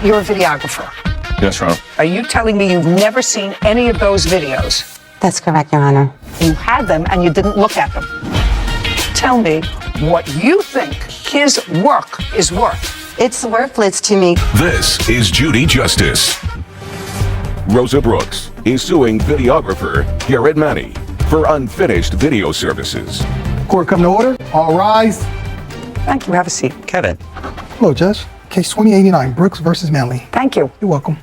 you're a videographer. Yes, Your Honor. Are you telling me you've never seen any of those videos? That's correct, Your Honor. You had them and you didn't look at them. Tell me what you think his work is worth. It's worthless to me. This is Judy Justice. Rosa Brooks is suing videographer Garrett Manny for unfinished video services. Court come to order. All rise. Thank you. Have a seat. Kevin. Hello, Judge. Case 2089, Brooks versus Manley. Thank you. You're welcome.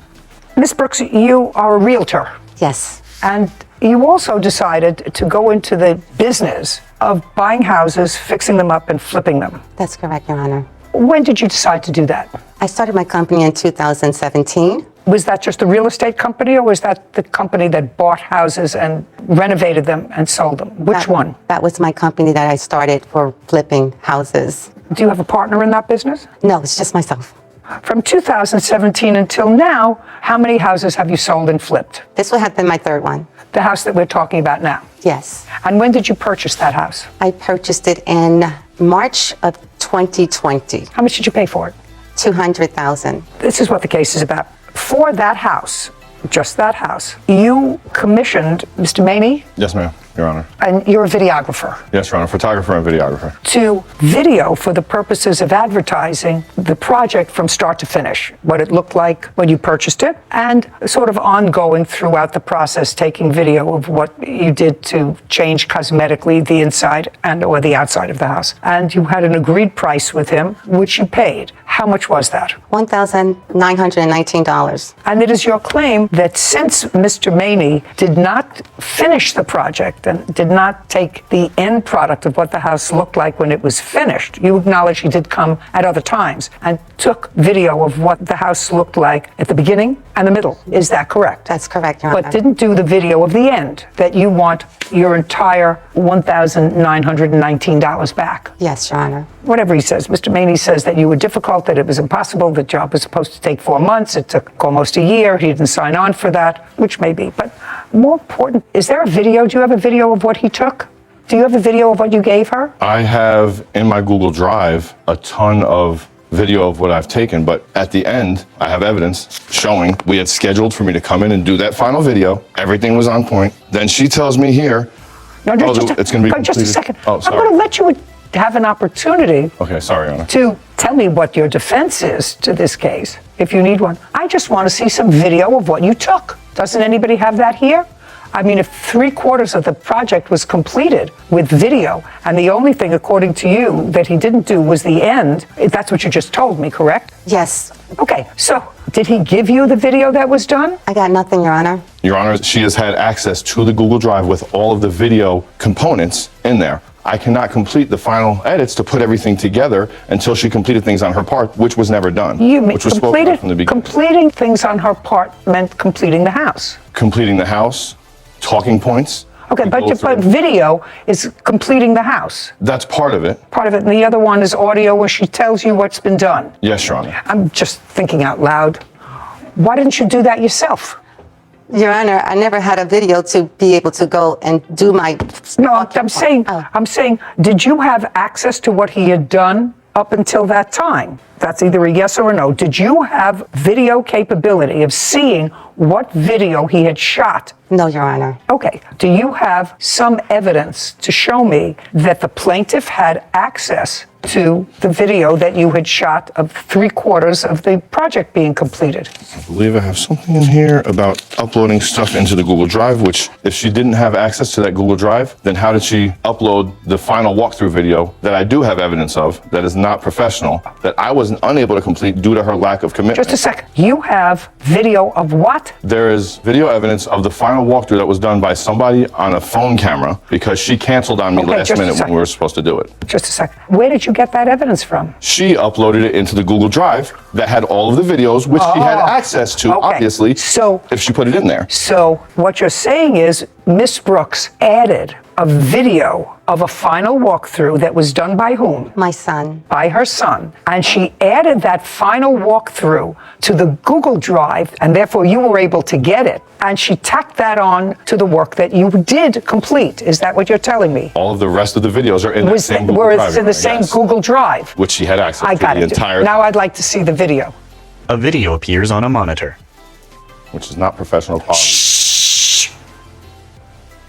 Ms. Brooks, you are a realtor. Yes. And you also decided to go into the business of buying houses, fixing them up, and flipping them. That's correct, Your Honor. When did you decide to do that? I started my company in 2017. Was that just a real estate company, or was that the company that bought houses and renovated them and sold them? Which one? That was my company that I started for flipping houses. Do you have a partner in that business? No, it's just myself. From 2017 until now, how many houses have you sold and flipped? This would have been my third one. The house that we're talking about now. Yes. And when did you purchase that house? I purchased it in March of 2020. How much did you pay for it? $200,000. This is what the case is about. For that house, just that house, you commissioned Mr. Maney, Yes, ma'am, Your Honor. and you're a videographer, Yes, Your Honor. Photographer and videographer. to video for the purposes of advertising the project from start to finish, what it looked like when you purchased it, and sort of ongoing throughout the process, taking video of what you did to change cosmetically the inside and or the outside of the house. And you had an agreed price with him, which you paid. How much was that? $1,919. And it is your claim that since Mr. Maney did not finish the project and did not take the end product of what the house looked like when it was finished, you acknowledge he did come at other times and took video of what the house looked like at the beginning and the middle. Is that correct? That's correct, Your Honor. But didn't do the video of the end, that you want your entire $1,919 back. Yes, Your Honor. Whatever he says. Mr. Maney says that you were difficult, that it was impossible, the job was supposed to take 4 months, it took almost a year, he didn't sign on for that, which may be. But more important, is there a video? Do you have a video of what he took? Do you have a video of what you gave her? I have in my Google Drive a ton of video of what I've taken, but at the end, I have evidence showing we had scheduled for me to come in and do that final video. Everything was on point. Then she tells me here, No, it's going to be but just a completed. second. Oh, I'm sorry. going to let you have an opportunity Okay, sorry, Your Honor. to tell me what your defense is to this case, if you need one. I just want to see some video of what you took. Doesn't anybody have that here? I mean, if 3/4 of the project was completed with video, and the only thing, according to you, that he didn't do was the end, that's what you just told me, correct? Yes. Okay, so did he give you the video that was done? I got nothing, Your Honor. Your Honor, she has had access to the Google Drive with all of the video components in there. I cannot complete the final edits to put everything together until she completed things on her part, which was never done. You mean which was spoken about from the beginning. completing things on her part meant completing the house. Completing the house, talking points. Okay, to but go through. video is completing the house. That's part of it. Part of it, and the other one is audio where she tells you what's been done. Yes, Your Honor. I'm just thinking out loud. Why didn't you do that yourself? Your Honor, I never had a video to be able to go and do my... No, I'm saying, did you have access to what he had done up until that time? That's either a yes or a no. Did you have video capability of seeing what video he had shot? No, Your Honor. Okay. Do you have some evidence to show me that the plaintiff had access to the video that you had shot of 3/4 of the project being completed? I believe I have something in here about uploading stuff into the Google Drive, which if she didn't have access to that Google Drive, then how did she upload the final walkthrough video that I do have evidence of that is not professional, that I was unable to complete due to her lack of commitment? Just a second. You have video of what? There is video evidence of the final walkthrough that was done by somebody on a phone camera because she canceled on me Okay, last just a minute when second. we were supposed to do it. Just a second. Where did you get that evidence from? She uploaded it into the Google Drive that had all of the videos, which she had access to, Okay. obviously, So- if she put it in there. So what you're saying is Miss Brooks added a video of a final walkthrough that was done by whom? My son. By her son. And she added that final walkthrough to the Google Drive, and therefore you were able to get it. And she tacked that on to the work that you did complete. Is that what you're telling me? All of the rest of the videos are in the same Google Were Drive. it's in the same yes, Google Drive? which she had access I to got the it. entire. Now I'd like to see the video. A video appears on a monitor. which is not professional quality.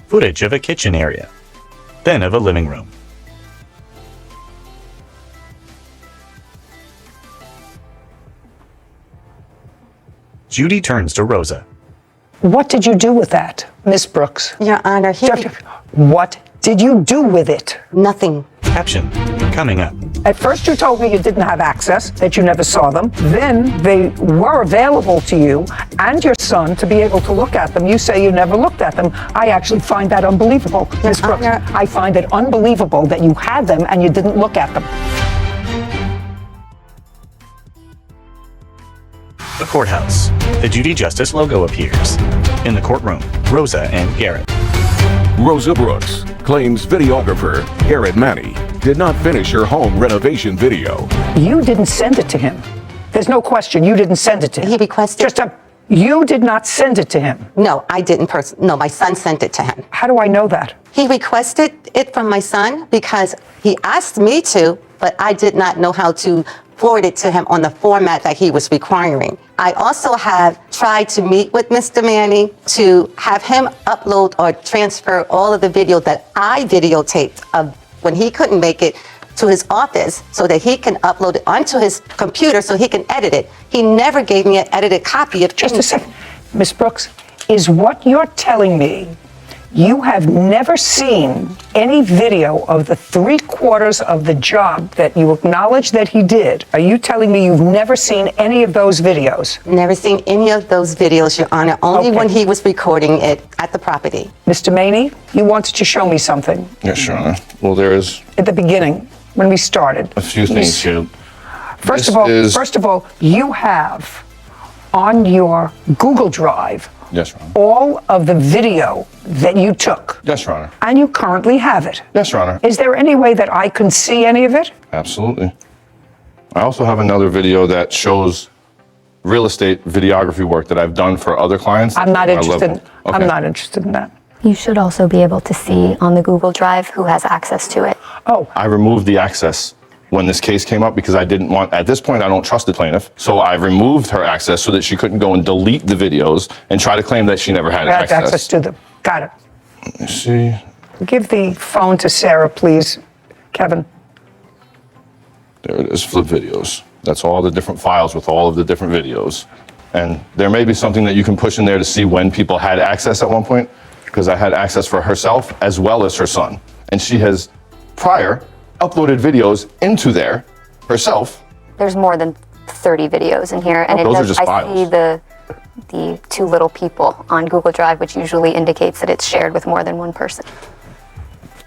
Footage of a kitchen area, then of a living room. Judy turns to Rosa. What did you do with that, Miss Brooks? Your Honor, What did you do with it? nothing. Caption coming up. At first you told me you didn't have access, that you never saw them. Then they were available to you and your son to be able to look at them. You say you never looked at them. I actually find that unbelievable, Ms. Brooks. Honor. I find it unbelievable that you had them and you didn't look at them. The courthouse. The Judy Justice logo appears. In the courtroom, Rosa and Garrett. Rosa Brooks claims videographer Garrett Manny did not finish her home renovation video. You didn't send it to him. There's no question you didn't send it to him. He requested- You did not send it to him. No, I didn't no, my son sent it to him. How do I know that? He requested it from my son because he asked me to, but I did not know how to forward it to him on the format that he was requiring. I also have tried to meet with Mr. Manny to have him upload or transfer all of the video that I videotaped of when he couldn't make it to his office so that he can upload it onto his computer so he can edit it. He never gave me an edited copy of Just a anything. second. Miss Brooks, is what you're telling me you have never seen any video of the 3/4 of the job that you acknowledge that he did? Are you telling me you've never seen any of those videos? Never seen any of those videos, Your Honor, only Okay. when he was recording it at the property. Mr. Maney, you wanted to show me something Yes, Your Honor. Well, there is at the beginning when we started. a few things here. First This of all, you have on your Google Drive Yes, Your Honor. all of the video that you took. Yes, Your Honor. And you currently have it. Yes, Your Honor. Is there any way that I can see any of it? Absolutely. I also have another video that shows real estate videography work that I've done for other clients. I'm not I interested. love- I'm Okay. not interested in that. You should also be able to see on the Google Drive who has access to it. Oh, I removed the access when this case came up because I didn't want, at this point, I don't trust the plaintiff. So I removed her access so that she couldn't go and delete the videos and try to claim that she never had I have access to them. Got it. Let me see. Give the phone to Sarah, please, Kevin. There it is, flip videos. That's all the different files with all of the different videos. And there may be something that you can push in there to see when people had access at one point, because I had access for herself as well as her son. And she has prior uploaded videos into there herself. There's more than 30 videos in here, and Those are just I files. see the two little people on Google Drive, which usually indicates that it's shared with more than one person.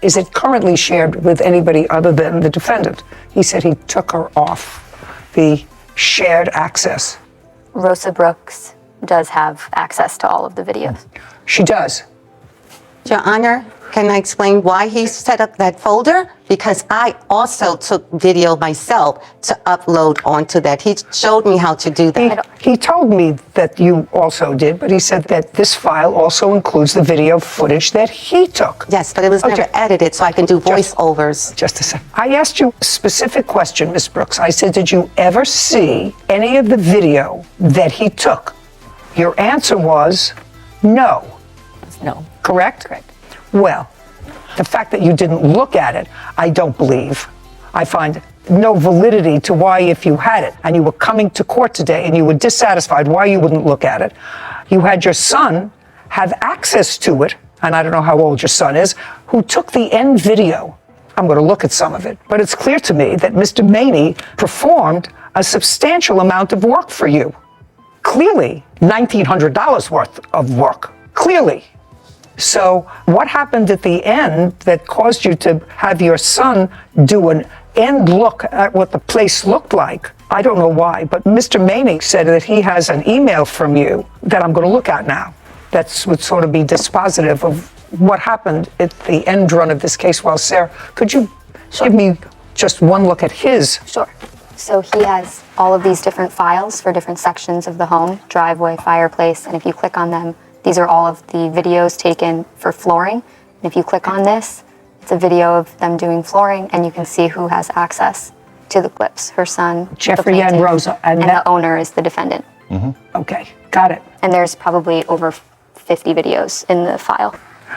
Is it currently shared with anybody other than the defendant? He said he took her off the shared access. Rosa Brooks does have access to all of the videos. She does. Your Honor, can I explain why he set up that folder? Because I also took video myself to upload onto that. He showed me how to do that. He told me that you also did, but he said that this file also includes the video footage that he took. Yes, but it was never Okay. edited, so I can do voiceovers. Just a second. I asked you a specific question, Ms. Brooks. I said, did you ever see any of the video that he took? Your answer was no. No. Correct? Correct. Well, the fact that you didn't look at it, I don't believe. I find no validity to why, if you had it and you were coming to court today and you were dissatisfied, why you wouldn't look at it. You had your son have access to it, and I don't know how old your son is, who took the end video. I'm going to look at some of it. But it's clear to me that Mr. Maney performed a substantial amount of work for you. Clearly, $1,900 worth of work. Clearly. So what happened at the end that caused you to have your son do an end look at what the place looked like? I don't know why, but Mr. Maney said that he has an email from you that I'm going to look at now. That would sort of be dispositive of what happened at the end run of this case. Well, Sarah, could you give me just one look at his? Sure. So he has all of these different files for different sections of the home, driveway, fireplace, and if you click on them, these are all of the videos taken for flooring. And if you click on this, it's a video of them doing flooring, and you can see who has access to the clips. Her son, Jeffrey the and plaintiff, Rosa, and and that- the owner is the defendant. Okay, got it. And there's probably over 50 videos in the file.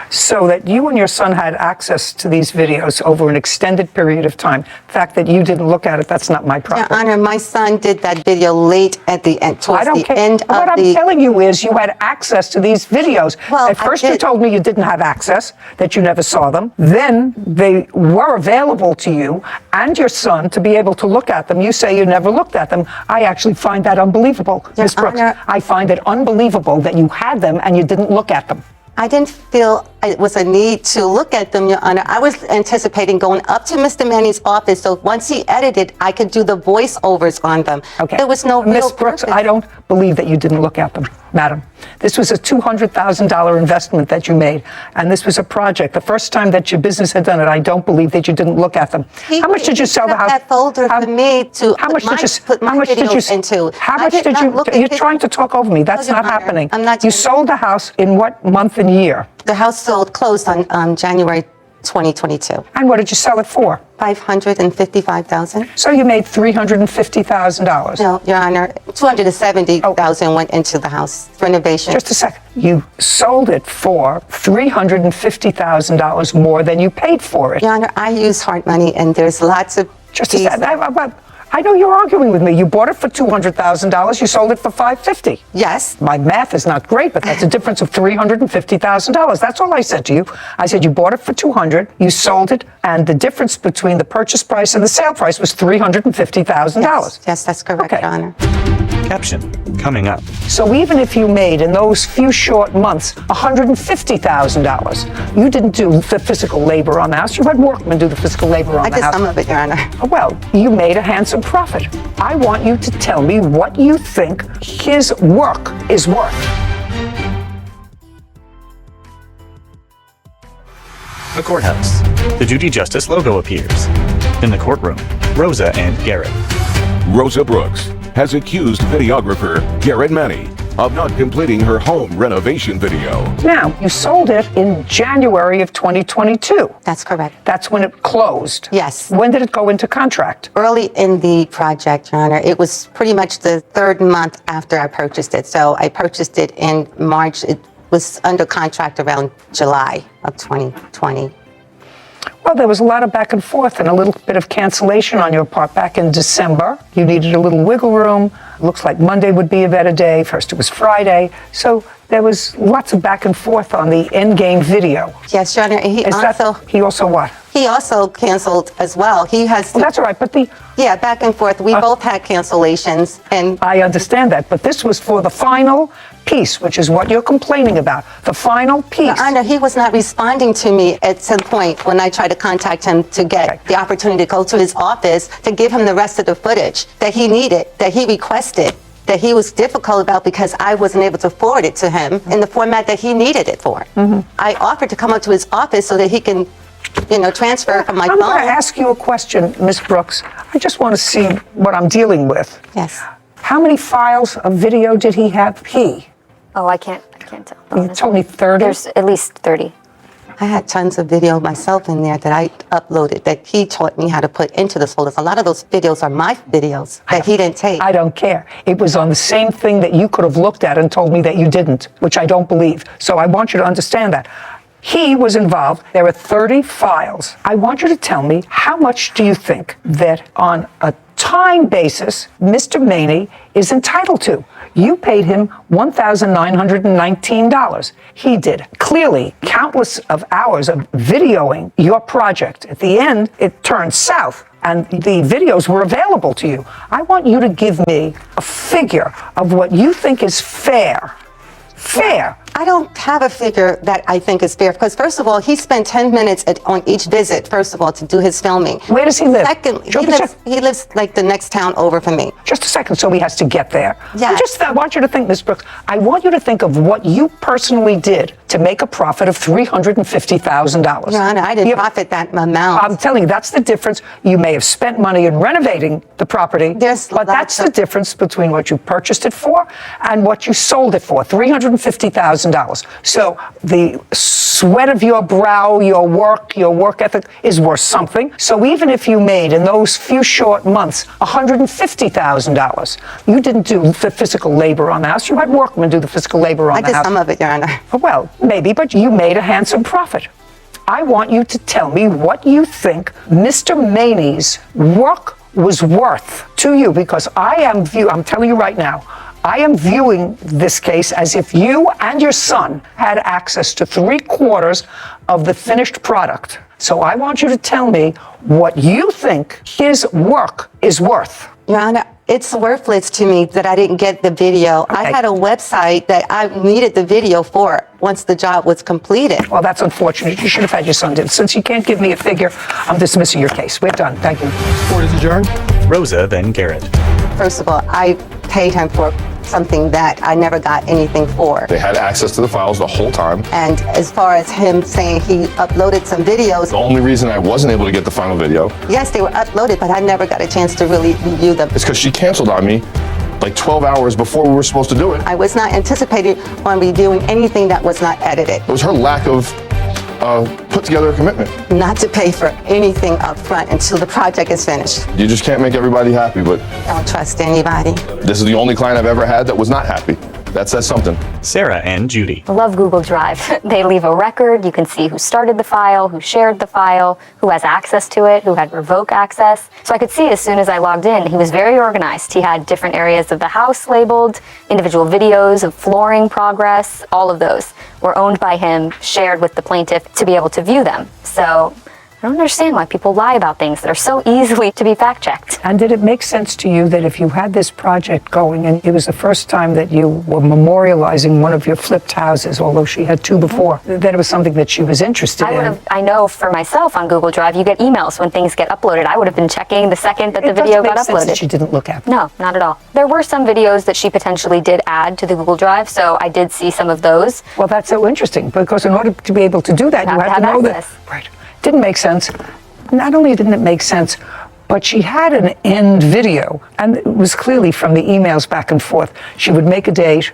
So that you and your son had access to these videos over an extended period of time. The fact that you didn't look at it, that's not my Your problem. Honor, my son did that video late at the end, I towards don't the care. end What of I'm the. telling you is you had access to these videos. Well, At I first you did. told me you didn't have access, that you never saw them. Then they were available to you and your son to be able to look at them. You say you never looked at them. I actually find that unbelievable, Your Ms. Brooks. Honor- I find it unbelievable that you had them and you didn't look at them. I didn't feel it was a need to look at them, Your Honor. I was anticipating going up to Mr. Manny's office, so once he edited, I could do the voiceovers on them. Okay. There was no real Ms. Brooks, purpose. I don't believe that you didn't look at them, madam. This was a $200,000 investment that you made, and this was a project. The first time that your business had done it, I don't believe that you didn't look at them. How much did you sell the set up house? that folder for me to How much put did you put my how much did you videos into. How I much did did not you? look at You're his- trying to talk over me. That's Your not Honor, happening. I'm not You doing- sold the house in what month and year? The house closed on January 2022. And what did you sell it for? $555,000. So you made $350,000. No, Your Honor, $270,000 went into the house renovation. Just a second. You sold it for $350,000 more than you paid for it. Your Honor, I use hard money, and there's lots of Just a fees. second. I know you're arguing with me. You bought it for $200,000. You sold it for $550,000. Yes. My math is not great, but that's a difference of $350,000. That's all I said to you. I said you bought it for $200,000, you sold it, and the difference between the purchase price and the sale price was $350,000. Yes, that's correct, Okay. Your Honor. Caption coming up. So even if you made in those few short months $150,000, you didn't do the physical labor on the house. You had workmen do the physical labor on I the did house. some of it, Your Honor. Well, you made a handsome profit. I want you to tell me what you think his work is worth. The courthouse. The Judy Justice logo appears. In the courtroom, Rosa and Garrett. Rosa Brooks has accused videographer Garrett Manny of not completing her home renovation video. Now, you sold it in January of 2022. That's correct. That's when it closed. Yes. When did it go into contract? Early in the project, Your Honor, it was pretty much the third month after I purchased it. So I purchased it in March. It was under contract around July of 2020. Well, there was a lot of back and forth and a little bit of cancellation on your part back in December. You needed a little wiggle room. Looks like Monday would be a better day. First it was Friday. So there was lots of back and forth on the endgame video. Yes, Your Honor. And He also what? he also canceled as well. He has. Well, that's all right, but Yeah, back and forth. We both had cancellations, and I understand that, but this was for the final piece, which is what you're complaining about. The final piece. Your Honor, he was not responding to me at some point when I tried to contact him to get Okay. the opportunity to go to his office to give him the rest of the footage that he needed, that he requested, that he was difficult about because I wasn't able to forward it to him in the format that he needed it for. I offered to come up to his office so that he can, transfer from my I'm going to phone. ask you a question, Ms. Brooks. I just want to see what I'm dealing with. Yes. How many files of video did he have? Oh, I can't tell. You told me 30? There's at least 30. I had tons of video myself in there that I uploaded that he taught me how to put into the folders. A lot of those videos are my videos that he didn't take. I don't care. It was on the same thing that you could have looked at and told me that you didn't, which I don't believe. So I want you to understand that. He was involved. There are 30 files. I want you to tell me, how much do you think that on a time basis Mr. Maney is entitled to? You paid him $1,919. He did clearly countless of hours of videoing your project. At the end, it turned south and the videos were available to you. I want you to give me a figure of what you think is fair. Fair. I don't have a figure that I think is fair because, first of all, he spent 10 minutes on each visit, first of all, to do his filming. Where does he live? Secondly, Just he lives like the next town over from me. Just a second, so he has to get there. Yes. I want you to think, Ms. Brooks, I want you to think of what you personally did to make a profit of $350,000. Your Honor, I didn't profit that amount. I'm telling you, that's the difference. You may have spent money in renovating the property, but that's the difference between what you purchased it for and what you sold it for, $350,000. So the sweat of your brow, your work ethic is worth something. So even if you made in those few short months $150,000, you didn't do the physical labor on the house. You had workmen do the physical labor on the house. I did some of it, Your Honor. Well, maybe, but you made a handsome profit. I want you to tell me what you think Mr. Maney's work was worth to you, because I'm telling you right now, I am viewing this case as if you and your son had access to 3/4 of the finished product. So I want you to tell me what you think his work is worth. Your Honor, it's worthless to me that I didn't get the video. Okay. I had a website that I needed the video for once the job was completed. Well, that's unfortunate. You should have had your son do it. Since you can't give me a figure, I'm dismissing your case. We're done. Thank you. Court is adjourned. Rosa, then Garrett. First of all, I paid him for something that I never got anything for. They had access to the files the whole time. And as far as him saying he uploaded some videos, The only reason I wasn't able to get the final video yes, they were uploaded, but I never got a chance to really review them. is because she canceled on me like 12 hours before we were supposed to do it. I was not anticipating on reviewing anything that was not edited. It was her lack of put together commitment. Not to pay for anything up front until the project is finished. You just can't make everybody happy, but Don't trust anybody. this is the only client I've ever had that was not happy. That says something. Sarah and Judy. I love Google Drive. They leave a record. You can see who started the file, who shared the file, who has access to it, who had revoke access. So I could see as soon as I logged in, he was very organized. He had different areas of the house labeled, individual videos of flooring progress, all of those were owned by him, shared with the plaintiff to be able to view them. So I don't understand why people lie about things that are so easily to be fact-checked. And did it make sense to you that if you had this project going, and it was the first time that you were memorializing one of your flipped houses, although she had two before, that it was something that she was interested in? I know for myself on Google Drive, you get emails when things get uploaded. I would have been checking the second that the video got It doesn't make sense that uploaded. she didn't look at them. No, not at all. There were some videos that she potentially did add to the Google Drive, so I did see some of those. Well, that's so interesting, because in order to be able to do that, you have to have to have know access. that. Right. Didn't make sense. Not only didn't it make sense, but she had an end video, and it was clearly from the emails back and forth. She would make a date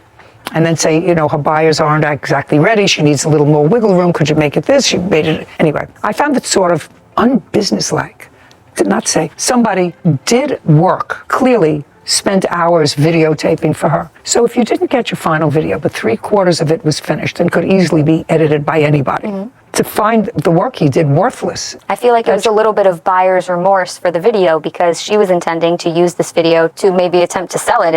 and then say, you know, her buyers aren't exactly ready. She needs a little more wiggle room. Could you make it this? She made it. Anyway, I found it sort of unbusinesslike. Did not say. Somebody did work, clearly spent hours videotaping for her. So if you didn't get your final video, but 3/4 of it was finished and could easily be edited by anybody, to find the work he did worthless. I feel like it was a little bit of buyer's remorse for the video because she was intending to use this video to maybe attempt to sell it.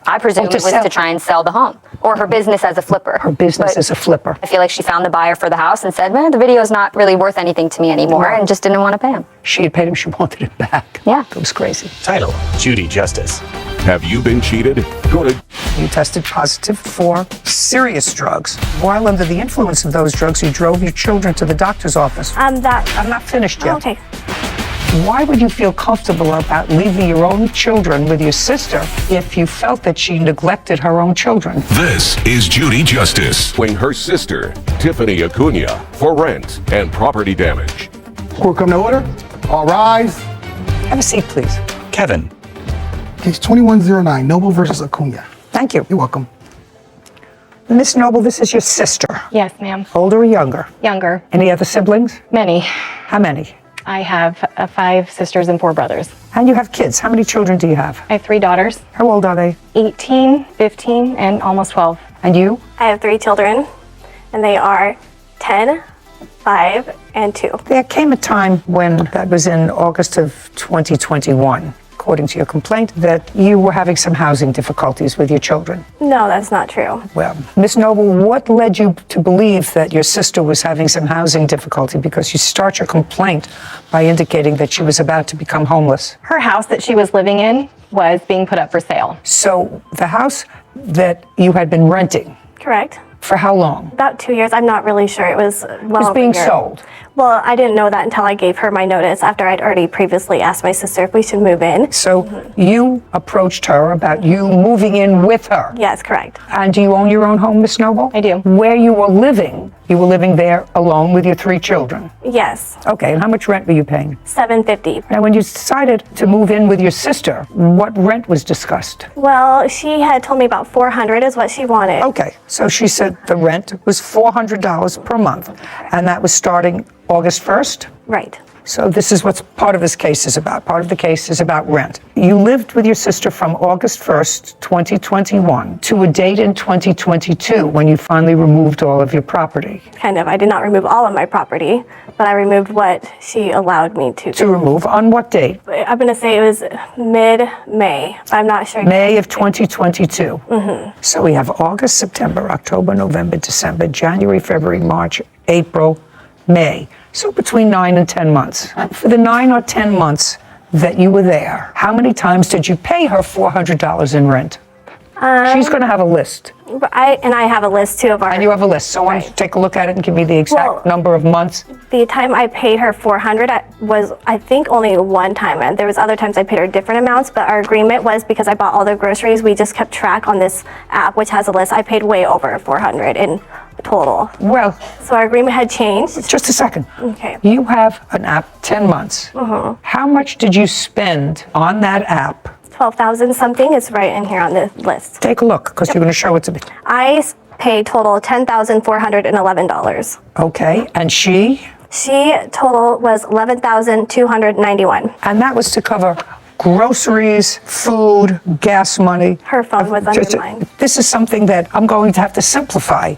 I presume it was to try and sell the home or her business as a flipper. Her business as a flipper. I feel like she found the buyer for the house and said, man, the video is not really worth anything to me anymore, and just didn't want to pay him. She had paid him, she wanted it back. Yeah. It was crazy. Title, Judy Justice. Have you been cheated? Go to You tested positive for serious drugs. While under the influence of those drugs, you drove your children to the doctor's office. I'm not finished yet. Okay. Why would you feel comfortable about leaving your own children with your sister if you felt that she neglected her own children? This is Judy Justice, playing her sister, Tiffany Acuna, for rent and property damage. Court come to order. All rise. Have a seat, please. Kevin. Case 2109, Noble versus Acuna. Thank you. You're welcome. Miss Noble, this is your sister. Yes, ma'am. Older or younger? Younger. Any other siblings? Many. How many? I have 5 sisters and 4 brothers. And you have kids. How many children do you have? I have 3 daughters, How old are they? 18, 15, and almost 12. And you? I have 3 children, and they are 10, 5, and 2. There came a time when, that was in August of 2021, according to your complaint, that you were having some housing difficulties with your children. No, that's not true. Well, Miss Noble, what led you to believe that your sister was having some housing difficulty? Because you start your complaint by indicating that she was about to become homeless. Her house that she was living in was being put up for sale. So the house that you had been renting, Correct. for how long? About 2 years. I'm not really sure. It was well Was over being a year. sold. Well, I didn't know that until I gave her my notice after I'd already previously asked my sister if we should move in. So you approached her about you moving in with her. Yes, correct. And do you own your own home, Miss Noble? I do. Where you were living there alone with your 3 children. Yes, Okay, and how much rent were you paying? $750. Now, when you decided to move in with your sister, what rent was discussed? Well, she had told me about $400 is what she wanted. Okay, so she said the rent was $400 per month, and that was starting August 1st? Right. So this is what part of this case is about. Part of the case is about rent. You lived with your sister from August 1st, 2021 to a date in 2022 when you finally removed all of your property. Kind of. I did not remove all of my property, but I removed what she allowed me to. To remove on what date? I'm going to say it was mid-May. I'm not sure. May of 2022. So we have August, September, October, November, December, January, February, March, April, May. So between 9 and 10 months. For the 9 or 10 months that you were there, how many times did you pay her $400 in rent? She's going to have a list. I have a list too of our. And you have a list. So why don't you take a look at it and give me the exact Well, number of months? The time I paid her $400 was, I think, only one time. And there was other times I paid her different amounts, but our agreement was because I bought all the groceries, we just kept track on this app, which has a list. I paid way over $400 in total. Well, So our agreement had changed. just a second. Okay. You have an app 10 months. How much did you spend on that app? 12,000 something is right in here on the list. Take a look, because you're going to show it to me. I paid total $10,411. Okay, and she? She total was $11,291. And that was to cover groceries, food, gas money. Her phone was under mine. This is something that I'm going to have to simplify.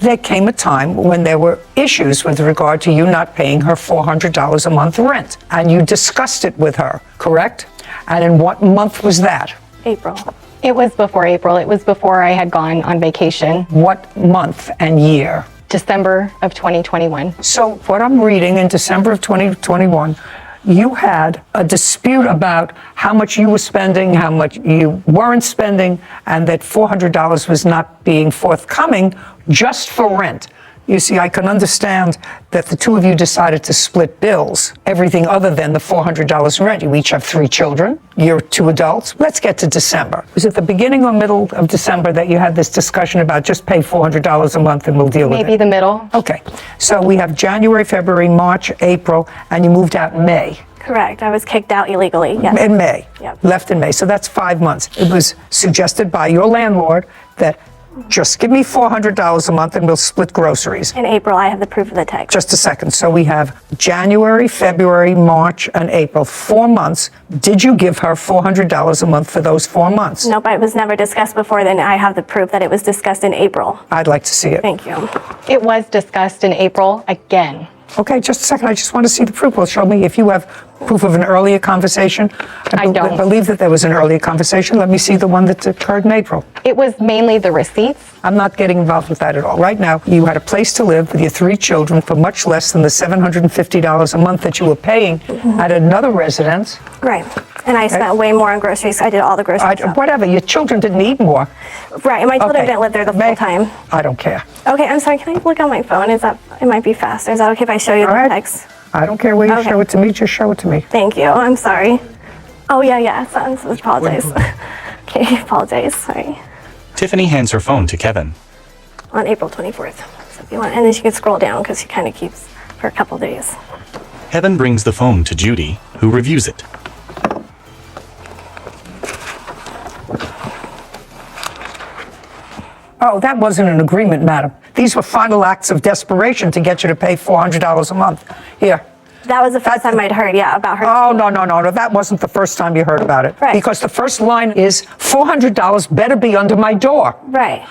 There came a time when there were issues with regard to you not paying her $400 a month rent. And you discussed it with her, correct? And in what month was that? April. It was before April. It was before I had gone on vacation. What month and year? December of 2021. So what I'm reading in December of 2021, you had a dispute about how much you were spending, how much you weren't spending, and that $400 was not being forthcoming just for rent. You see, I can understand that the two of you decided to split bills, everything other than the $400 in rent. You each have 3 children. You're 2 adults. Let's get to December. Was it the beginning or middle of December that you had this discussion about just pay $400 a month and we'll deal with it? Maybe the middle. Okay. So we have January, February, March, April, and you moved out in May. Correct. I was kicked out illegally. Yes. In May. Yep. Left in May. So that's 5 months. It was suggested by your landlord that just give me $400 a month and we'll split groceries. In April, I have the proof of the text. Just a second. So we have January, February, March, and April. 4 months. Did you give her $400 a month for those 4 months? Nope, it was never discussed before then. I have the proof that it was discussed in April. I'd like to see it. Thank you. It was discussed in April again. Okay, just a second. I just want to see the proof. Well, show me if you have proof of an earlier conversation. I don't. believe that there was an earlier conversation. Let me see the one that occurred in April. It was mainly the receipts. I'm not getting involved with that at all. Right now, you had a place to live with your 3 children for much less than the $750 a month that you were paying at another residence. Right. And I spent way more on groceries. I did all the groceries. Whatever, your children didn't need more. Right, and my children Okay. didn't live there the full time. I don't care. Okay, I'm sorry. Can I look on my phone? It might be faster. Is that okay if I show you All the right. text? I don't care where you Okay. show it to me, just show it to me. Thank you. I'm sorry. Oh, yeah. So apologize. Okay, apologize. Sorry. Tiffany hands her phone to Kevin. On April 24th. So if you want, and then she can scroll down because she kind of keeps for a couple days. Kevin brings the phone to Judy, who reviews it. Oh, that wasn't an agreement, madam. These were final acts of desperation to get you to pay $400 a month. Here. That was the first time I'd heard, about her. Oh, no. That wasn't the first time you heard about it. Right. Because the first line is $400 better be under my door. Right.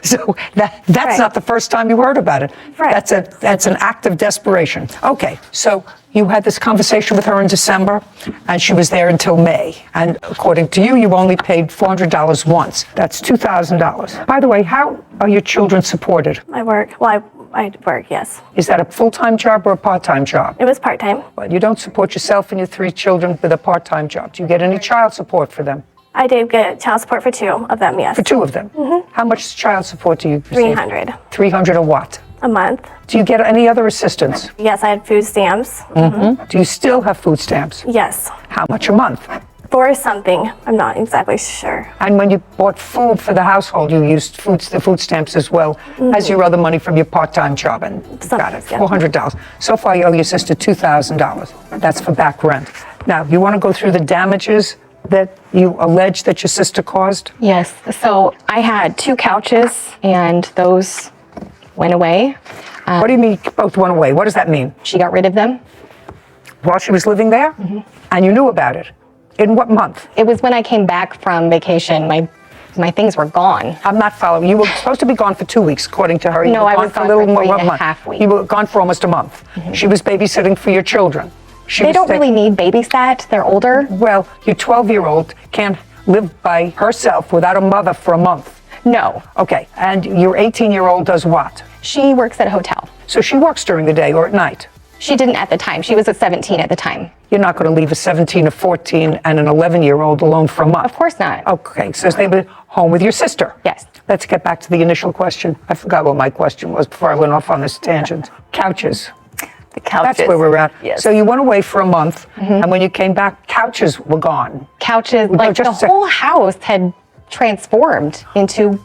So that's Right. not the first time you heard about it. Right. That's an act of desperation. Okay, so you had this conversation with her in December, and she was there until May. And according to you, you only paid $400 once. That's $2,000. By the way, how are your children supported? I work. Well, I work, yes. Is that a full-time job or a part-time job? It was part-time. Well, you don't support yourself and your 3 children with a part-time job. Do you get any child support for them? I did get child support for 2 of them, yes. For 2 of them? How much child support do you receive? 300. 300 a what? A month. Do you get any other assistance? Yes, I had food stamps. Do you still have food stamps? Yes. How much a month? For something. I'm not exactly sure. And when you bought food for the household, you used the food stamps as well as your other money from your part-time job. And got it, Sometimes, yeah. $400. So far, you owe your sister $2,000. That's for back rent. Now, you want to go through the damages that you allege that your sister caused? Yes. So I had 2 couches, and those went away. What do you mean both went away? What does that mean? She got rid of them. While she was living there? And you knew about it? In what month? It was when I came back from vacation. My things were gone. I'm not following. You were supposed to be gone for 2 weeks, according to her. You No, were I was a gone little for more 3 than a and a month. half weeks. You were gone for almost a month. She was babysitting for your children. They don't really need babysat. They're older. Well, your 12-year-old can't live by herself without a mother for a month. No. Okay, and your 18-year-old does what? She works at a hotel. So she works during the day or at night. She didn't at the time. She was at 17 at the time. You're not going to leave a 17, a 14, and an 11-year-old alone for a month. Of course not. Okay, so they were home with your sister. Yes. Let's get back to the initial question. I forgot what my question was before I went off on this tangent. Couches. The couches. That's where we're at. Yes. So you went away for a month, and when you came back, couches were gone. Couches, No, like just the a sec- whole house had transformed into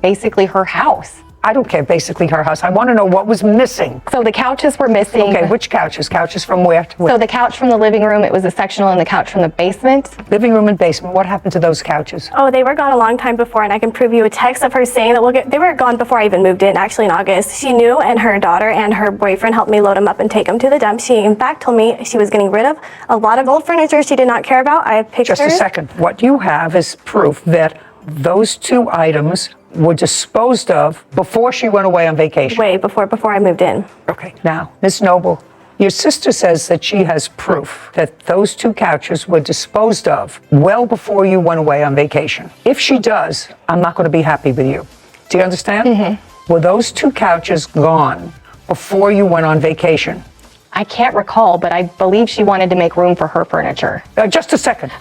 basically her house. I don't care, basically her house. I want to know what was missing. So the couches were missing. Okay, which couches? Couches from where to where? So the couch from the living room, it was a sectional, and the couch from the basement. Living room and basement. What happened to those couches? Oh, they were gone a long time before, and I can prove you a text of her saying that they were gone before I even moved in, actually in August. She knew, and her daughter and her boyfriend helped me load them up and take them to the dump. She, in fact, told me she was getting rid of a lot of old furniture she did not care about. I have pictures. Just a second. What you have is proof that those 2 items were disposed of before she went away on vacation. Way before I moved in. Okay. Now, Ms. Noble, your sister says that she has proof that those 2 couches were disposed of well before you went away on vacation. If she does, I'm not going to be happy with you. Do you understand? Were those 2 couches gone before you went on vacation? I can't recall, but I believe she wanted to make room for her furniture. Just a second.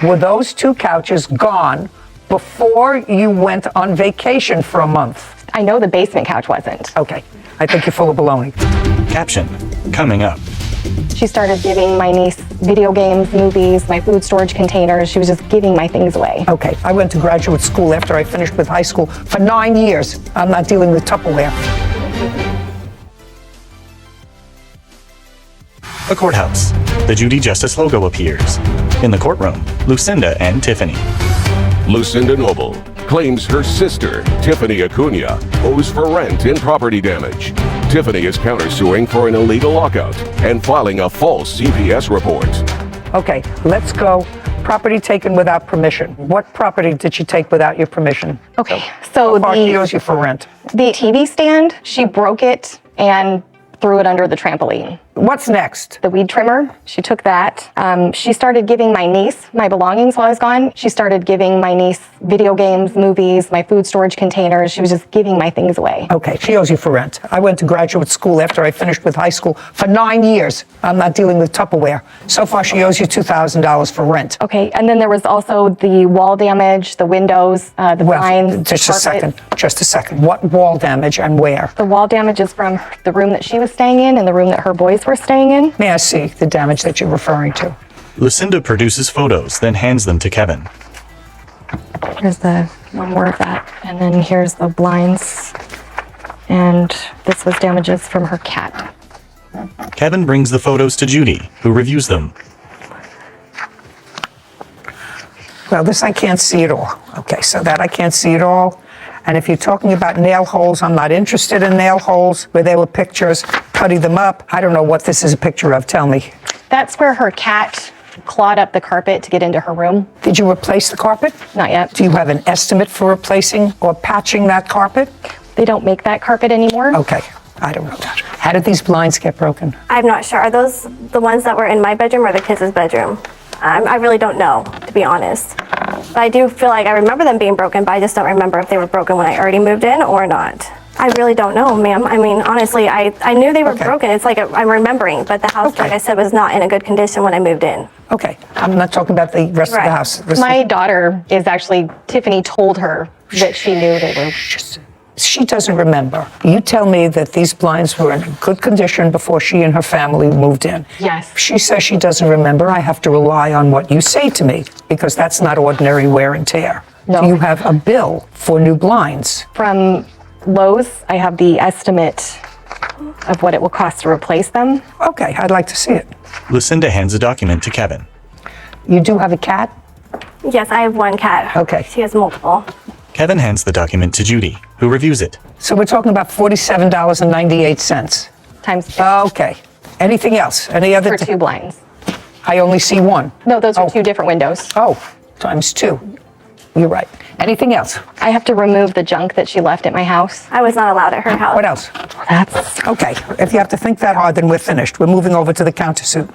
Were those 2 couches gone before you went on vacation for a month? I know the basement couch wasn't. Okay. I think you're full of baloney. Caption, coming up. She started giving my niece video games, movies, my food storage containers. She was just giving my things away. Okay. I went to graduate school after I finished with high school for 9 years. I'm not dealing with Tupperware. The courthouse. The Judy Justice logo appears. In the courtroom, Lucinda and Tiffany. Lucinda Noble claims her sister, Tiffany Acuna, owes for rent and property damage. Tiffany is countersuing for an illegal lockout and filing a false CPS report. Okay, let's go. Property taken without permission. What property did she take without your permission? Okay, so How far she owes you for rent? the TV stand, she broke it and threw it under the trampoline. What's next? The weed trimmer, she took that. She started giving my niece my belongings while I was gone. She started giving my niece video games, movies, my food storage containers. She was just giving my things away. Okay, she owes you for rent. I went to graduate school after I finished with high school for 9 years. I'm not dealing with Tupperware. So far, she owes you $2,000 for rent. Okay, and then there was also the wall damage, the windows, the blinds, just the a carpet. second. Just a second. What wall damage and where? The wall damage is from the room that she was staying in and the room that her boys were staying in. May I see the damage that you're referring to? Lucinda produces photos, then hands them to Kevin. Here's the one more of that. And then here's the blinds. And this was damages from her cat. Kevin brings the photos to Judy, who reviews them. Well, this I can't see at all. Okay, so that I can't see at all. And if you're talking about nail holes, I'm not interested in nail holes where there were pictures, cutting them up. I don't know what this is a picture of. Tell me. That's where her cat clawed up the carpet to get into her room. Did you replace the carpet? Not yet. Do you have an estimate for replacing or patching that carpet? They don't make that carpet anymore. Okay, I don't know that. How did these blinds get broken? I'm not sure. Are those the ones that were in my bedroom or the kids' bedroom? I really don't know, to be honest. But I do feel like I remember them being broken, but I just don't remember if they were broken when I already moved in or not. I really don't know, ma'am. I mean, honestly, I knew they were Okay. broken. It's like I'm remembering, but the house, Okay. like I said, was not in a good condition when I moved in. Okay, I'm not talking about the rest of the Right. house. My daughter is actually, Tiffany told her that she knew they were. Just she doesn't remember. You tell me that these blinds were in good condition before she and her family moved in. Yes. She says she doesn't remember. I have to rely on what you say to me because that's not ordinary wear and tear. No. Do you have a bill for new blinds? From Lowe's, I have the estimate of what it will cost to replace them. Okay, I'd like to see it. Lucinda hands a document to Kevin. You do have a cat? Yes, I have one cat. Okay. She has multiple. Kevin hands the document to Judy, who reviews it. So we're talking about $47.98. Times 2 Okay. Anything else? Any other? for 2 blinds. I only see one. No, those are Oh. 2 different windows. Oh, times 2. You're right. Anything else? I have to remove the junk that she left at my house. I was not allowed at her house. What else? That's Okay, if you have to think that hard, then we're finished. We're moving over to the countersuit.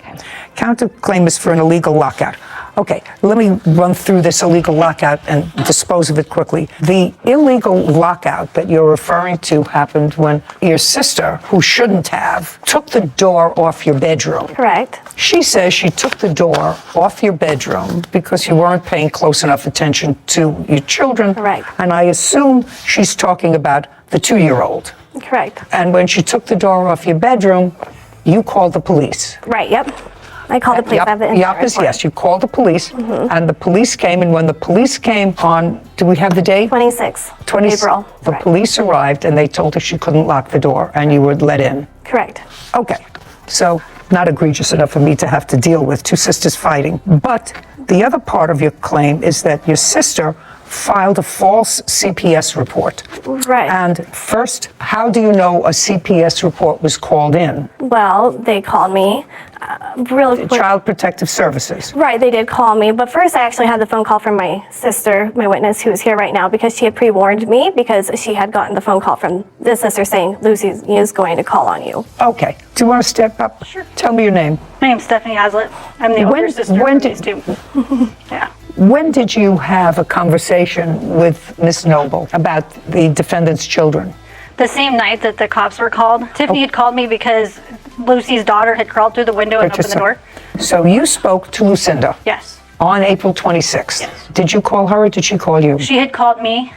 Counterclaim is for an illegal lockout. Okay, let me run through this illegal lockout and dispose of it quickly. The illegal lockout that you're referring to happened when your sister, who shouldn't have, took the door off your bedroom. Correct. She says she took the door off your bedroom because you weren't paying close enough attention to your children. Correct. And I assume she's talking about the 2-year-old. Correct. And when she took the door off your bedroom, you called the police. Right, yep. I called the police. I have the Yup is report. yes. You called the police, and the police came. And when the police came on, do we have the date? 26 April. The Correct. police arrived, and they told her she couldn't lock the door, and you were let in. Correct. Okay, so not egregious enough for me to have to deal with 2 sisters fighting. But the other part of your claim is that your sister filed a false CPS report. Right. And first, how do you know a CPS report was called in? Well, they called me really quick. Child Protective Services. Right, they did call me, but first I actually had the phone call from my sister, my witness, who's here right now, because she had pre-warned me because she had gotten the phone call from the sister saying, Lucy is going to call on you. Okay. Do you want to step up? Sure. Tell me your name. My name's Stephanie Hazlitt. I'm the older sister when of did- these 2. Yeah. When did you have a conversation with Miss Noble about the defendant's children? The same night that the cops were called, Tiffany had called me because Lucy's daughter had crawled through the window and opened the door. So you spoke to Lucinda Yes. on April 26th. Yes. Did you call her or did she call you? She had called me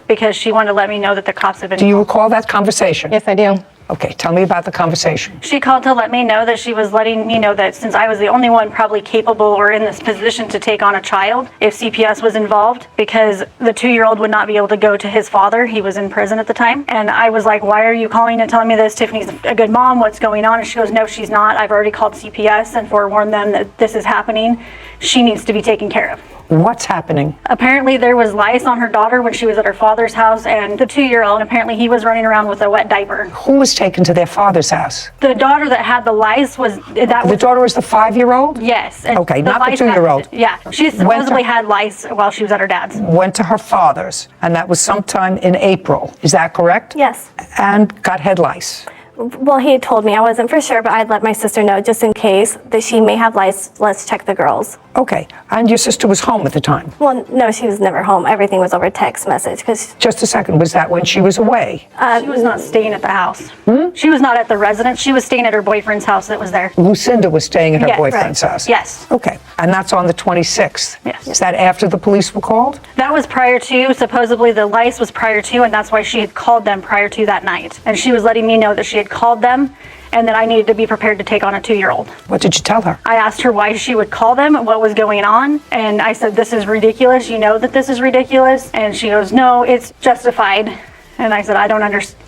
because she wanted to let me know that the cops had been Do you recall that conversation? yes, I do. Okay, tell me about the conversation. She called to let me know that she was letting me know that since I was the only one probably capable or in this position to take on a child, if CPS was involved, because the 2-year-old would not be able to go to his father. He was in prison at the time. And I was like, why are you calling and telling me this? Tiffany's a good mom. What's going on? And she goes, no, she's not. I've already called CPS and forewarned them that this is happening. She needs to be taken care of. What's happening? Apparently there was lice on her daughter when she was at her father's house, and the 2-year-old, apparently he was running around with a wet diaper. Who was taken to their father's house? The daughter that had the lice was, that The was, daughter was the 5-year-old? yes. And Okay, not the lice had- 2-year-old. Yeah, she supposedly had lice while she was at her dad's. Went to her father's, and that was sometime in April. Is that correct? Yes. And got head lice. Well, he had told me, I wasn't for sure, but I'd let my sister know just in case that she may have lice. Let's check the girls. Okay, and your sister was home at the time. Well, no, she was never home. Everything was over text message because Just a second, was that when she was away? She was not staying at the house. She was not at the residence. She was staying at her boyfriend's house that was there. Lucinda was staying at her Yes, boyfriend's right. house? Yes. Okay, and that's on the 26th? Yes. Is that after the police were called? That was prior to, supposedly the lice was prior to, and that's why she had called them prior to that night. And she was letting me know that she had called them and that I needed to be prepared to take on a 2-year-old. What did you tell her? I asked her why she would call them, what was going on, and I said, this is ridiculous. You know that this is ridiculous? And she goes, no, it's justified. And I said, I don't understand.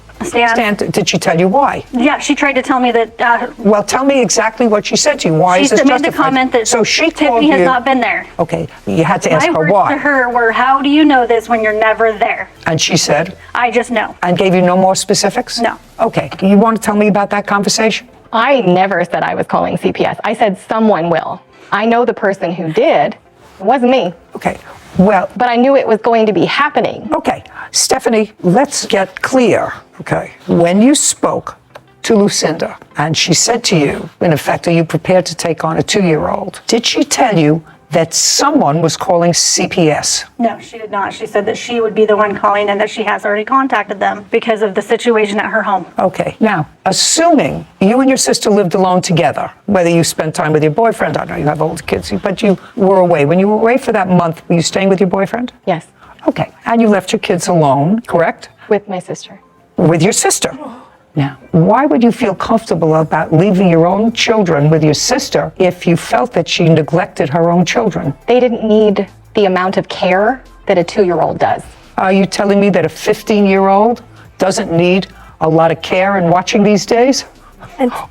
Did she tell you why? Yeah, she tried to tell me that Well, tell me exactly what she said to you. Why she is this made justified? the comment that so she called Tiffany has you. not been there. Okay, you had to ask My her words why. to her were, how do you know this when you're never there? And she said, I just know. and gave you no more specifics? No. Okay, you want to tell me about that conversation? I never said I was calling CPS. I said someone will. I know the person who did. It wasn't me. Okay, well, But I knew it was going to be happening. okay, Stephanie, let's get clear, okay? When you spoke to Lucinda and she said to you, in effect, are you prepared to take on a 2-year-old? Did she tell you that someone was calling CPS? No, she did not. She said that she would be the one calling and that she has already contacted them because of the situation at her home. Okay, now, assuming you and your sister lived alone together, whether you spent time with your boyfriend, I know you have older kids, but you were away. When you were away for that month, were you staying with your boyfriend? Yes. Okay, and you left your kids alone, correct? With my sister. With your sister. Now, why would you feel comfortable about leaving your own children with your sister if you felt that she neglected her own children? They didn't need the amount of care that a 2-year-old does. Are you telling me that a 15-year-old doesn't need a lot of care and watching these days?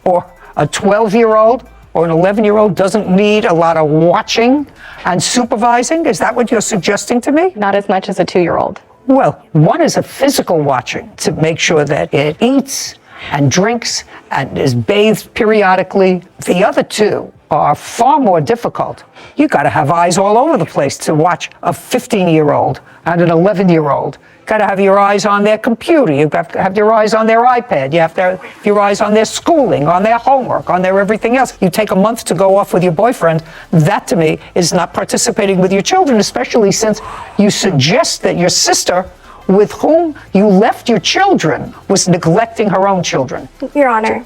Or a 12-year-old or an 11-year-old doesn't need a lot of watching and supervising? Is that what you're suggesting to me? Not as much as a 2-year-old. Well, one is a physical watching to make sure that it eats and drinks and is bathed periodically. The other two are far more difficult. You got to have eyes all over the place to watch a 15-year-old and an 11-year-old. Got to have your eyes on their computer. You have to have your eyes on their iPad. You have to have your eyes on their schooling, on their homework, on their everything else. You take a month to go off with your boyfriend. That, to me, is not participating with your children, especially since you suggest that your sister, with whom you left your children, was neglecting her own children. Your Honor,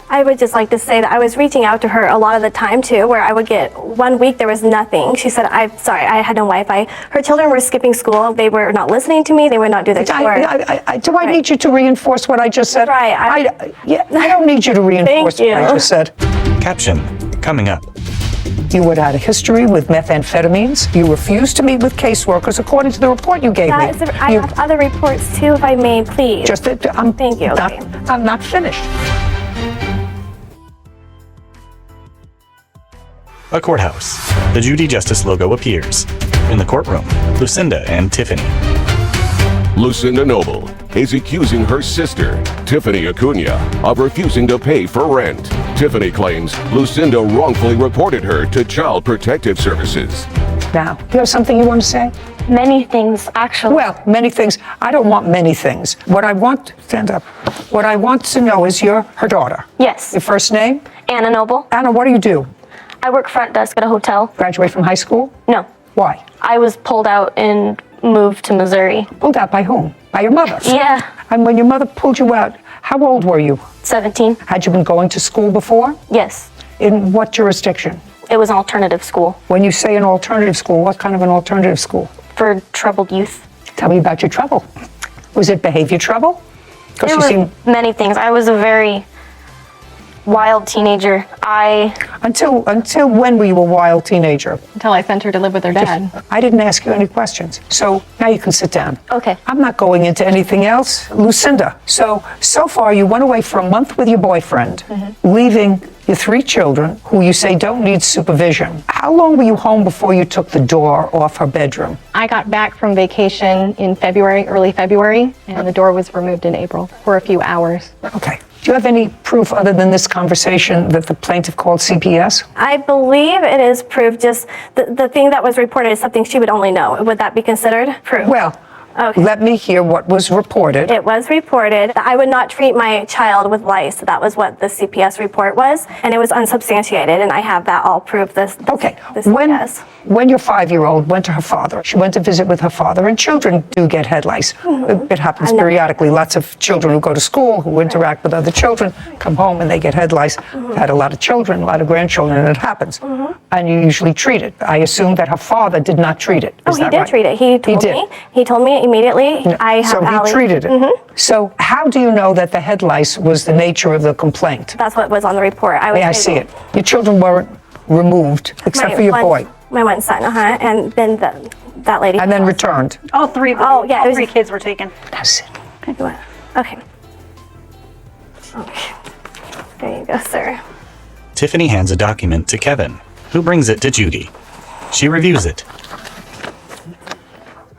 I would just like to say that I was reaching out to her a lot of the time too, where I would get 1 week there was nothing. She said, I'm sorry, I had no Wi-Fi. Her children were skipping school. They were not listening to me. They would not do their schoolwork. Do I need you to reinforce what I just said? Right. I don't need you to reinforce what I just said. Caption coming up. You had had a history with methamphetamines. You refused to meet with caseworkers, according to the report you gave me. I have other reports too, if I may, please. Thank you. I'm not finished. A courthouse. The Judy Justice logo appears. In the courtroom, Lucinda and Tiffany. Lucinda Noble is accusing her sister, Tiffany Acuna, of refusing to pay for rent. Tiffany claims Lucinda wrongfully reported her to Child Protective Services. Now, do you have something you want to say? Many things, actually. Well, many things. I don't want many things. What I want, stand up. What I want to know is you're her daughter. Yes. Your first name? Anna Noble. Anna, what do you do? I work front desk at a hotel. Graduate from high school? No. Why? I was pulled out and moved to Missouri. Pulled out by whom? By your mother? Yeah. And when your mother pulled you out, how old were you? 17. Had you been going to school before? Yes. In what jurisdiction? It was an alternative school. When you say an alternative school, what kind of an alternative school? For troubled youth. Tell me about your trouble. Was it behavior trouble? There were many things. I was a very wild teenager. Until when were you a wild teenager? Until I sent her to live with her dad. I didn't ask you any questions. So now you can sit down. Okay. I'm not going into anything else. Lucinda, so far you went away for a month with your boyfriend, leaving your 3 children who you say don't need supervision. How long were you home before you took the door off her bedroom? I got back from vacation in February, early February, and the door was removed in April for a few hours. Okay. Do you have any proof other than this conversation that the plaintiff called CPS? I believe it is proof. Just the thing that was reported is something she would only know. Would that be considered proof? Well, okay. Let me hear what was reported. It was reported that I would not treat my child with lice. That was what the CPS report was, and it was unsubstantiated, and I have that all proof. Okay. When your 5-year-old went to her father, she went to visit with her father, and children do get head lice. It happens periodically. Lots of children who go to school, who interact with other children, come home and they get head lice. I've had a lot of children, a lot of grandchildren, and it happens. And you usually treat it. I assume that her father did not treat it. Is he that did right? treat it. He told me immediately. So he treated it. So how do you know that the head lice was the nature of the complaint? That's what was on the report. I see it. Your children weren't removed, except for your boy. My one son, and then that lady. And then returned. All 3. Oh, yeah. All 3 kids were taken. That's it. Okay. There you go, sir. Tiffany hands a document to Kevin, who brings it to Judy. She reviews it.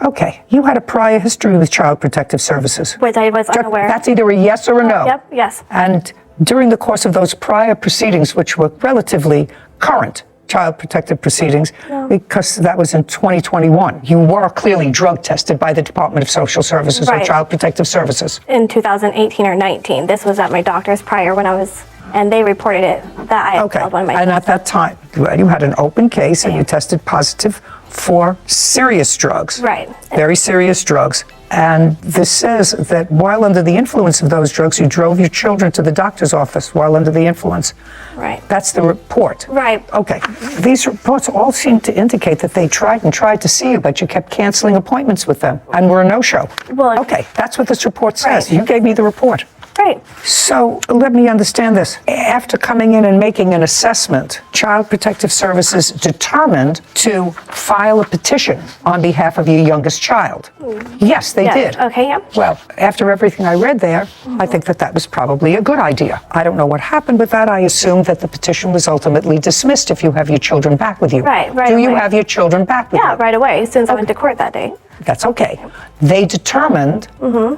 Okay, you had a prior history with Child Protective Services. Which I was unaware. That's either a yes or a no. Yep, yes. And during the course of those prior proceedings, which were relatively current Child Protective Proceedings, because that was in 2021, you were clearly drug tested by the Department of Social Services or Child Protective Services. In 2018 or 19. This was at my doctor's prior when I was, and they reported it that I failed one of my And at that time, you had an open case and you tested positive for serious drugs. Right. Very serious drugs. And this says that while under the influence of those drugs, you drove your children to the doctor's office while under the influence. Right. That's the report. Right. Okay. These reports all seem to indicate that they tried to see you, but you kept canceling appointments with them and were a no-show. Well, okay, that's what this report says. Right. You gave me the report. Right. So let me understand this. After coming in and making an assessment, Child Protective Services determined to file a petition on behalf of your youngest child. Yes, they did. Okay, yeah. Well, after everything I read there, I think that was probably a good idea. I don't know what happened with that. I assume that the petition was ultimately dismissed if you have your children back with you. Right Do you away. have your children back with you? Yeah, right away, since I went to court that day. That's okay. They determined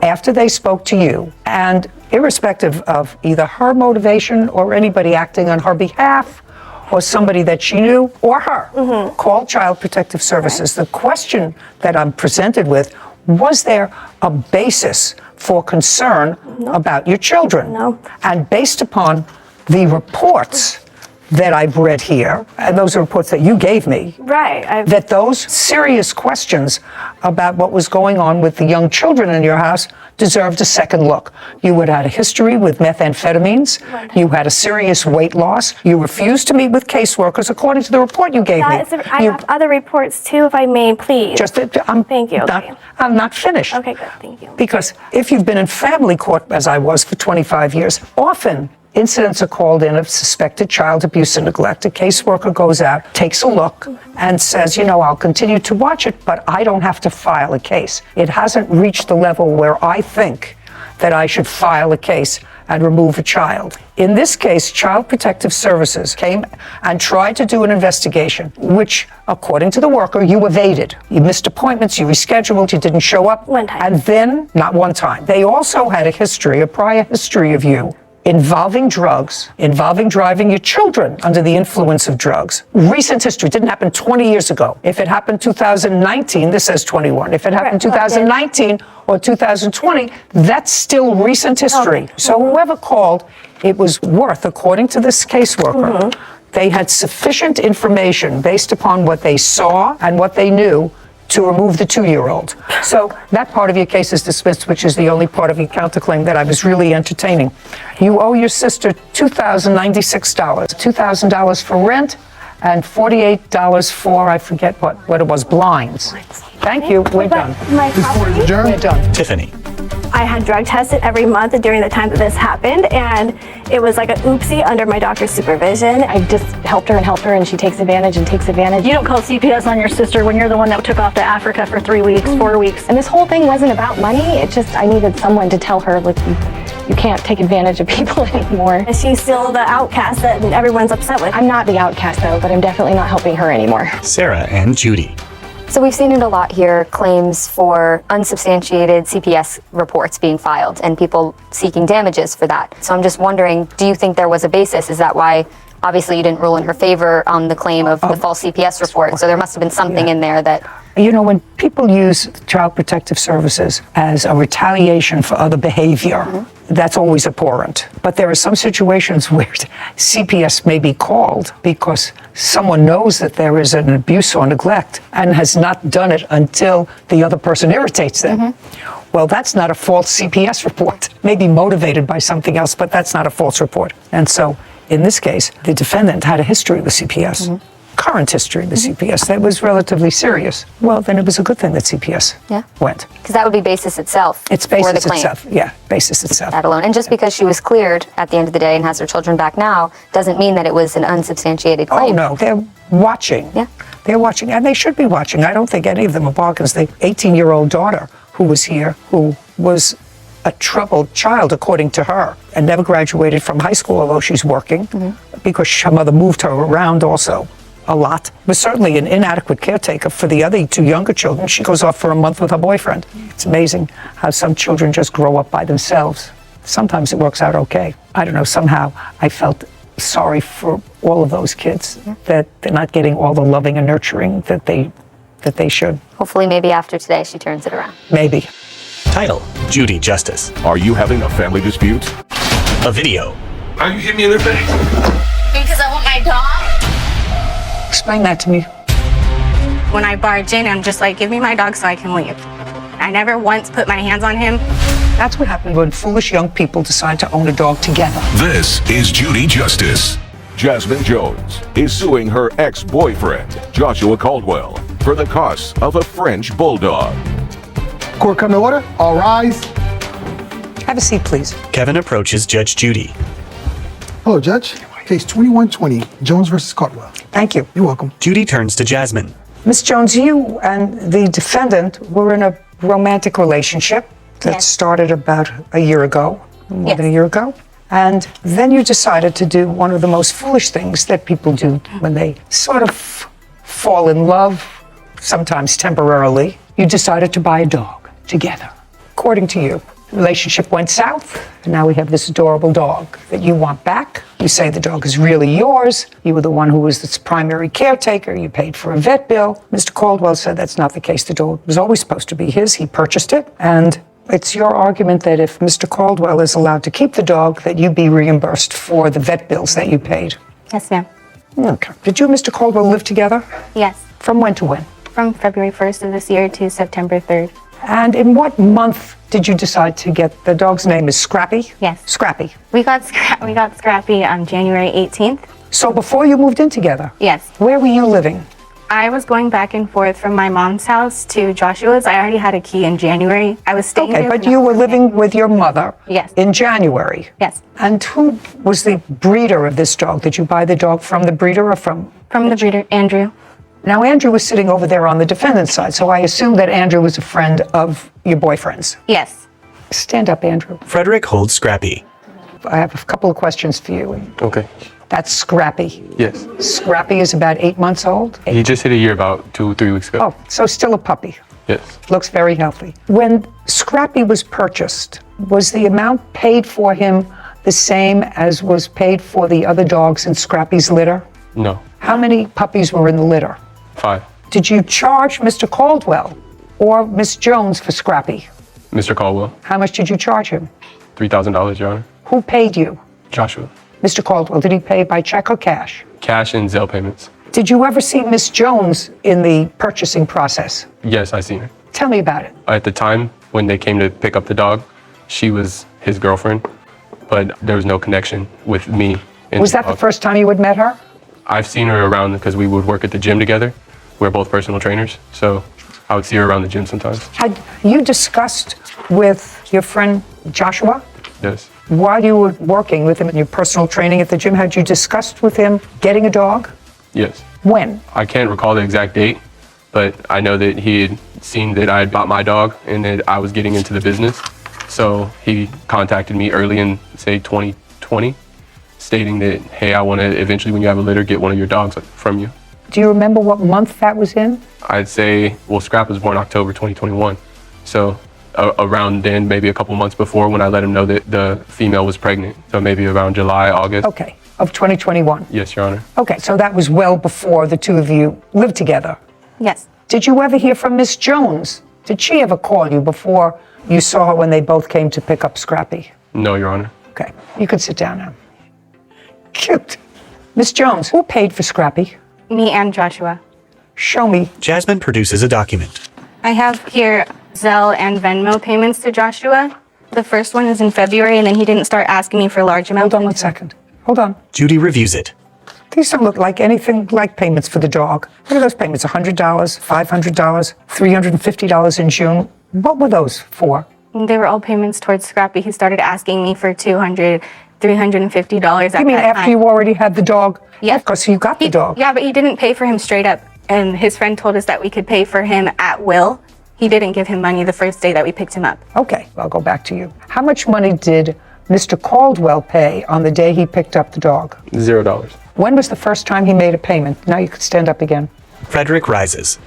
after they spoke to you, and irrespective of either her motivation or anybody acting on her behalf or somebody that she knew or her, called Child Protective Services. The question that I'm presented with, was there a basis for concern about your children? No. And based upon the reports that I've read here, and those are reports that you gave me, Right. that those serious questions about what was going on with the young children in your house deserved a second look. You had had a history with methamphetamines. You had a serious weight loss. You refused to meet with caseworkers, according to the report you gave me. I have other reports too, if I may, please. Thank you. Okay. I'm not finished. Okay, good. Thank you. Because if you've been in family court, as I was for 25 years, often incidents are called in of suspected child abuse and neglect. A caseworker goes out, takes a look, and says, I'll continue to watch it, but I don't have to file a case. It hasn't reached the level where I think that I should file a case and remove a child. In this case, Child Protective Services came and tried to do an investigation, which, according to the worker, you evaded. You missed appointments, you rescheduled, you didn't show up. One time. And then, not one time. They also had a prior history of you involving drugs, involving driving your children under the influence of drugs. Recent history didn't happen 20 years ago. If it happened 2019, this says 21. If it happened 2019 or 2020, that's still recent history. Okay. So whoever called, it was worth, according to this caseworker, they had sufficient information based upon what they saw and what they knew to remove the 2-year-old. So that part of your case is dismissed, which is the only part of your counterclaim that I was really entertaining. You owe your sister $2,096, $2,000 for rent and $48 for, I forget what it was, blinds. Thank you, we're done. My property? We're done. Tiffany. I had drug tested every month during the time that this happened, and it was like a oopsie under my doctor's supervision. I just helped her, and she takes advantage and takes advantage. You don't call CPS on your sister when you're the one that took off to Africa for 3 weeks, 4 weeks. And this whole thing wasn't about money. I needed someone to tell her, look, you can't take advantage of people anymore. And she's still the outcast that everyone's upset with. I'm not the outcast though, but I'm definitely not helping her anymore. Sarah and Judy. So we've seen it a lot here, claims for unsubstantiated CPS reports being filed and people seeking damages for that. So I'm just wondering, do you think there was a basis? Is that why, obviously you didn't rule in her favor on the claim of the false CPS report, so there must have been something in there that... When people use Child Protective Services as a retaliation for other behavior, that's always abhorrent. But there are some situations where CPS may be called because someone knows that there is an abuse or neglect and has not done it until the other person irritates them. Well, that's not a false CPS report. Maybe motivated by something else, but that's not a false report. And so, in this case, the defendant had a history with CPS. Current history with CPS that was relatively serious. Well, then it was a good thing that CPS went. Because that would be basis itself. It's for the basis claim. itself. Yeah, basis itself. That alone. And just because she was cleared at the end of the day and has her children back now doesn't mean that it was an unsubstantiated claim. Oh, no, they're watching. Yeah. They're watching, and they should be watching. I don't think any of them are bargains. The 18-year-old daughter who was here, who was a troubled child, according to her, and never graduated from high school, although she's working, because her mother moved her around also a lot. Was certainly an inadequate caretaker for the other 2 younger children. She goes off for a month with her boyfriend. It's amazing how some children just grow up by themselves. Sometimes it works out okay. I don't know, somehow I felt sorry for all of those kids, that they're not getting all the loving and nurturing that they should. Hopefully maybe after today she turns it around. Maybe. Title, Judy Justice. Are you having a family dispute? A video. Why you hit me in the face? Because I want my dog. Explain that to me. When I barge in, I'm just like, give me my dog so I can leave. I never once put my hands on him. That's what happened when foolish young people decide to own a dog together. This is Judy Justice. Jasmine Jones is suing her ex-boyfriend, Joshua Caldwell, for the costs of a French bulldog. Court come to order. All rise. Have a seat, please. Kevin approaches Judge Judy. Hello, Judge. Case 2120, Jones versus Caldwell. Thank you. You're welcome. Judy turns to Jasmine. Ms. Jones, you and the defendant were in a romantic relationship that Yes. started about a year ago, more Yes. than a year ago. And then you decided to do one of the most foolish things that people do when they sort of fall in love, sometimes temporarily. You decided to buy a dog together. According to you, the relationship went south, and now we have this adorable dog that you want back. You say the dog is really yours. You were the one who was its primary caretaker. You paid for a vet bill. Mr. Caldwell said that's not the case. The dog was always supposed to be his. He purchased it, and it's your argument that if Mr. Caldwell is allowed to keep the dog, that you be reimbursed for the vet bills that you paid. Yes, ma'am. Okay. Did you and Mr. Caldwell live together? Yes. From when to when? From February 1st of this year to September 3rd. And in what month did you decide to get the dog's name is Scrappy? Yes. Scrappy. We got Scrappy on January 18th. So before you moved in together? Yes. Where were you living? I was going back and forth from my mom's house to Joshua's. I already had a key in January. I was staying Okay, there but for you were most of living it. with your mother Yes. in January. Yes. And who was the breeder of this dog? Did you buy the dog from the breeder or from? From the breeder, Andrew. Now, Andrew was sitting over there on the defendant's side, so I assume that Andrew was a friend of your boyfriend's. Yes. Stand up, Andrew. Frederick holds Scrappy. I have a couple of questions for you. Okay. That's Scrappy. Yes. Scrappy is about 8 months old? He just hit a year about 2-3 weeks ago. Oh, so still a puppy. Yes. Looks very healthy. When Scrappy was purchased, was the amount paid for him the same as was paid for the other dogs in Scrappy's litter? No. How many puppies were in the litter? 5. Did you charge Mr. Caldwell or Miss Jones for Scrappy? Mr. Caldwell. How much did you charge him? $3,000, Your Honor. Who paid you? Joshua. Mr. Caldwell, did he pay by check or cash? Cash and Zelle payments. Did you ever see Miss Jones in the purchasing process? Yes, I seen her. Tell me about it. At the time when they came to pick up the dog, she was his girlfriend, but there was no connection with me. And Was that the first time you had met her? I've seen her around because we would work at the gym together. We're both personal trainers, so I would see her around the gym sometimes. Had you discussed with your friend Joshua? Yes. While you were working with him in your personal training at the gym, had you discussed with him getting a dog? Yes. When? I can't recall the exact date, but I know that he had seen that I had bought my dog and that I was getting into the business. So he contacted me early in, say, 2020, stating that, hey, I want to eventually, when you have a litter, get one of your dogs from you. Do you remember what month that was in? I'd say, well, Scrap was born October 2021. So around then, maybe a couple months before, when I let him know that the female was pregnant. So maybe around July, August. Okay, of 2021. Yes, Your Honor. Okay, so that was well before the two of you lived together. Yes. Did you ever hear from Miss Jones? Did she ever call you before you saw her when they both came to pick up Scrappy? No, Your Honor. Okay, you can sit down now. Cute. Miss Jones, who paid for Scrappy? Me and Joshua. Show me. Jasmine produces a document. I have here Zelle and Venmo payments to Joshua. The first one is in February, and then he didn't start asking me for large amounts. Hold on 1 second. Hold on. Judy reviews it. These don't look like anything like payments for the dog. What are those payments? $100, $500, $350 in June? What were those for? They were all payments towards Scrappy. He started asking me for $200, $350 at You mean that after time. you already had the dog? Yeah. Because you got the dog. Yeah, but he didn't pay for him straight up. And his friend told us that we could pay for him at will. He didn't give him money the first day that we picked him up. Okay, I'll go back to you. How much money did Mr. Caldwell pay on the day he picked up the dog? $0. When was the first time he made a payment? Now you can stand up again. Frederick rises.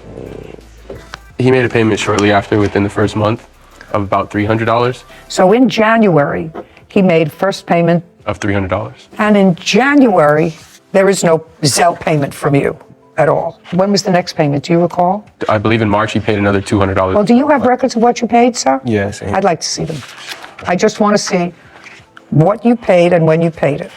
He made a payment shortly after, within the first month, of about $300. So in January, he made first payment, Of $300. and in January, there is no Zelle payment from you at all. When was the next payment? Do you recall? I believe in March he paid another $200. Well, do you have records of what you paid, sir? Yes. I'd like to see them. I just want to see what you paid and when you paid it.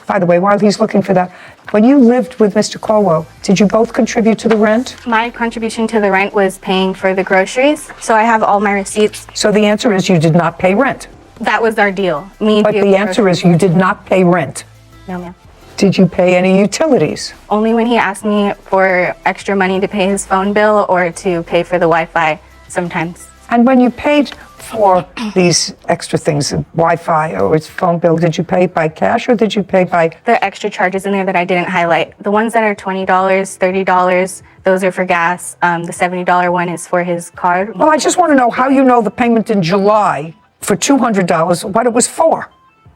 By the way, while he's looking for that, When you lived with Mr. Caldwell, did you both contribute to the rent? My contribution to the rent was paying for the groceries, so I have all my receipts. So the answer is you did not pay rent. That was our deal. Me But the answer is you did not pay rent. No, ma'am. Did you pay any utilities? Only when he asked me for extra money to pay his phone bill or to pay for the Wi-Fi sometimes. And when you paid for these extra things, Wi-Fi or its phone bill, did you pay by cash or did you pay by... There are extra charges in there that I didn't highlight. The ones that are $20, $30, those are for gas. The $70 one is for his card. Well, I just want to know how you know the payment in July for $200, what it was for.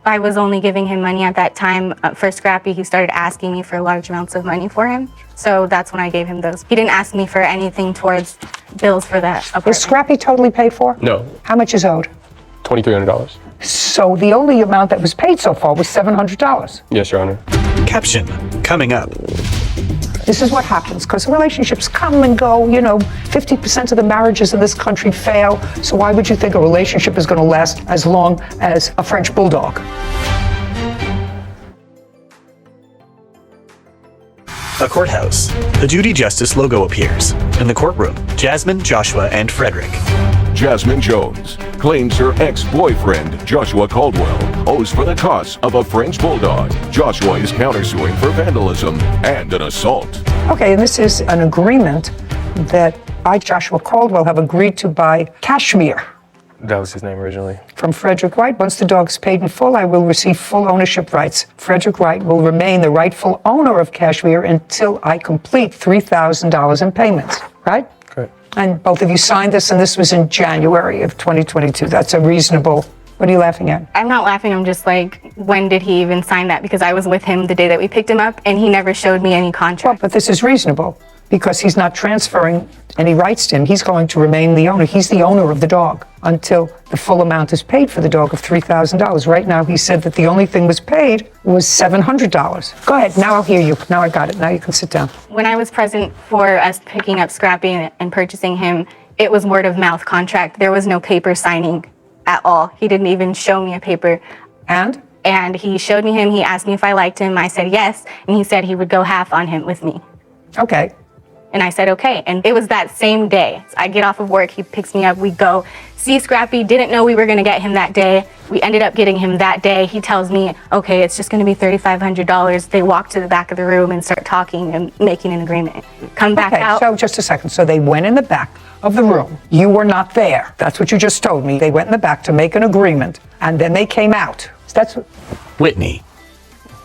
I was only giving him money at that time. For Scrappy, he started asking me for large amounts of money for him. So that's when I gave him those. He didn't ask me for anything towards bills for that apartment. Is Scrappy totally paid for? No, How much is owed? $2,300. So the only amount that was paid so far was $700. Yes, Your Honor. Caption coming up. This is what happens, because relationships come and go. 50% of the marriages in this country fail. So why would you think a relationship is going to last as long as a French bulldog? A courthouse. The Judy Justice logo appears. In the courtroom, Jasmine, Joshua, and Frederick. Jasmine Jones claims her ex-boyfriend, Joshua Caldwell, owes for the costs of a French bulldog. Joshua is countersuing for vandalism and an assault. Okay, and this is an agreement that I, Joshua Caldwell, have agreed to buy cashmere That was his name originally. from Frederick Wright. Once the dog is paid in full, I will receive full ownership rights. Frederick Wright will remain the rightful owner of cashmere until I complete $3,000 in payments, right? Correct. And both of you signed this, and this was in January of 2022. That's a reasonable... What are you laughing at? I'm not laughing. I'm just like, when did he even sign that? Because I was with him the day that we picked him up, and he never showed me any contract. But this is reasonable because he's not transferring any rights to him. He's going to remain the owner. He's the owner of the dog until the full amount is paid for the dog of $3,000. Right now, he said that the only thing was paid was $700. Go ahead. Now I'll hear you. Now I got it. Now you can sit down. When I was present for us picking up Scrappy and purchasing him, it was word of mouth contract. There was no paper signing at all. He didn't even show me a paper. And? And he showed me him. He asked me if I liked him. I said yes. And he said he would go half on him with me. Okay. And I said, okay. And it was that same day. I get off of work. He picks me up. We go see Scrappy. Didn't know we were going to get him that day. We ended up getting him that day. He tells me, okay, it's just going to be $3,500. They walk to the back of the room and start talking and making an agreement. Come back out. So just a second. So they went in the back of the room. You were not there. That's what you just told me. They went in the back to make an agreement, and then they came out. That's what... Whitney.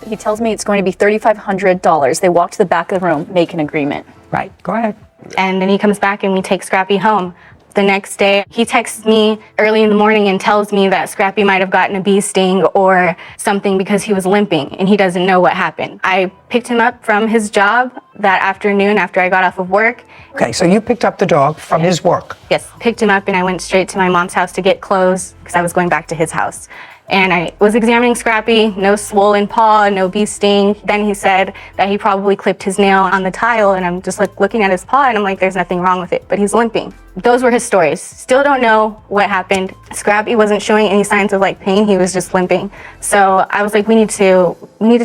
He tells me it's going to be $3,500. They walk to the back of the room, make an agreement. Right. Go ahead. And then he comes back and we take Scrappy home. The next day, he texts me early in the morning and tells me that Scrappy might have gotten a bee sting or something because he was limping and he doesn't know what happened. I picked him up from his job that afternoon after I got off of work. Okay, so you picked up the dog from his work. Yes, picked him up and I went straight to my mom's house to get clothes because I was going back to his house. And I was examining Scrappy, no swollen paw, no bee sting. Then he said that he probably clipped his nail on the tile, and I'm just like looking at his paw and I'm like, there's nothing wrong with it, but he's limping. Those were his stories. Still don't know what happened. Scrappy wasn't showing any signs of like pain, he was just limping. So I was like, we need to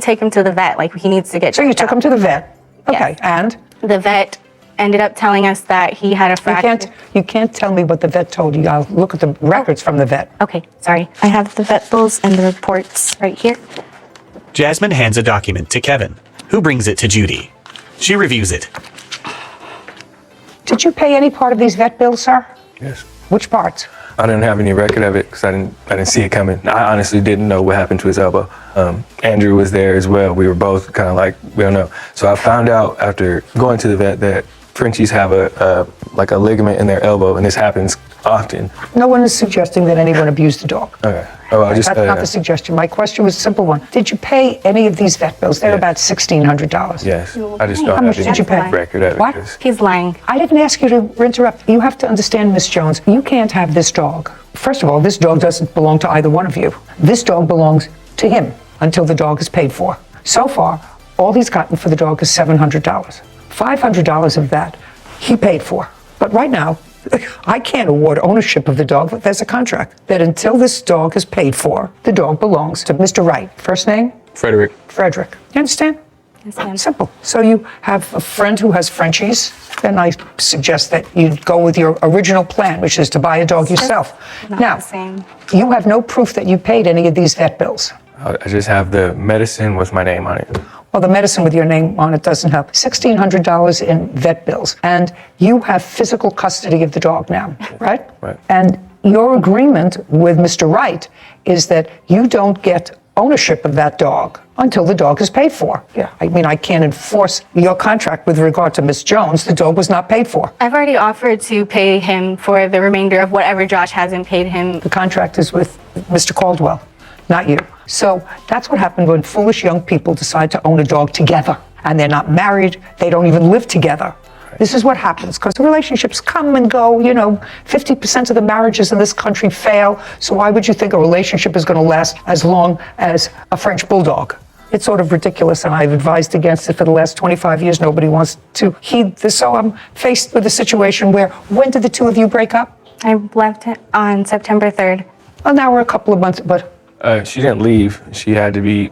take him to the vet, like he needs to get checked out. So you took him to the vet? Okay, yes. And? The vet ended up telling us that he had a fracture. You can't tell me what the vet told you. I'll look at the records from the vet. Okay, sorry. I have the vet bills and the reports right here. Jasmine hands a document to Kevin, who brings it to Judy. She reviews it. Did you pay any part of these vet bills, sir? Yes. Which parts? I didn't have any record of it because I didn't see it coming. I honestly didn't know what happened to his elbow. Andrew was there as well. We were both kind of like, we don't know. So I found out after going to the vet that Frenchies have a ligament in their elbow, and this happens often. No one is suggesting that anyone abused the dog. Okay. Oh, That's not the suggestion. My question was a simple one. Did you pay any of these vet bills? They're about $1,600. Yes. I just don't How much have did you pay? any record of it. What? He's lying. I didn't ask you to interrupt. You have to understand, Miss Jones, you can't have this dog. First of all, this dog doesn't belong to either one of you. This dog belongs to him until the dog is paid for. So far, all he's gotten for the dog is $700. $500 of that he paid for. But right now, I can't award ownership of the dog. There's a contract that until this dog is paid for, the dog belongs to Mr. Wright. First name? Frederick. Frederick. You understand? Yes, ma'am. Simple. So you have a friend who has Frenchies, then I suggest that you go with your original plan, which is to buy a dog yourself. Not Now, the same. you have no proof that you paid any of these vet bills. I just have the medicine with my name on it. Well, the medicine with your name on it doesn't help. $1,600 in vet bills. And you have physical custody of the dog now, right? Right. And your agreement with Mr. Wright is that you don't get ownership of that dog until the dog is paid for. Yeah. I mean, I can't enforce your contract with regard to Miss Jones. The dog was not paid for. I've already offered to pay him for the remainder of whatever Josh hasn't paid him. The contract is with Mr. Caldwell, not you. So that's what happened when foolish young people decide to own a dog together. And they're not married, they don't even live together. This is what happens, because the relationships come and go. 50% of the marriages in this country fail. So why would you think a relationship is going to last as long as a French bulldog? It's sort of ridiculous, and I've advised against it for the last 25 years. Nobody wants to heed this. So I'm faced with a situation where, when did the two of you break up? I left it on September 3rd. Well, now we're a couple of months, but She didn't leave. She had to be,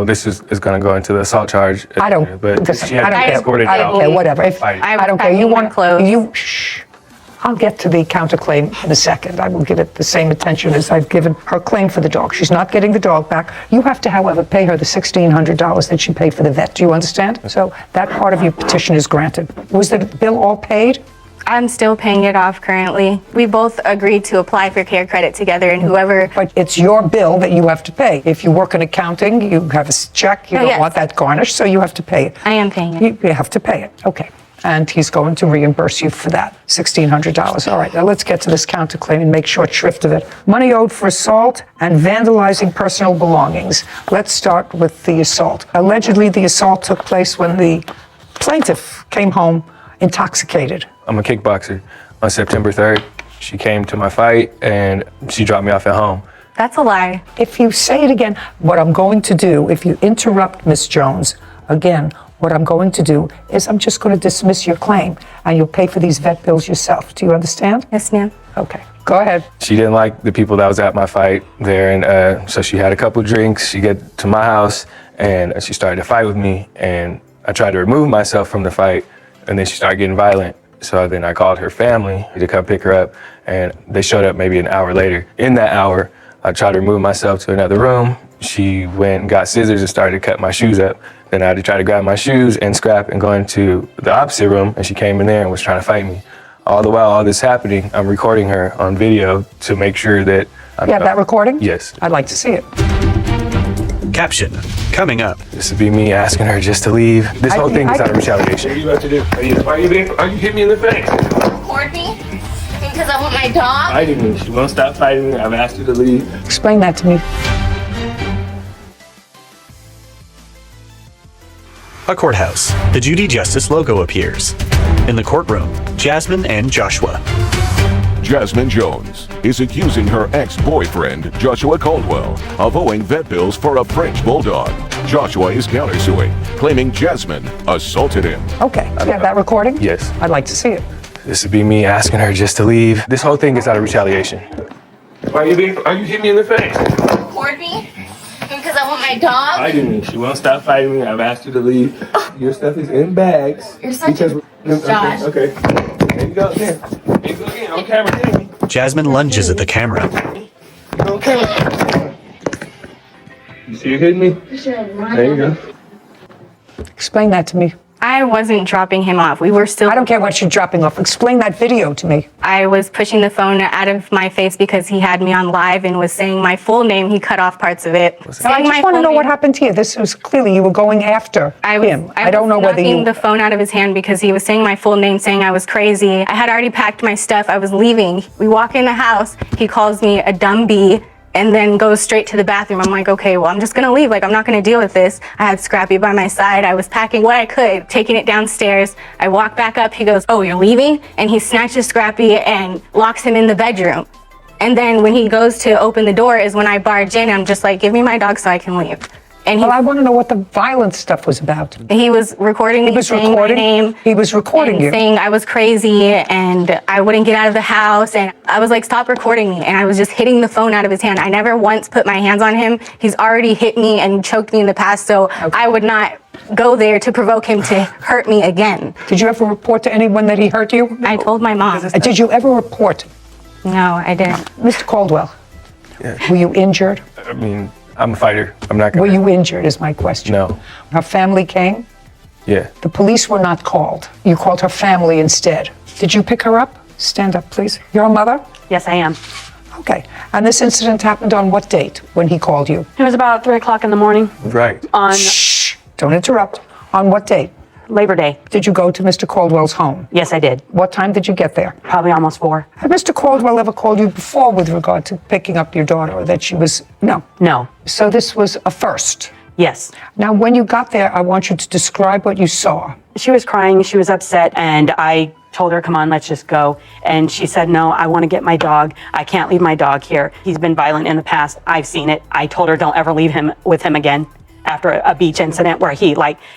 this is going to go into the assault charge. I don't. But Listen, she had I don't to be care. escorted I don't out. care. Whatever. I don't care. You want clothes. Shh. I'll get to the counterclaim in a second. I will give it the same attention as I've given her claim for the dog. She's not getting the dog back. You have to, however, pay her the $1,600 that she paid for the vet. Do you understand? So that part of your petition is granted. Was the bill all paid? I'm still paying it off currently. We both agreed to apply for care credit together, and whoever... But it's your bill that you have to pay. If you work in accounting, you have a check, you don't want that garnished, so you have to pay it. I am paying it. You have to pay it. Okay. And he's going to reimburse you for that, $1,600. All right, now let's get to this counterclaim and make short shrift of it. Money owed for assault and vandalizing personal belongings. Let's start with the assault. Allegedly, the assault took place when the plaintiff came home intoxicated. I'm a kickboxer. On September 3rd, she came to my fight and she dropped me off at home. That's a lie. If you say it again, what I'm going to do, if you interrupt Miss Jones, again, what I'm going to do is I'm just going to dismiss your claim and you'll pay for these vet bills yourself. Do you understand? Yes, ma'am. Okay, go ahead. She didn't like the people that was at my fight there, and so she had a couple drinks. She get to my house and she started to fight with me, and I tried to remove myself from the fight, and then she started getting violent. So then I called her family to come pick her up, and they showed up maybe an hour later. In that hour, I tried to remove myself to another room. She went and got scissors and started to cut my shoes up. Then I had to try to grab my shoes and scrap and go into the opposite room, and she came in there and was trying to fight me. All the while all this happening, I'm recording her on video to make sure that I'm... You have that recording? Yes. I'd like to see it. Caption, coming up. This would be me asking her just to leave. This whole thing is out of retaliation. What are you about to do? Are you hitting me in the face? Record me? Because I want my dog? Fighting me. She won't stop fighting me. I've asked her to leave. Explain that to me. A courthouse. The Judy Justice logo appears. In the courtroom, Jasmine and Joshua. Jasmine Jones is accusing her ex-boyfriend, Joshua Caldwell, of owing vet bills for a French bulldog. Joshua is countersuing, claiming Jasmine assaulted him. Okay, you have that recording? Yes. I'd like to see it. This would be me asking her just to leave. This whole thing is out of retaliation. Are you hitting me in the face? Record me? Because I want my dog? Fighting me. She won't stop fighting me. I've asked her to leave. Your stuff is in bags. You're such a... Josh. Okay. There you go. There you go again. On camera. Jasmine lunges at the camera. On camera. You see you hitting me? There you go. Explain that to me. I wasn't dropping him off. We were still... I don't care what you're dropping off. Explain that video to me. I was pushing the phone out of my face because he had me on live and was saying my full name. He cut off parts of it. I just want to know what happened here. This was clearly you were going after him. I don't know whether you... knocking the phone out of his hand because he was saying my full name, saying I was crazy. I had already packed my stuff. I was leaving. We walk in the house. He calls me a dumb bee and then goes straight to the bathroom. I'm like, okay, well, I'm just gonna leave. Like, I'm not gonna deal with this. I had Scrappy by my side. I was packing what I could, taking it downstairs. I walk back up. He goes, oh, you're leaving? And he snatches Scrappy and locks him in the bedroom. And then when he goes to open the door is when I barge in. I'm just like, give me my dog so I can leave. And Well, I want to know what the violent stuff was about. he was recording me, saying my name. He was recording and you. saying I was crazy and I wouldn't get out of the house. And I was like, stop recording me. And I was just hitting the phone out of his hand. I never once put my hands on him. He's already hit me and choked me in the past. So I would not go there to provoke him to hurt me again. Did you ever report to anyone that he hurt you? I told my mom. Did you ever report? No, I didn't. Mr. Caldwell, were you injured? I mean, I'm a fighter. I'm not gonna. Were you injured is my question. No. Her family came? Yeah. The police were not called. You called her family instead. Did you pick her up? Stand up, please. You're a mother? Yes, I am. Okay. And this incident happened on what date when he called you? It was about 3 o'clock in the morning. Right. On Shh. Don't interrupt. On what date? Labor Day. Did you go to Mr. Caldwell's home? Yes, I did. What time did you get there? Probably almost 4. Had Mr. Caldwell ever called you before with regard to picking up your daughter, or that she was... No. No. So this was a first? Yes. Now, when you got there, I want you to describe what you saw. She was crying. She was upset. And I told her, come on, let's just go. And she said, no, I want to get my dog. I can't leave my dog here. He's been violent in the past. I've seen it. I told her, don't ever leave him with him again. After a beach incident where he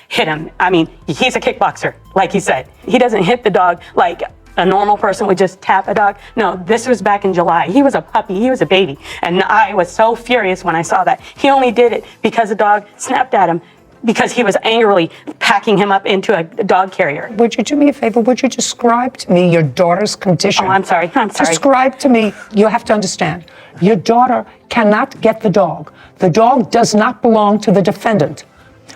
hit him. I mean, he's a kickboxer, like he said. He doesn't hit the dog like a normal person would just tap a dog. No, this was back in July. He was a puppy, he was a baby. And I was so furious when I saw that. He only did it because the dog snapped at him because he was angrily packing him up into a dog carrier. Would you do me a favor? Would you describe to me your daughter's condition? Oh, I'm sorry. Describe to me, you have to understand, your daughter cannot get the dog. The dog does not belong to the defendant.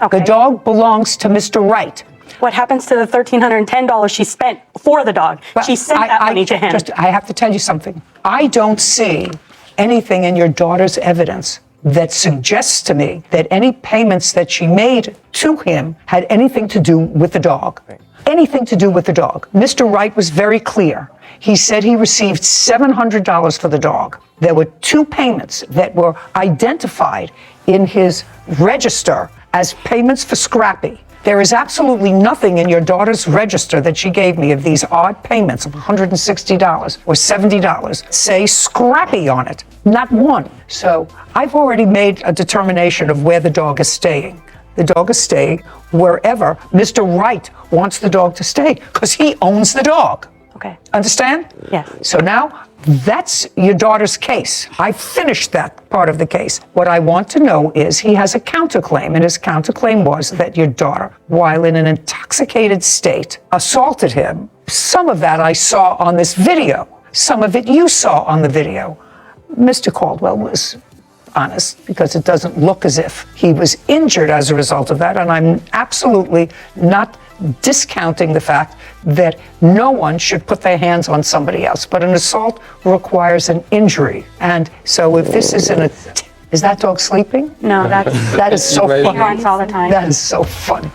Okay. The dog belongs to Mr. Wright. What happens to the $1,310 she spent for the dog? Well, she sent that money to him. I have to tell you something. I don't see anything in your daughter's evidence that suggests to me that any payments that she made to him had anything to do with the dog. Anything to do with the dog. Mr. Wright was very clear. He said he received $700 for the dog. There were 2 payments that were identified in his register as payments for Scrappy. There is absolutely nothing in your daughter's register that she gave me of these odd payments of $160 or $70 say Scrappy on it. Not one. So I've already made a determination of where the dog is staying. The dog is staying wherever Mr. Wright wants the dog to stay because he owns the dog. Okay. Understand? Yes. So now that's your daughter's case. I finished that part of the case. What I want to know is he has a counterclaim, and his counterclaim was that your daughter, while in an intoxicated state, assaulted him. Some of that I saw on this video. Some of it you saw on the video. Mr. Caldwell was honest because it doesn't look as if he was injured as a result of that, and I'm absolutely not discounting the fact that no one should put their hands on somebody else, but an assault requires an injury. And so if this is is that dog sleeping? No, that is so funny. He runs all the time. That is so funny.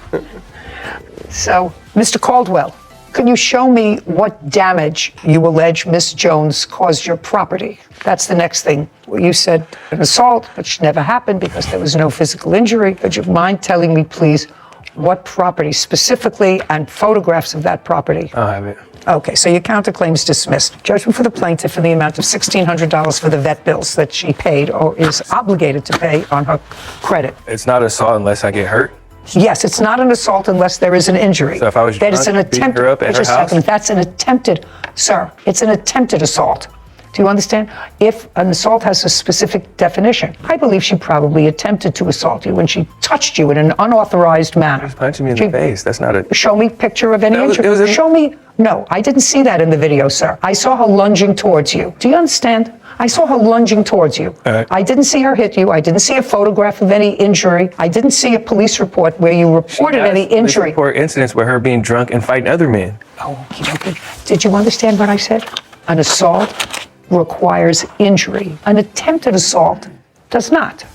So, Mr. Caldwell, can you show me what damage you allege Miss Jones caused your property? That's the next thing. You said an assault, which never happened because there was no physical injury. Would you mind telling me, please, what property specifically and photographs of that property? I'll have it. Okay, so your counterclaim is dismissed. Judgment for the plaintiff in the amount of $1,600 for the vet bills that she paid or is obligated to pay on her credit. It's not assault unless I get hurt. Yes, it's not an assault unless there is an injury. So if I was that is an drunk, beating attempt. her up at her Just a house? second, that's an attempted, sir. It's an attempted assault. Do you understand? If an assault has a specific definition, I believe she probably attempted to assault you when she touched you in an unauthorized manner. She's punching me in the face. That's not a... Show me picture of any injury. Show me. No, I didn't see that in the video, sir. I saw her lunging towards you. Do you understand? I saw her lunging towards you. I didn't see her hit you. I didn't see a photograph of any injury. I didn't see a police report where you reported any injury. Report incidents with her being drunk and fighting other men. Oh, okay. Did you understand what I said? An assault requires injury. An attempted assault does not.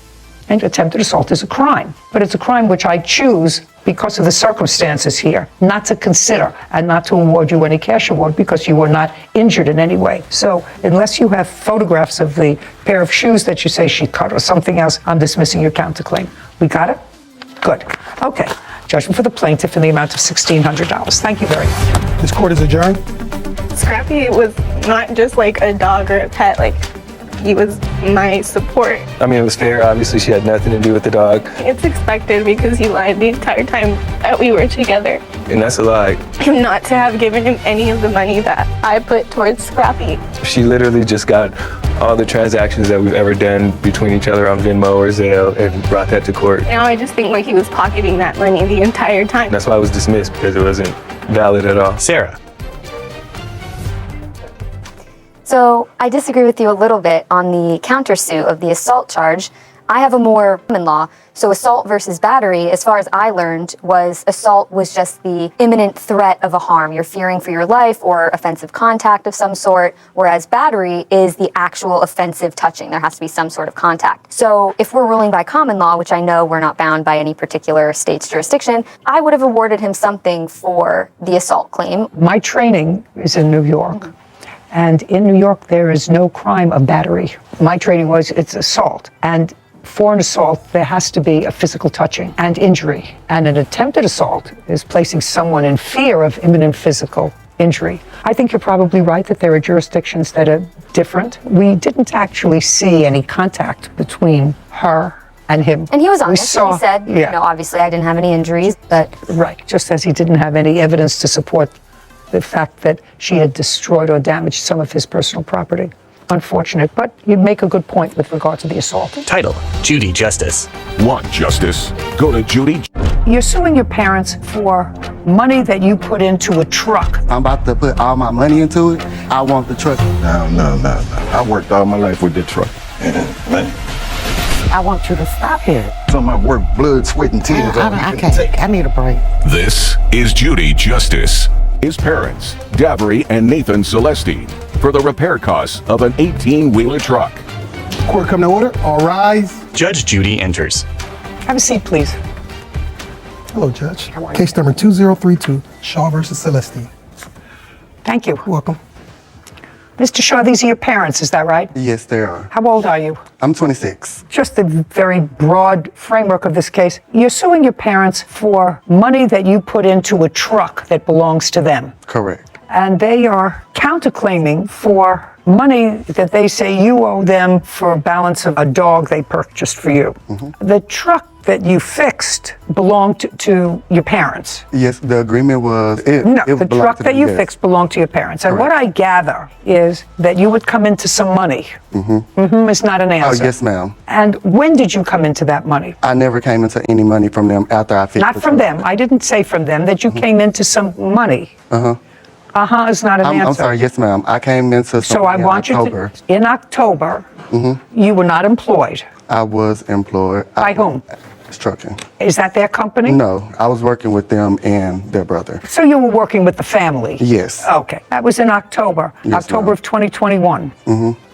And attempted assault is a crime. But it's a crime which I choose, because of the circumstances here, not to consider and not to award you any cash award because you were not injured in any way. So unless you have photographs of the pair of shoes that you say she cut or something else, I'm dismissing your counterclaim. We got it? Good. Okay. Judgment for the plaintiff in the amount of $1,600. Thank you very much. This court is adjourned. Scrappy was not just like a dog or a pet. Like, he was my support. I mean, it was fair. Obviously, she had nothing to do with the dog. It's expected because he lied the entire time that we were together. And that's a lie. Him not to have given him any of the money that I put towards Scrappy. She literally just got all the transactions that we've ever done between each other on Venmo or Zelle and brought that to court. Now I just think like he was pocketing that money the entire time. That's why it was dismissed, because it wasn't valid at all. Sarah. So I disagree with you a little bit on the countersuit of the assault charge. I have a more common law. So assault versus battery, as far as I learned, was assault was just the imminent threat of a harm. You're fearing for your life or offensive contact of some sort, whereas battery is the actual offensive touching. There has to be some sort of contact. So if we're ruling by common law, which I know we're not bound by any particular state's jurisdiction, I would have awarded him something for the assault claim. My training is in New York. And in New York, there is no crime of battery. My training was it's assault. And for an assault, there has to be a physical touching and injury. And an attempted assault is placing someone in fear of imminent physical injury. I think you're probably right that there are jurisdictions that are different. We didn't actually see any contact between her and him. And he was honest. He said, you know, obviously I didn't have any injuries, but... Right, just as he didn't have any evidence to support the fact that she had destroyed or damaged some of his personal property. Unfortunate, but you make a good point with regard to the assault. Title, Judy Justice. Want justice? Go to Judy. You're suing your parents for money that you put into a truck. I'm about to put all my money into it. I want the truck. No. I worked all my life with the truck. Man, I want you to stop it. some of my work, blood, sweat, and tears. I can't. I need a break. This is Judy Justice. His parents, Davery and Nathan Celestine, for the repair costs of an 18-wheeler truck. Court come to order. All rise. Judge Judy enters. Have a seat, please. Hello, Judge. Case number 2032, Shaw versus Celestine. Thank you. Welcome. Mr. Shaw, these are your parents, is that right? Yes, they are. How old are you? I'm 26. Just the very broad framework of this case. You're suing your parents for money that you put into a truck that belongs to them. Correct. And they are counterclaiming for money that they say you owe them for a balance of a dog they purchased for you. Mm-hmm. The truck that you fixed belonged to your parents. Yes, the agreement was... The truck that you fixed belonged to your parents. And Correct. what I gather is that you would come into some money. Is not an answer. Oh, yes, ma'am. And when did you come into that money? I never came into any money from them after I fixed Not the from truck. them. I didn't say from them, that you came into some money. Uh-huh. Is not an answer. I'm sorry, yes, ma'am. I came into some So I in want October. you to, in October, you were not employed. I was employed. By whom? Trucking. Is that their company? No, I was working with them and their brother. So you were working with the family? Yes. Okay. That was in October. Yes, October of 2021.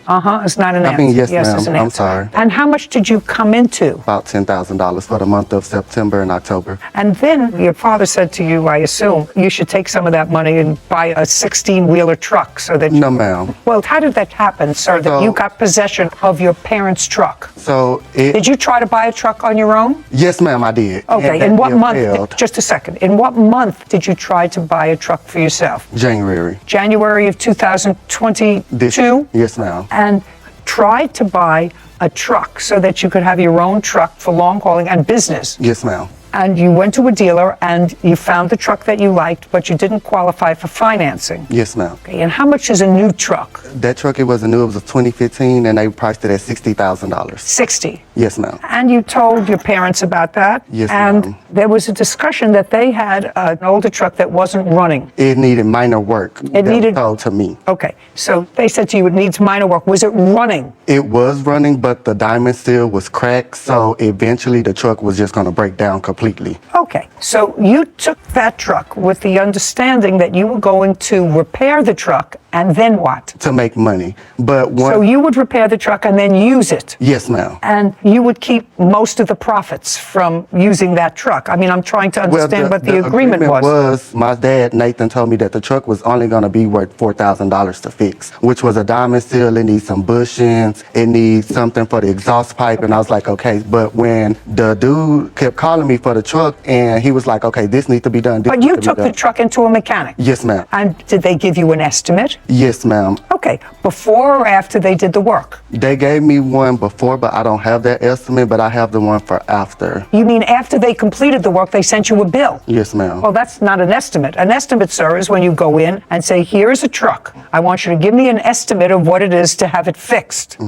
It's not an answer. I mean, yes, is ma'am. an I'm answer. sorry. And how much did you come into? About $10,000 for the month of September and October. And then your father said to you, I assume, you should take some of that money and buy a 16-wheeler truck so that... No, ma'am. Well, how did that happen, sir, that you got possession of your parents' truck? So Did you try to buy a truck on your own? Yes, ma'am, I did. Okay, And in that what deal month? failed. Just a second. In what month did you try to buy a truck for yourself? January. January of 2022? Yes, ma'am. And tried to buy a truck so that you could have your own truck for long hauling and business. Yes, ma'am. And you went to a dealer and you found the truck that you liked, but you didn't qualify for financing. Yes, ma'am. Okay, and how much is a new truck? That truck, it was a 2015, and they priced it at $60,000. 60. Yes, ma'am. And you told your parents about that? Yes, and ma'am. there was a discussion that they had an older truck that wasn't running. It needed minor work. It needed... told to me. Okay, so they said to you it needs minor work. Was it running? It was running, but the diamond seal was cracked, so eventually the truck was just going to break down completely. Okay, so you took that truck with the understanding that you were going to repair the truck, and then what? To make money. But So you would repair the truck and then use it? Yes, ma'am. And you would keep most of the profits from using that truck? I mean, I'm trying to understand what the agreement was. My dad, Nathan, told me that the truck was only going to be worth $4,000 to fix, which was a diamond seal. It needs some bushings. It needs something for the exhaust pipe. And I was like, okay. But when the dude kept calling me for the truck, and he was like, okay, this needs to be done. But you took the truck into a mechanic? Yes, ma'am. And did they give you an estimate? Yes, ma'am. Okay, before or after they did the work? They gave me one before, but I don't have that estimate, but I have the one for after. You mean after they completed the work, they sent you a bill? Yes, ma'am. Well, that's not an estimate. An estimate, sir, is when you go in and say, here's a truck. I want you to give me an estimate of what it is to have it fixed.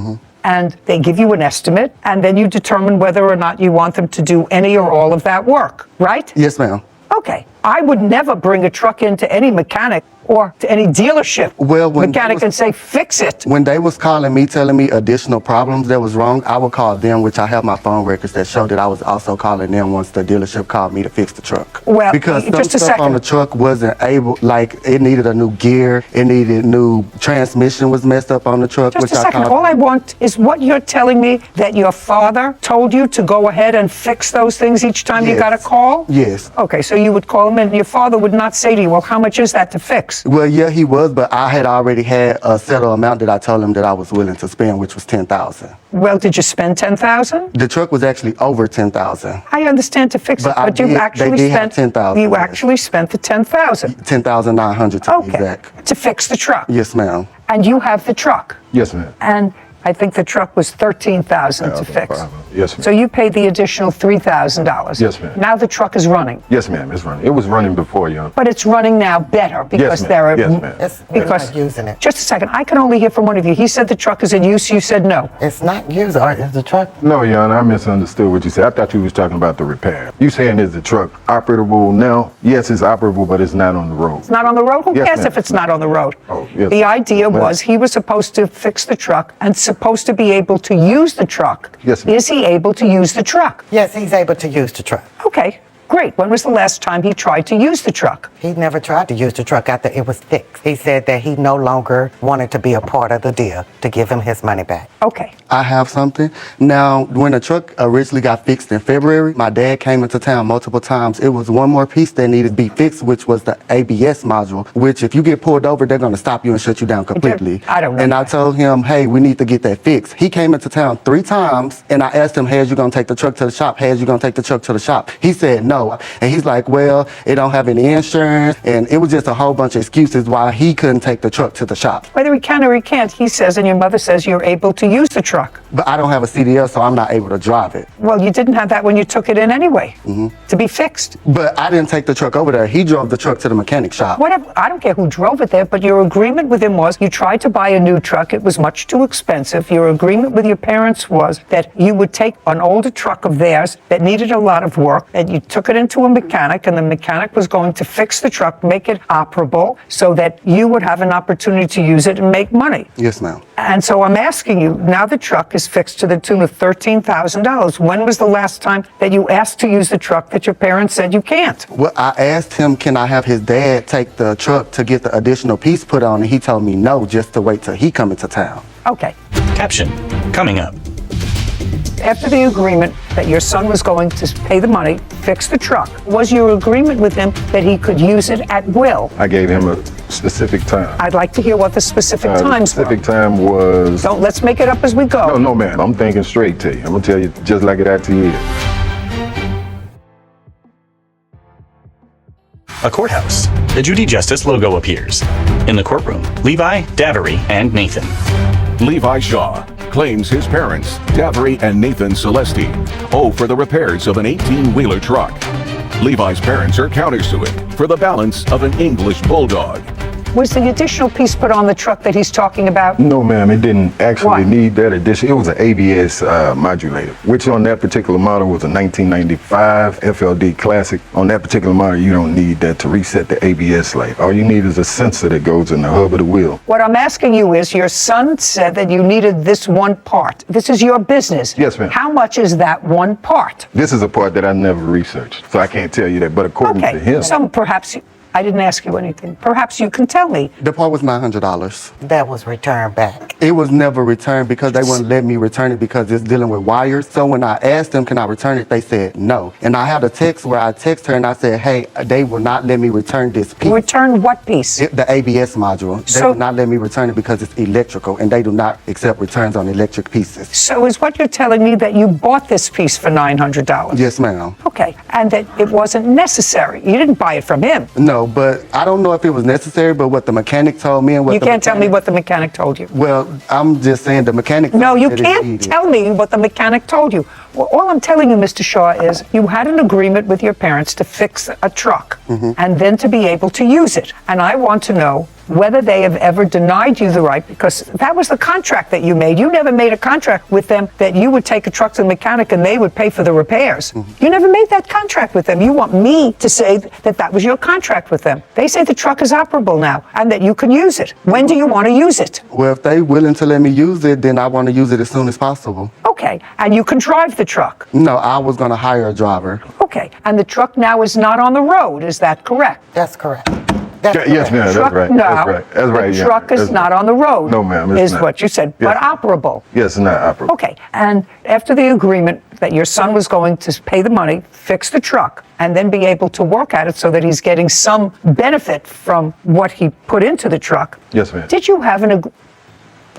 And they give you an estimate, and then you determine whether or not you want them to do any or all of that work, right? Yes, ma'am. Okay. I would never bring a truck into any mechanic or to any dealership mechanic and say, fix it. When they was calling me, telling me additional problems that was wrong, I would call them, which I have my phone records that show that I was also calling them once the dealership called me to fix the truck. Well, because some just a stuff second. on the truck wasn't able, like it needed a new gear, it needed new transmission was messed up on the truck. Just which a second. All I want is what you're telling me, that your father told you to go ahead and fix those things each time you got a call? Yes. Okay, so you would call him and your father would not say to you, well, how much is that to fix? Well, yeah, he was, but I had already had a settled amount that I told him that I was willing to spend, which was $10,000. Well, did you spend $10,000? The truck was actually over $10,000. I understand to fix it, but you actually spent $10,000. You actually spent the $10,000. $10,900 to be exact. To fix the truck. Yes, ma'am. And you have the truck. Yes, ma'am. And I think the truck was $13,000 to fix. Yes, ma'am. So you paid the additional $3,000. Yes, ma'am. Now the truck is running. Yes, ma'am, it's running. It was running before, young. But it's running now better because ma'am. there are. Yes, ma'am. Because using it. Just a second. I can only hear from one of you. He said the truck is in use. You said no. It's not used. Is the truck? No, young, I misunderstood what you said. I thought you was talking about the repair. You saying is the truck operable now? Yes, it's operable, but it's not on the road. It's not on the road? Who Yes, cares ma'am. if it's not on the road? Oh, yes. The idea Ma'am. was he was supposed to fix the truck and supposed to be able to use the truck. Yes, ma'am. Is he able to use the truck? Yes, he's able to use the truck. Okay, great. When was the last time he tried to use the truck? He never tried to use the truck after it was fixed. He said that he no longer wanted to be a part of the deal, to give him his money back. Okay. I have something. Now, when the truck originally got fixed in February, my dad came into town multiple times. It was one more piece that needed to be fixed, which was the ABS module, which if you get pulled over, they're going to stop you and shut you down completely. I don't know. And I told him, hey, we need to get that fixed. He came into town 3 times, and I asked him, hey, is you going to take the truck to the shop? Hey, is you going to take the truck to the shop? He said no. And he's like, well, it don't have any insurance. And it was just a whole bunch of excuses why he couldn't take the truck to the shop. Whether he can or he can't, he says, and your mother says you're able to use the truck. But I don't have a CDL, so I'm not able to drive it. Well, you didn't have that when you took it in anyway, to be fixed. But I didn't take the truck over there. He drove the truck to the mechanic shop. Whatever, I don't care who drove it there, but your agreement with him was you tried to buy a new truck. It was much too expensive. Your agreement with your parents was that you would take an older truck of theirs that needed a lot of work, and you took it into a mechanic, and the mechanic was going to fix the truck, make it operable, so that you would have an opportunity to use it and make money. Yes, ma'am. And so I'm asking you, now the truck is fixed to the tune of $13,000. When was the last time that you asked to use the truck that your parents said you can't? Well, I asked him, can I have his dad take the truck to get the additional piece put on, and he told me no, just to wait till he come into town. Okay. Caption coming up. After the agreement that your son was going to pay the money, fix the truck, was your agreement with him that he could use it at will? I gave him a specific time. I'd like to hear what the specific The times specific were. time was... Let's make it up as we go. No, ma'am. I'm thinking straight to you. I'm going to tell you just like it actually is. A courthouse. The Judy Justice logo appears. In the courtroom, Levi, Davery, and Nathan. Levi Shaw claims his parents, Davery and Nathan Celesti, owe for the repairs of an 18-wheeler truck. Levi's parents are countersuing for the balance of an English bulldog. Was the additional piece put on the truck that he's talking about? No, ma'am, it didn't actually need that addition. It was an ABS modulator, which on that particular model was a 1995 FLD Classic. On that particular model, you don't need that to reset the ABS light. All you need is a sensor that goes in the hub of the wheel. What I'm asking you is, your son said that you needed this one part. This is your business. Yes, ma'am. How much is that one part? This is a part that I never researched, so I can't tell you that. But according to him... So perhaps... I didn't ask you anything. Perhaps you can tell me. The part was $900. That was returned back. It was never returned because they wouldn't let me return it because it's dealing with wires. So when I asked them, can I return it, they said no. And I had a text where I text her and I said, hey, they will not let me return this piece. Return what piece? The ABS module. They will not let me return it because it's electrical and they do not accept returns on electric pieces. So is what you're telling me that you bought this piece for $900? Yes, ma'am. Okay, and that it wasn't necessary. You didn't buy it from him. No, No, but I don't know if it was necessary, but what the mechanic told me and what You can't tell me what the mechanic told you. Well, I'm just saying the mechanic. No, you said it can't needed. tell me what the mechanic told you. Well, all I'm telling you, Mr. Shaw, is you had an agreement with your parents to fix a truck and then to be able to use it. And I want to know whether they have ever denied you the right, because that was the contract that you made. You never made a contract with them that you would take a truck to the mechanic and they would pay for the repairs. You never made that contract with them. You want me to say that that was your contract with them. They say the truck is operable now and that you can use it. When do you want to use it? Well, if they willing to let me use it, then I want to use it as soon as possible. Okay, and you can drive the truck. No, I was going to hire a driver. Okay, and the truck now is not on the road, is that correct? That's correct. Yes, ma'am. That's Truck right. now, That's right. That's right. the yeah. truck is That's not right. on the road. No, ma'am, it's is not. what you said, Yes. but operable. Yes, it's not operable. Okay, and after the agreement that your son was going to pay the money, fix the truck, and then be able to work at it so that he's getting some benefit from what he put into the truck. Yes, ma'am. Did you have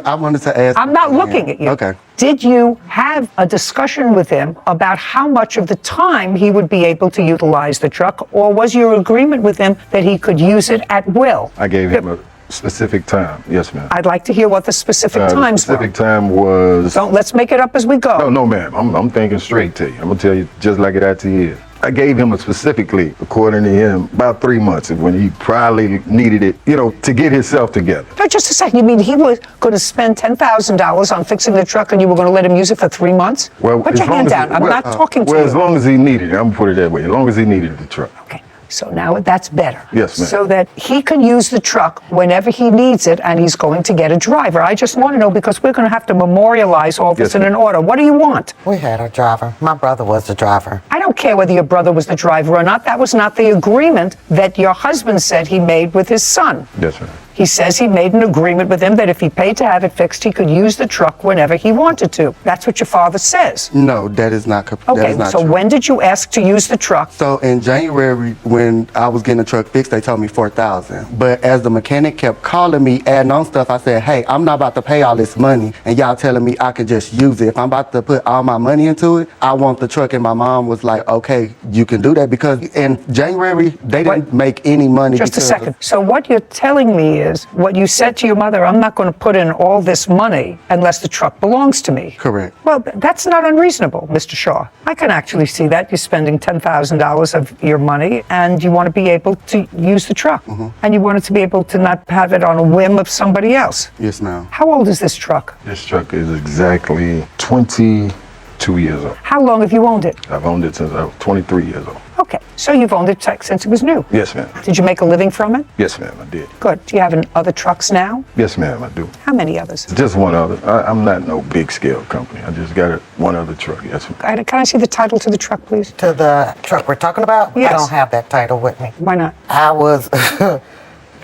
I wanted to ask. I'm not looking at you. Okay. Did you have a discussion with him about how much of the time he would be able to utilize the truck, or was your agreement with him that he could use it at will? I gave him a specific time. Yes, ma'am. I'd like to hear what the specific times The specific time was. Let's make it up as we go. No, ma'am. I'm thinking straight to you. I'm gonna tell you just like it actually is. I gave him specifically, according to him, about 3 months when he probably needed it, to get himself together. No, just a second. You mean he was going to spend $10,000 on fixing the truck and you were going to let him use it for 3 months? Well, put as your long hand as down. he- I'm well, not talking to Well, you. as long as he needed it, I'm gonna put it that way. As long as he needed the truck. Okay. So now that's better. Yes, ma'am. So that he can use the truck whenever he needs it and he's going to get a driver. I just want to know, because we're going to have to memorialize all this Yes, in an ma'am. order. What do you want? We had a driver. My brother was the driver. I don't care whether your brother was the driver or not. That was not the agreement that your husband said he made with his son. Yes, ma'am. He says he made an agreement with him that if he paid to have it fixed, he could use the truck whenever he wanted to. That's what your father says. No, that is not. That Okay, is not so true. when did you ask to use the truck? So in January, when I was getting the truck fixed, they told me $4,000. But as the mechanic kept calling me, adding on stuff, I said, "Hey, I'm not about to pay all this money, and y'all telling me I can just use it. If I'm about to put all my money into it, I want the truck." And my mom was like, "Okay, you can do that," because in January they didn't make any money. Just a because second. So what you're telling me is what you said to your mother, I'm not going to put in all this money unless the truck belongs to me. Correct. Well, that's not unreasonable, Mr. Shaw. I can actually see that. You're spending $10,000 of your money and you want to be able to use the truck. And you want it to be able to not have it on a whim of somebody else. Yes, ma'am. How old is this truck? This truck is exactly 22 years old. How long have you owned it? I've owned it since I was 23 years old. Okay, so you've owned it since it was new. Yes, ma'am. Did you make a living from it? Yes, ma'am, I did. Good. Do you have other trucks now? Yes, ma'am, I do. How many others? Just one other. I'm not no big scale company. I just got one other truck. Yes, ma'am. Can I see the title to the truck, please? To the truck we're talking about? Yes. I don't have that title with me. Why not? I was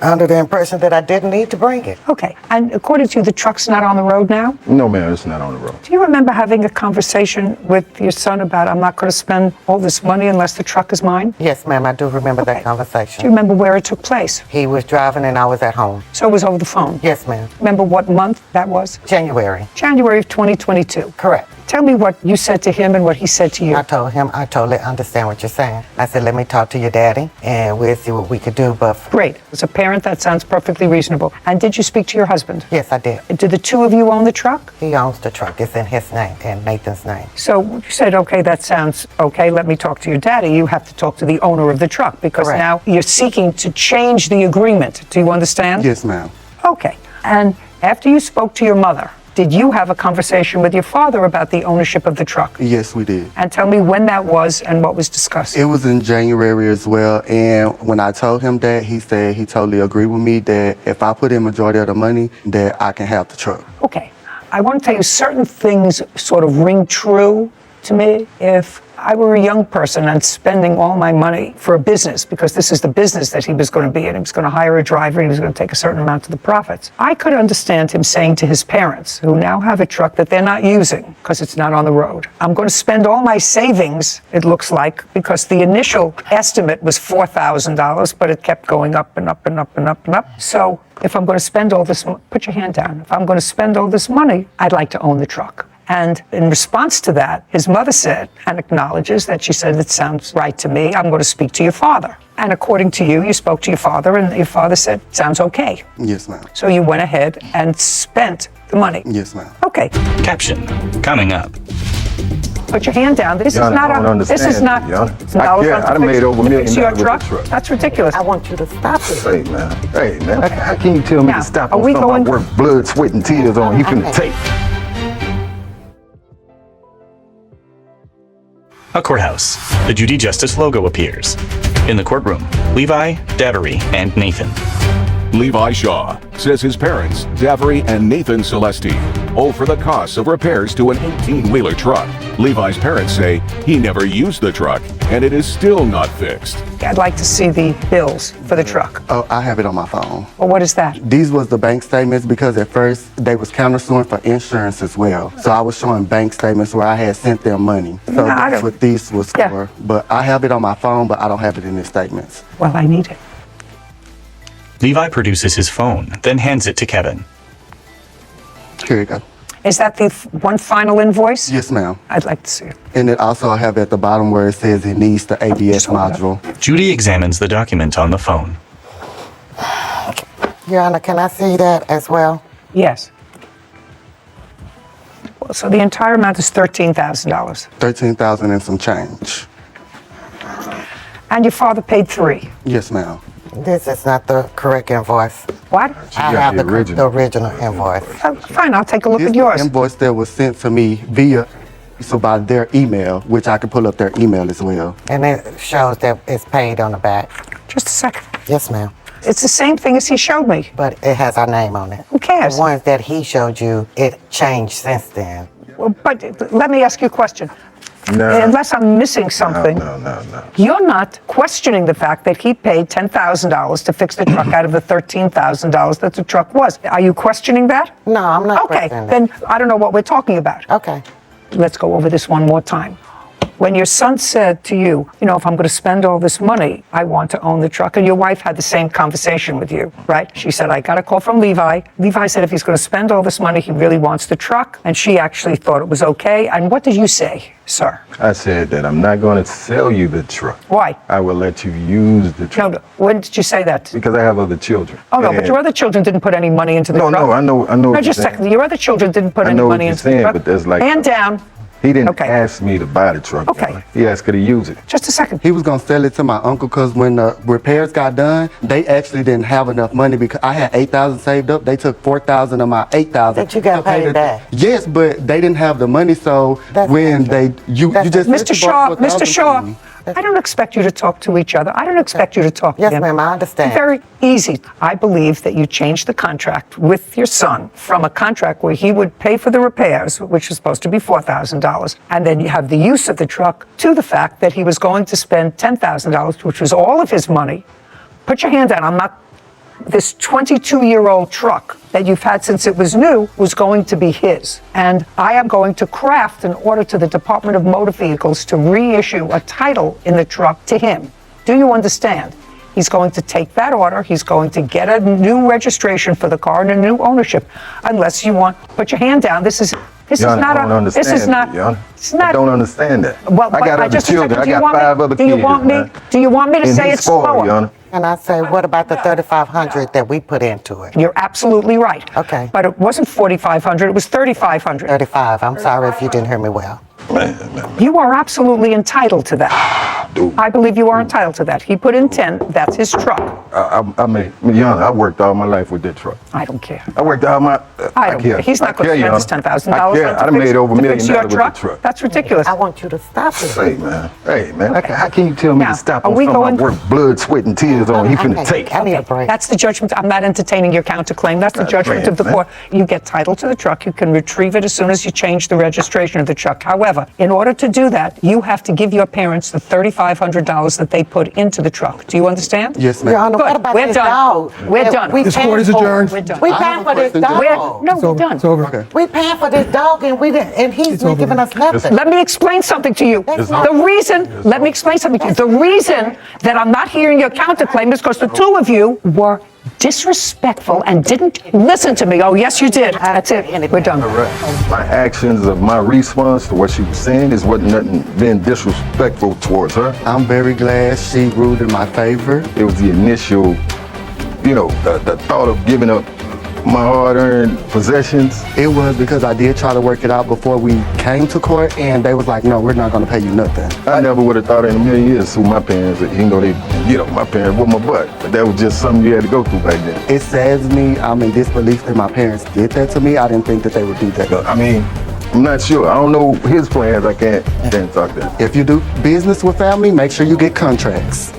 under the impression that I didn't need to bring it. Okay, and according to you, the truck's not on the road now? No, ma'am, it's not on the road. Do you remember having a conversation with your son about, I'm not going to spend all this money unless the truck is mine? Yes, ma'am, I do remember that Do conversation. you remember where it took place? He was driving and I was at home. So it was over the phone? Yes, ma'am. Remember what month that was? January. January of 2022. Correct. Tell me what you said to him and what he said to you. I told him, I totally understand what you're saying. I said, let me talk to your daddy and we'll see what we could do. But Great. As a parent, that sounds perfectly reasonable. And did you speak to your husband? yes, I did. Did the two of you own the truck? He owns the truck. It's in his name and Nathan's name. So you said, okay, that sounds okay. Let me talk to your daddy. You have to talk to the owner of the truck because Correct. now you're seeking to change the agreement. Do you understand? Yes, ma'am. Okay. And after you spoke to your mother, did you have a conversation with your father about the ownership of the truck? Yes, we did. And tell me when that was and what was discussed. It was in January as well, and when I told him that, he said he totally agreed with me that if I put in majority of the money, that I can have the truck. Okay. I want to tell you certain things sort of ring true to me. If I were a young person and spending all my money for a business, because this is the business that he was going to be in, he was going to hire a driver and he was going to take a certain amount of the profits. I could understand him saying to his parents, who now have a truck that they're not using because it's not on the road, I'm going to spend all my savings, it looks like, because the initial estimate was $4,000, but it kept going up and up and up and up and up. So if I'm going to spend all this, put your hand down, if I'm going to spend all this money, I'd like to own the truck. And in response to that, his mother said, and acknowledges that she said, it sounds right to me, I'm going to speak to your father. And according to you, you spoke to your father, and your father said, sounds okay. Yes, ma'am. So you went ahead and spent the money. Yes, ma'am. Okay. Caption coming up. Put your hand down. This is not a. This is not. I done made over $1 million It's your with the truck. truck. That's ridiculous. I want you to stop it. Hey, man. Hey, man. How can you tell me Now, to stop are on we something I going- work blood, sweat, and tears on? He finna take. A courthouse. The Judy Justice logo appears. In the courtroom, Levi, Davery, and Nathan. Levi Shaw says his parents, Davery and Nathan Celesti, owe for the costs of repairs to an 18-wheeler truck. Levi's parents say he never used the truck, and it is still not fixed. I'd like to see the bills for the truck. Oh, I have it on my phone. Well, what is that? These was the bank statements because at first they was countersuing for insurance as well. So I was showing bank statements where I had sent them money. So that's what these was for. But I have it on my phone, but I don't have it in the statements. Well, I need it. Levi produces his phone, then hands it to Kevin. Here you go. Is that the one final invoice? Yes, ma'am. I'd like to see it. And it also I have at the bottom where it says it needs the ABS module. Judy examines the document on the phone. Your Honor, can I see that as well? Yes. Well, so the entire amount is $13,000. $13,000 and some change. And your father paid $3,000. Yes, ma'am. This is not the correct invoice. What? I have the original invoice. Fine, I'll take a look This at yours. invoice that was sent to me via, so by their email, which I can pull up their email as well. And it shows that it's paid on the back. Just a second. Yes, ma'am. It's the same thing as he showed me. But it has our name on it. Who cares? The ones that he showed you, it changed since then. Well, but let me ask you a question. No. Unless I'm missing something, No. you're not questioning the fact that he paid $10,000 to fix the truck out of the $13,000 that the truck was. Are you questioning that? No, I'm not Okay, questioning then I don't know what we're talking about. Okay. Let's go over this one more time. When your son said to you, you know, if I'm going to spend all this money, I want to own the truck, and your wife had the same conversation with you, right? She said, I got a call from Levi. Levi said if he's going to spend all this money, he really wants the truck, and she actually thought it was okay. And what did you say, sir? I said that I'm not going to sell you the truck. Why? I will let you use the truck. No, when did you say that? Because I have other children. Oh, no, but your other children didn't put any money into the truck. No, I know No, what just a you're second. saying. Your other children didn't put I any know what money you're into the saying, truck. but there's like- Hand down. He didn't ask me to buy the truck. Okay. John. He asked her to use it. Just a second. He was gonna sell it to my uncle because when the repairs got done, they actually didn't have enough money because I had $8,000 saved up. They took $4,000 of my $8,000. That you got paid back. Yes, but they didn't have the money, so when you just Mr. Shaw, I don't expect you to talk to each other. I don't expect you to talk to Yes, him. ma'am, I understand. Very easy. I believe that you changed the contract with your son from a contract where he would pay for the repairs, which was supposed to be $4,000, and then you have the use of the truck, to the fact that he was going to spend $10,000, which was all of his money. Put your hand down. I'm not. This 22-year-old truck that you've had since it was new was going to be his. And I am going to craft an order to the Department of Motor Vehicles to reissue a title in the truck to him. Do you understand? He's going to take that order. He's going to get a new registration for the car and a new ownership. Unless you want, put your hand down. This is not a. This is not. It's not. I don't understand that. Well, I got other children. I got 5 other kids. Do you want me to say it's slower? And I say, what about the $3,500 that we put into it? You're absolutely right. Okay. But it wasn't $4,500, it was $3,500. 35. I'm sorry if you didn't hear me well. You are absolutely entitled to that. I believe you are entitled to that. He put in 10, that's his truck. I worked all my life with that truck. I don't care. I worked all my. I don't care. He's not going to spend his $10,000. I care. I done made over $1 million your with the truck. truck. That's ridiculous. I want you to stop it. Hey, man. How can you tell me Now, to stop are on we something I going- work blood, sweat, and tears on? He finna take. I need a break. That's the judgment. I'm not entertaining your counterclaim. That's the judgment of the court. You get title to the truck. You can retrieve it as soon as you change the registration of the truck. However, in order to do that, you have to give your parents the $3,500 that they put into the truck. Do you understand? Yes, ma'am. Your Honor, what about We're this done. dog? We're done. We This paying court is for- adjourned. We're done. We paying for this dog. We're done. It's over. We paying for this dog and we didn't, and he's not giving us nothing. Let me explain something to you. The reason, let me explain something to you. The reason that I'm not hearing your counterclaim is because the two of you were disrespectful and didn't listen to me. Oh, yes, you did. That's it. We're done. My actions of my response to what she was saying is wasn't nothing being disrespectful towards her. I'm very glad she ruled in my favor. It was the initial, the thought of giving up my hard-earned possessions. It was because I did try to work it out before we came to court, and they was like, no, we're not gonna pay you nothing. I never would have thought in a million years sue my parents, even though they, my parents whooped my butt. But that was just something you had to go through back then. It saddens me. I'm in disbelief that my parents did that to me. I didn't think that they would do that. I mean, I'm not sure. I don't know his plans. I can't talk to him. If you do business with family, make sure you get contracts.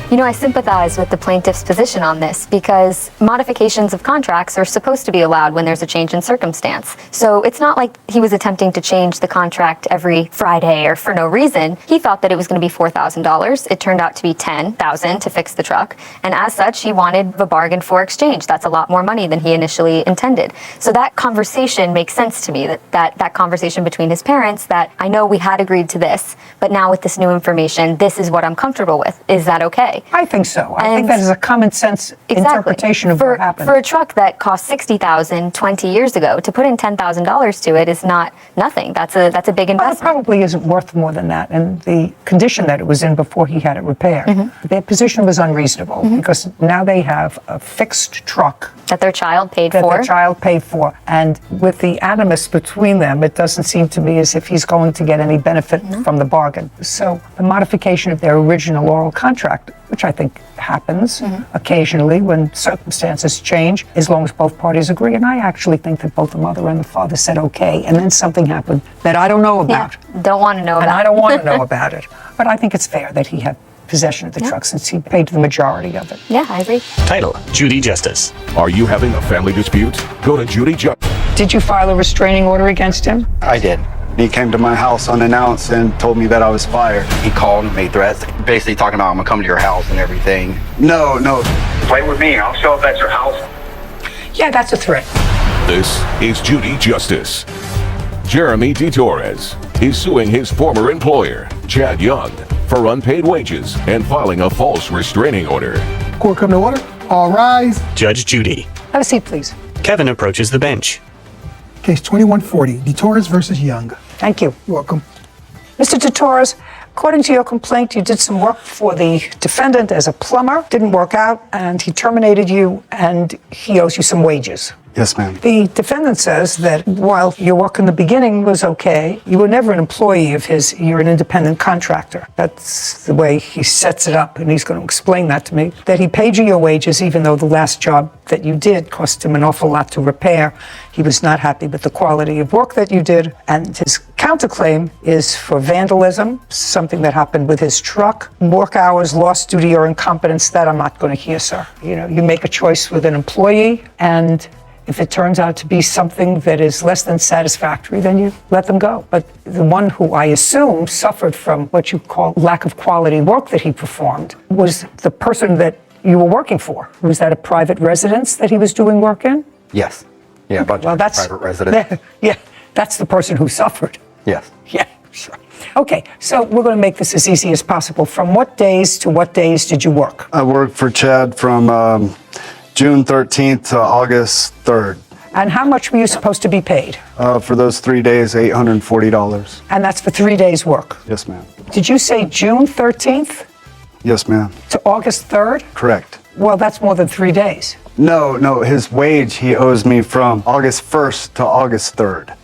You know, I sympathize with the plaintiff's position on this because modifications of contracts are supposed to be allowed when there's a change in circumstance. So it's not like he was attempting to change the contract every Friday or for no reason. He thought that it was going to be $4,000. It turned out to be $10,000 to fix the truck. And as such, he wanted a bargain for exchange. That's a lot more money than he initially intended. So that conversation makes sense to me, that conversation between his parents, that I know we had agreed to this, but now with this new information, this is what I'm comfortable with. Is that okay? I think so. I think that is a common sense interpretation of what happened. For a truck that cost $60,000 20 years ago, to put in $10,000 to it is not nothing. That's a big investment. Well, it probably isn't worth more than that. And the condition that it was in before he had it repaired, their position was unreasonable because now they have a fixed truck that their child paid for. for. Their child paid for. And with the animus between them, it doesn't seem to me as if he's going to get any benefit from the bargain. So the modification of their original oral contract, which I think happens occasionally when circumstances change, as long as both parties agree. And I actually think that both the mother and the father said okay, and then something happened that I don't know about. Don't want to know about. And I don't want to know about it. But I think it's fair that he had possession of the truck since he paid the majority of it. Yeah, I agree. Title, Judy Justice. Are you having a family dispute? Go to Judy Justice. Did you file a restraining order against him? I did. He came to my house unannounced and told me that I was fired. He called and made threats, basically talking about I'm gonna come to your house and everything. No. Play with me. I'll show up at your house. Yeah, that's a threat. This is Judy Justice. Jeremy DeTorres is suing his former employer, Chad Young, for unpaid wages and filing a false restraining order. Court come to order. All rise. Judge Judy. Have a seat, please. Kevin approaches the bench. Case 2140, DeTorres versus Young. Thank you. You're welcome. Mr. DeTorres, according to your complaint, you did some work for the defendant as a plumber. Didn't work out, and he terminated you, and he owes you some wages. Yes, ma'am. The defendant says that while your work in the beginning was okay, you were never an employee of his. You're an independent contractor. That's the way he sets it up, and he's going to explain that to me. That he paid you your wages even though the last job that you did cost him an awful lot to repair. He was not happy with the quality of work that you did, and his counterclaim is for vandalism, something that happened with his truck, work hours lost due to your incompetence. That I'm not going to hear, sir. You make a choice with an employee, and if it turns out to be something that is less than satisfactory, then you let them go. But the one who I assume suffered from what you call lack of quality work that he performed was the person that you were working for. Was that a private residence that he was doing work in? Yes. Yeah, a bunch of private residents. Yeah, that's the person who suffered. Yes. Yeah, sure. Okay, so we're going to make this as easy as possible. From what days to what days did you work? I worked for Chad from June 13th to August 3rd. And how much were you supposed to be paid? For those 3 days, $840. And that's for 3 days' work? Yes, ma'am. Did you say June 13th? Yes, ma'am. To August 3rd? Correct. Well, that's more than 3 days. No, his wage he owes me from August 1st to August 3rd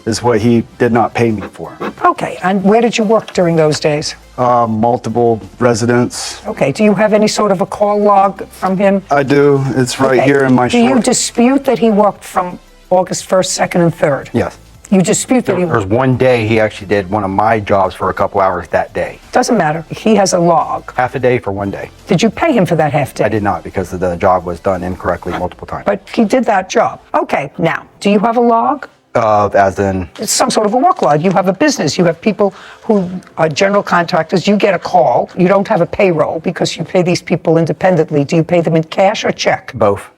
is what he did not pay me for. Okay, and where did you work during those days? Multiple residents. Okay, do you have any sort of a call log from him? I do. It's right here in my Do you dispute that he worked from August 1st, 2nd, and 3rd? Yes. You dispute that he There was one day he actually did one of my jobs for a couple hours that day. Doesn't matter. He has a log. Half a day for one day. Did you pay him for that half day? I did not because the job was done incorrectly multiple times. But he did that job. Okay, now, do you have a log? As in? It's some sort of a work log. You have a business. You have people who are general contractors. You get a call. You don't have a payroll because you pay these people independently. Do you pay them in cash or check? Both.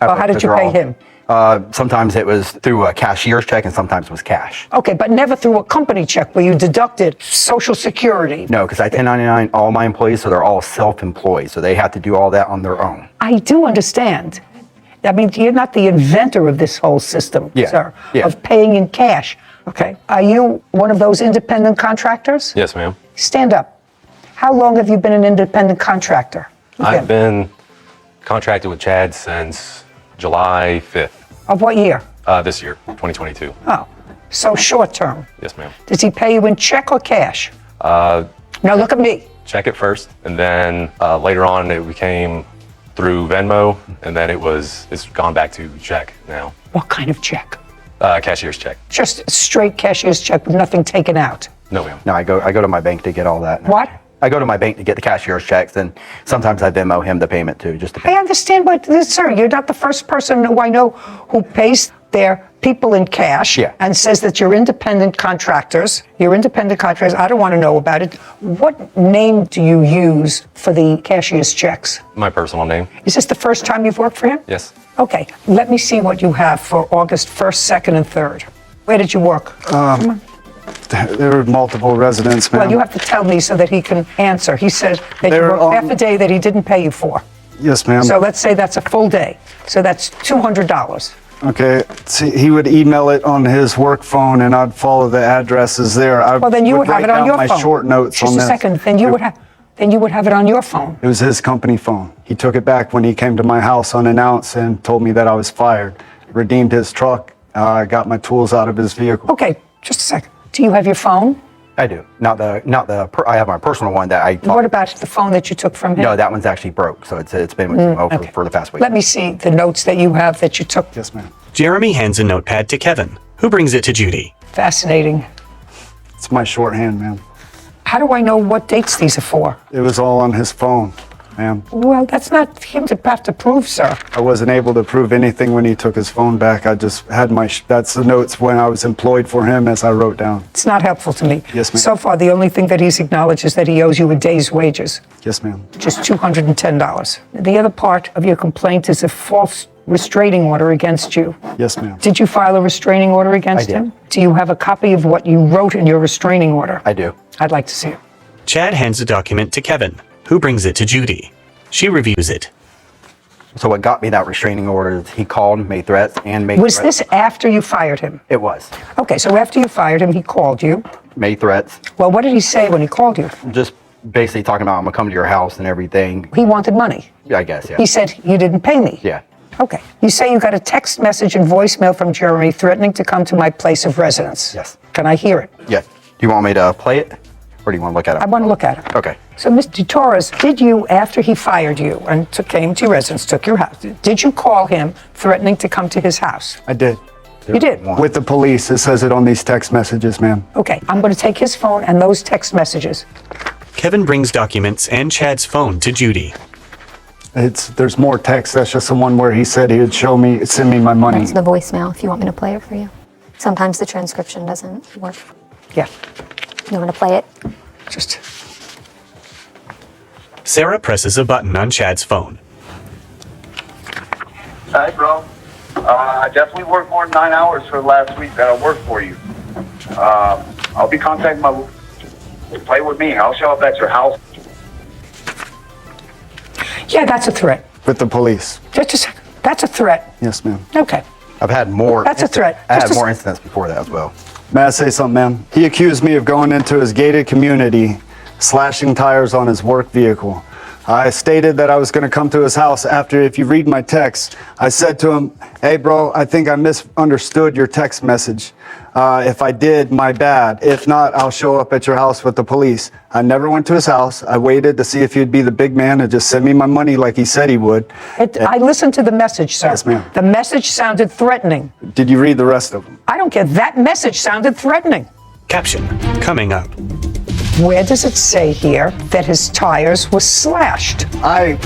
Well, how did you pay him? Sometimes it was through a cashier's check and sometimes it was cash. Okay, but never through a company check where you deducted Social Security. No, because I 1099 all my employees, so they're all self-employed, so they have to do all that on their own. I do understand. I mean, you're not the inventor of this whole system, sir, of paying in cash. Okay. Are you one of those independent contractors? Yes, ma'am. Stand up. How long have you been an independent contractor? I've been contracted with Chad since July 5th. Of what year? This year, 2022. Oh, so short term. Yes, ma'am. Does he pay you in check or cash? Now look at me. Check it first, and then later on it became through Venmo, and then it's gone back to check now. What kind of check? Cashier's check. Just a straight cashier's check with nothing taken out. No, ma'am. No, I go to my bank to get all that. What? I go to my bank to get the cashier's checks, and sometimes I Venmo him the payment too, just to pay. I understand, but sir, you're not the first person who I know who pays their people in cash and says that you're independent contractors. You're independent contractors. I don't want to know about it. What name do you use for the cashier's checks? My personal name. Is this the first time you've worked for him? Yes. Okay, let me see what you have for August 1st, 2nd, and 3rd. Where did you work? There were multiple residents, ma'am. Well, you have to tell me so that he can answer. He said that you They're worked half a day that he didn't pay you for. Yes, ma'am. So let's say that's a full day. So that's $200. Okay, see, he would email it on his work phone, and I'd follow the addresses there. I Well, then you would have write it on down your my phone. short notes Just on a this. second. Then you would have it on your phone. It was his company phone. He took it back when he came to my house unannounced and told me that I was fired. Redeemed his truck. I got my tools out of his vehicle. Okay, just a second. Do you have your phone? I do. Not the. I have my personal one that I. What about the phone that you took from him? No, that one's actually broke, so it's been with me for the past week. Let me see the notes that you have that you took. Yes, ma'am. Jeremy hands a notepad to Kevin, who brings it to Judy. Fascinating. It's my shorthand, ma'am. How do I know what dates these are for? It was all on his phone, ma'am. Well, that's not him to have to prove, sir. I wasn't able to prove anything when he took his phone back. I just had that's the notes when I was employed for him, as I wrote down. It's not helpful to me. Yes, ma'am. So far, the only thing that he's acknowledged is that he owes you a day's wages, Yes, ma'am. just $210. The other part of your complaint is a false restraining order against you. Yes, ma'am. Did you file a restraining order against I did. him? Do you have a copy of what you wrote in your restraining order? I do. I'd like to see it. Chad hands the document to Kevin, who brings it to Judy. She reviews it. So what got me that restraining order is he called, made threats, and made Was threats. this after you fired him? It was. Okay, so after you fired him, he called you. Made threats. Well, what did he say when he called you? Just basically talking about I'm gonna come to your house and everything. He wanted money. Yeah, I guess, yeah. He said, you didn't pay me. Yeah. Okay. You say you got a text message and voicemail from Jeremy threatening to come to my place of residence. Yes. Can I hear it? Yeah. Do you want me to play it? Or do you want to look at it? I want to look at it. Okay. So, Mr. Torres, did you, after he fired you and came to your residence, took your house, did you call him threatening to come to his house? I did. You did? With the police. It says it on these text messages, ma'am. Okay. I'm going to take his phone and those text messages. Kevin brings documents and Chad's phone to Judy. There's more text. That's just the one where he said he would send me my money. That's the voicemail if you want me to play it for you. Sometimes the transcription doesn't work. Yeah. You want to play it? Just. Sarah presses a button on Chad's phone. Hey, bro. I definitely worked more than 9 hours for last week that I worked for you. I'll be contacting my... Play with me. I'll show up at your house. Yeah, that's a threat. With the police. Just a second. That's a threat. Yes, ma'am. Okay. I've had more. That's a threat. I Just had a more incidents before that as well. May I say something, ma'am? He accused me of going into his gated community, slashing tires on his work vehicle. I stated that I was going to come to his house after, if you read my text, I said to him, hey, bro, I think I misunderstood your text message. If I did, my bad. If not, I'll show up at your house with the police. I never went to his house. I waited to see if he'd be the big man and just send me my money like he said he would. I listened to the message, sir. Yes, ma'am. The message sounded threatening. Did you read the rest of them? I don't care. That message sounded threatening. Caption coming up. Where does it say here that his tires were slashed?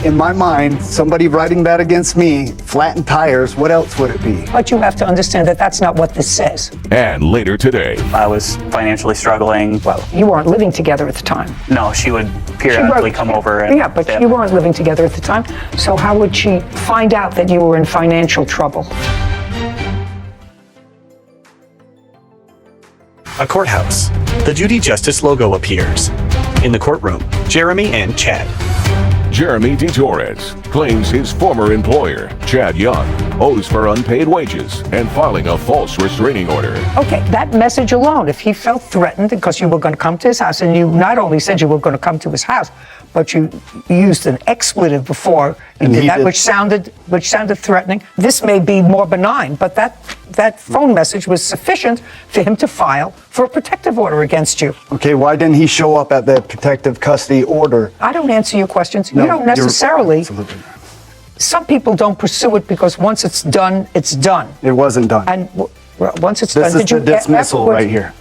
In my mind, somebody writing that against me, flattened tires, what else would it be? But you have to understand that that's not what this says. And later today. I was financially struggling. Well, You weren't living together at the time. no, she would periodically come over and Yeah, but you weren't living together at the time. So how would she find out that you were in financial trouble? A courthouse. The Judy Justice logo appears. In the courtroom, Jeremy and Chad. Jeremy DeTorres claims his former employer, Chad Young, owes for unpaid wages and filing a false restraining order. Okay, that message alone, if he felt threatened because you were going to come to his house, and you not only said you were going to come to his house, but you used an expletive before you did that, which sounded threatening. This may be more benign, but that phone message was sufficient for him to file for a protective order against you. Okay, why didn't he show up at the protective custody order? I don't answer your questions. No, you don't necessarily. Absolutely. Some people don't pursue it because once it's done, it's done. It wasn't done. And once it's This done, is the dismissal right here.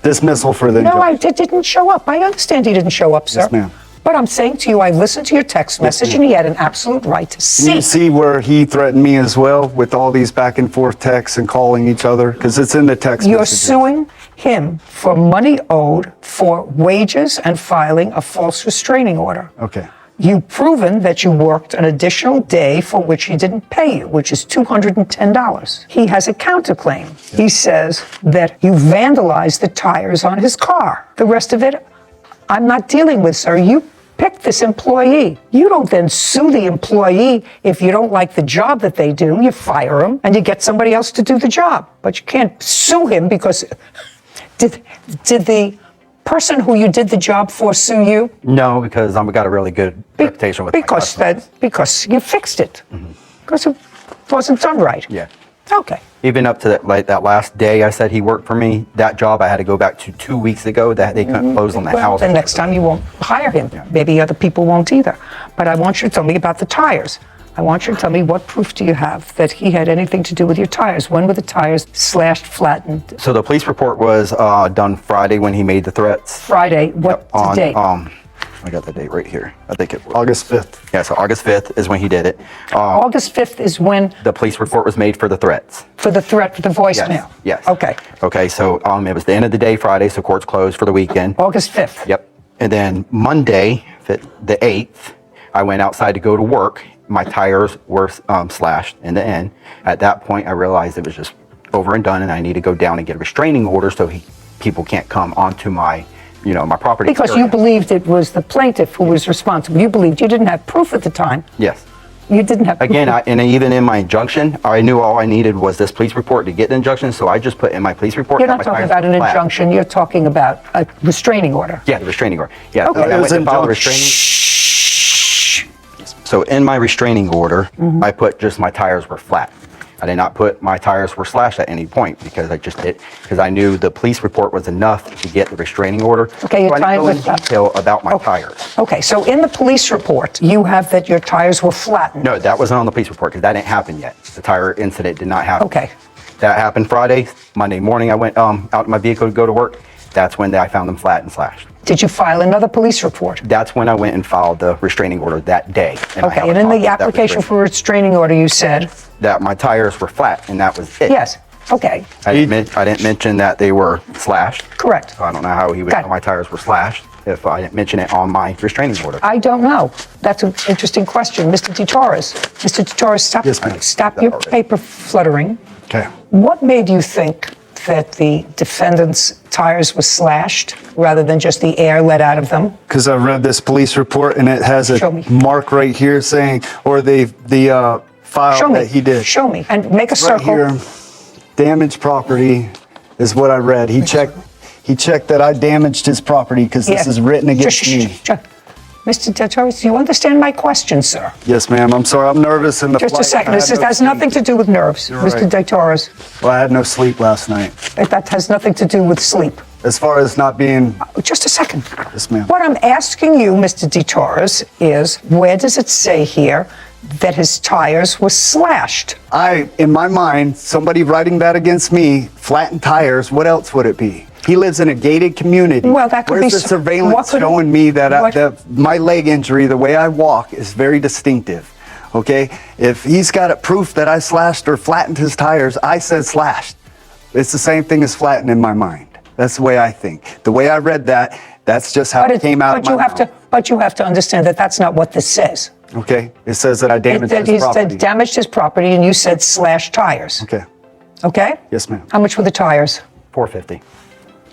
Dismissal for the No, I didn't show up. I understand he didn't show up, sir. Yes, ma'am. But I'm saying to you, I listened to your text message, and he had an absolute right to see. Can you see where he threatened me as well with all these back and forth texts and calling each other? Because it's in the text You're messages. suing him for money owed for wages and filing a false restraining order. Okay. You've proven that you worked an additional day for which he didn't pay you, which is $210. He has a counterclaim. He says that you vandalized the tires on his car. The rest of it, I'm not dealing with, sir. You pick this employee. You don't then sue the employee if you don't like the job that they do. You fire them and you get somebody else to do the job. But you can't sue him because did the person who you did the job for sue you? No, because we got a really good reputation with because you fixed it. Because it wasn't done right. Yeah. Okay. Even up to that last day I said he worked for me, that job I had to go back to 2 weeks ago that they couldn't close on the house. Then next time you won't hire him. Maybe other people won't either. But I want you to tell me about the tires. I want you to tell me what proof do you have that he had anything to do with your tires? When were the tires slashed, flattened? So the police report was done Friday when he made the threats. Friday, what date? I got the date right here. I think it was August 5th. Yeah, so August 5th is when he did it. August 5th is when the police report was made for the threats. For the threat, for the voicemail? Yes. Okay. Okay, so it was the end of the day Friday, so court's closed for the weekend. August 5th? Yep. And then Monday, the 8th, I went outside to go to work. My tires were slashed in the end. At that point, I realized it was just over and done, and I need to go down and get a restraining order so people can't come onto my my property. Because you believed it was the plaintiff who was responsible. You believed you didn't have proof at the time. Yes. You didn't have proof. Again, and even in my injunction, I knew all I needed was this police report to get the injunction, so I just put in my police report. You're not talking about an injunction. You're talking about a restraining order. Yeah, the restraining order. Yeah. Okay. So I went and filed a restraining. So in my restraining order, I put just my tires were flat. I did not put my tires were slashed at any point because I knew the police report was enough to get the restraining order. Okay, your so I didn't go tires into detail about my tires. Okay, so in the police report, you have that your tires were flattened. No, that wasn't on the police report because that didn't happen yet. The tire incident did not happen. Okay. That happened Friday. Monday morning, I went out in my vehicle to go to work. That's when I found them flat and slashed. Did you file another police report? That's when I went and filed the restraining order that day. Okay, and in the application for a restraining order, you said? That my tires were flat, and that was it. Yes, okay. I didn't mention that they were slashed. Correct. So I don't know how he would know my tires were slashed if I didn't mention it on my restraining order. I don't know. That's an interesting question. Mr. DeTorres. Mr. DeTorres, stop your paper fluttering. Okay. What made you think that the defendant's tires were slashed rather than just the air let out of them? Because I read this police report and it has a mark right here saying, or the file that he did. Show me and make a circle. Right here, damaged property is what I read. He checked that I damaged his property because this is written against me. Mr. DeTorres, do you understand my question, sir? Yes, ma'am. I'm sorry. I'm nervous in the Just a flight. second. This has nothing to do with nerves, Mr. DeTorres. Well, I had no sleep last night. That has nothing to do with sleep. As far as not being... Just a second. Yes, ma'am. What I'm asking you, Mr. DeTorres, is where does it say here that his tires were slashed? In my mind, somebody writing that against me, flattened tires, what else would it be? He lives in a gated community. Well, that could Where's be the surveillance showing me that my leg injury, the way I walk, is very distinctive. Okay? If he's got proof that I slashed or flattened his tires, I said slashed. It's the same thing as flattened in my mind. That's the way I think. The way I read that, that's just how it came out of my mouth. But you have to understand that that's not what this says. Okay? It says that I damaged his property. He said damaged his property and you said slashed tires. Okay. Okay? Yes, ma'am. How much were the tires? $450.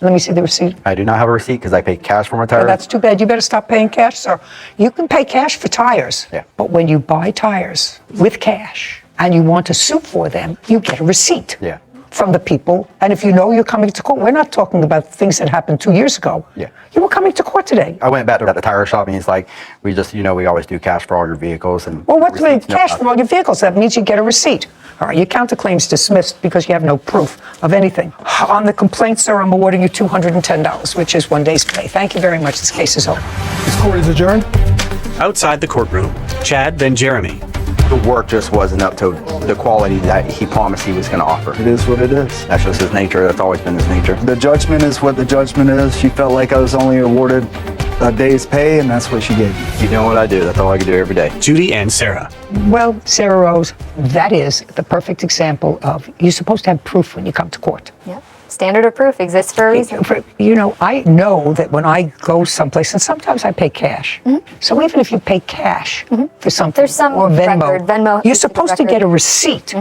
Let me see the receipt. I do not have a receipt because I paid cash for my Well, tires. that's too bad. You better stop paying cash, sir. You can pay cash for tires. Yeah. But when you buy tires with cash and you want to sue for them, you get a receipt. Yeah. From the people, and if you know you're coming to court, we're not talking about things that happened 2 years ago. Yeah. You were coming to court today. I went back to the tire shop and he's like, we just, we always do cash for all your vehicles. And Well, what's the receipts, no, cash for all your vehicles? That means you get a receipt. All right, your counterclaim's dismissed because you have no proof of anything. On the complaint, sir, I'm awarding you $210, which is 1 day's pay. Thank you very much. This case is over. This court is adjourned. Outside the courtroom, Chad, then Jeremy. The work just wasn't up to the quality that he promised he was going to offer. It is what it is. That's just his nature. That's always been his nature. The judgment is what the judgment is. She felt like I was only awarded a day's pay, and that's what she gave me. You know what I do. That's all I can do every day. Judy and Sarah. Well, Sarah Rose, that is the perfect example of you're supposed to have proof when you come to court. Yep. Standard of proof exists for a reason. I know that when I go someplace, and sometimes I pay cash. So even if you pay cash for something, There's some or Venmo, record. Venmo you're is the supposed to record. get a receipt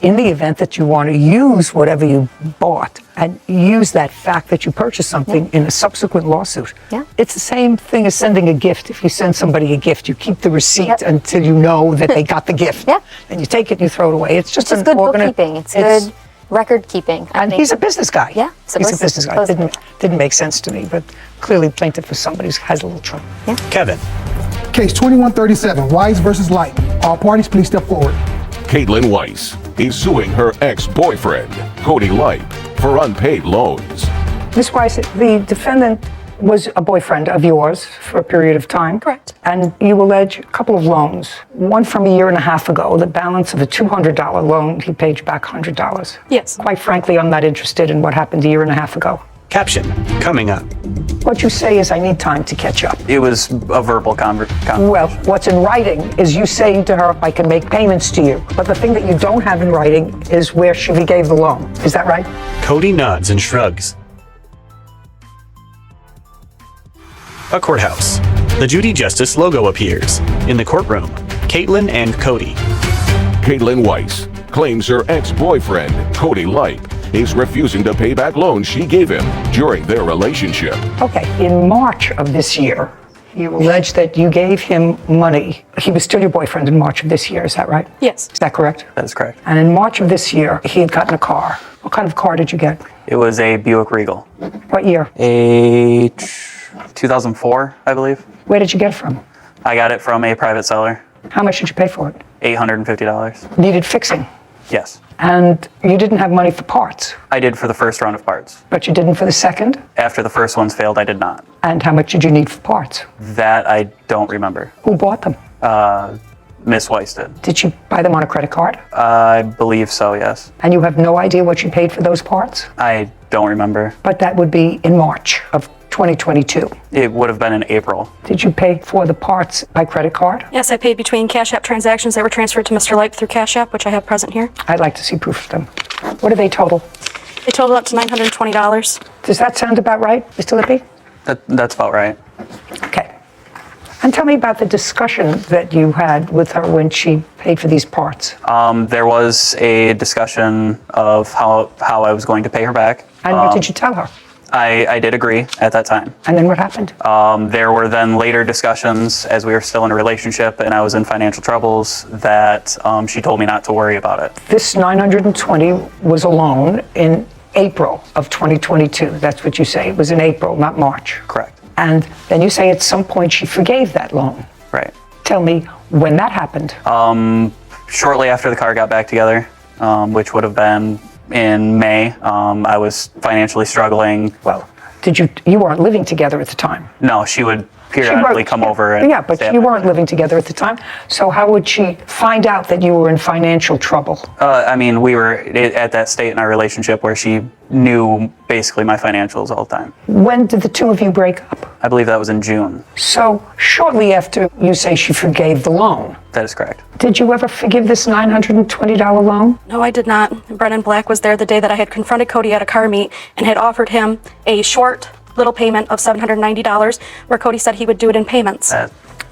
in the event that you want to use whatever you bought and use that fact that you purchased something in a subsequent lawsuit. Yeah. It's the same thing as sending a gift. If you send somebody a gift, you keep the receipt until you know that they got the gift. Yeah. And you take it and you throw it away. It's just It's good bookkeeping. It's good record keeping. And he's a business guy. Yeah, he's a business guy. Didn't make sense to me, but clearly plaintiff for somebody who has a little trouble. Yeah. Kevin. Case 2137, Weiss versus Light. All parties, please step forward. Caitlin Weiss is suing her ex-boyfriend, Cody Light, for unpaid loans. Ms. Weiss, the defendant was a boyfriend of yours for a period of time. Correct. And you allege a couple of loans. One from a year and a half ago, the balance of a $200 loan, he paid you back $100. Yes. Quite frankly, I'm not interested in what happened a year and a half ago. Caption, coming up. What you say is I need time to catch up. It was a verbal conversation. Well, what's in writing is you saying to her, I can make payments to you. But the thing that you don't have in writing is where she gave the loan. Is that right? Cody nods and shrugs. A courthouse. The Judy Justice logo appears. In the courtroom, Caitlin and Cody. Caitlin Weiss claims her ex-boyfriend, Cody Light, is refusing to pay back loans she gave him during their relationship. Okay, in March of this year, you allege that you gave him money. He was still your boyfriend in March of this year, is that right? Yes. Is that correct? That is correct. And in March of this year, he had gotten a car. What kind of car did you get? It was a Buick Regal. What year? 2004, I believe. Where did you get it from? I got it from a private seller. How much did you pay for it? $850. Needed fixing. Yes. And you didn't have money for parts, I did for the first round of parts. but you didn't for the second? After the first ones failed, I did not. And how much did you need for parts? That I don't remember. Who bought them? Miss Weiss did. Did you buy them on a credit card? I believe so, yes. And you have no idea what you paid for those parts? I don't remember. But that would be in March of 2022. It would have been in April. Did you pay for the parts by credit card? Yes, I paid between Cash App transactions that were transferred to Mr. Light through Cash App, which I have present here. I'd like to see proof of them. What do they total? They totaled up to $920. Does that sound about right, Mr. Lippy? That's about right. Okay. And tell me about the discussion that you had with her when she paid for these parts. There was a discussion of how I was going to pay her back. And what did you tell her? I did agree at that time. And then what happened? There were then later discussions as we were still in a relationship and I was in financial troubles that she told me not to worry about it. This $920 was a loan in April of 2022. That's what you say. It was in April, not March. Correct. And then you say at some point she forgave that loan. Right. Tell me when that happened. Shortly after the car got back together, which would have been in May. I was financially struggling. Well, you weren't living together at the time? No, she would periodically come over and yeah, but you weren't living together at the time. So how would she find out that you were in financial trouble? I mean, we were at that state in our relationship where she knew basically my financials all the time. When did the two of you break up? I believe that was in June. So shortly after you say she forgave the loan. That is correct. Did you ever forgive this $920 loan? No, I did not. Brennan Black was there the day that I had confronted Cody at a car meet and had offered him a short little payment of $790 where Cody said he would do it in payments.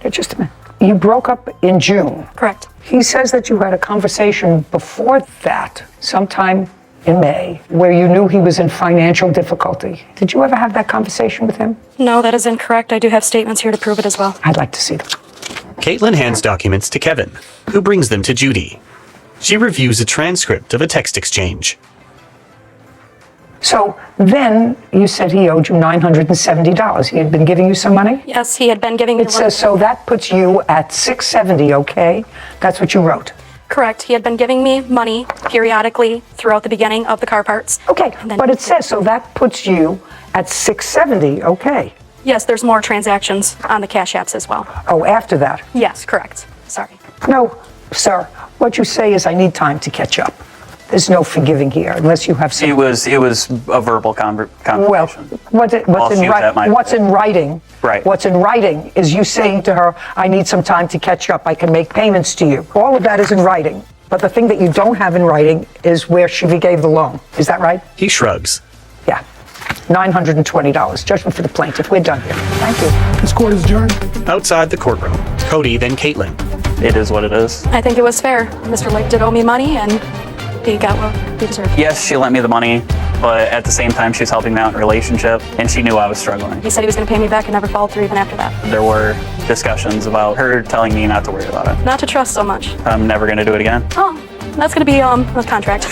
Just a minute. You broke up in June. Correct. He says that you had a conversation before that, sometime in May where you knew he was in financial difficulty. Did you ever have that conversation with him? No, that is incorrect. I do have statements here to prove it as well. I'd like to see them. Caitlin hands documents to Kevin, who brings them to Judy. She reviews a transcript of a text exchange. So then you said he owed you $970. He had been giving you some money? Yes, he had been giving me It says, so that puts you at $670, okay? That's what you wrote. Correct. He had been giving me money periodically throughout the beginning of the car parts. Okay, but it says, so that puts you at $670, okay? Yes, there's more transactions on the Cash Apps as well. Oh, after that? Yes, correct. Sorry. No, sir. What you say is I need time to catch up. There's no forgiving here unless you have some... It was a verbal conversation. Well, what's in writing? Right. What's in writing is you saying to her, I need some time to catch up. I can make payments to you. All of that is in writing. But the thing that you don't have in writing is where she gave the loan. Is that right? He shrugs. Yeah. $920. Judgment for the plaintiff. We're done here. Thank you. This court is adjourned. Outside the courtroom, Cody, then Caitlin. It is what it is. I think it was fair. Mr. Lake did owe me money, and he got what he deserved. Yes, she lent me the money, but at the same time, she was helping me out in a relationship, and she knew I was struggling. He said he was going to pay me back and never followed through even after that. There were discussions about her telling me not to worry about it. Not to trust so much. I'm never going to do it again. Oh, that's going to be a contract.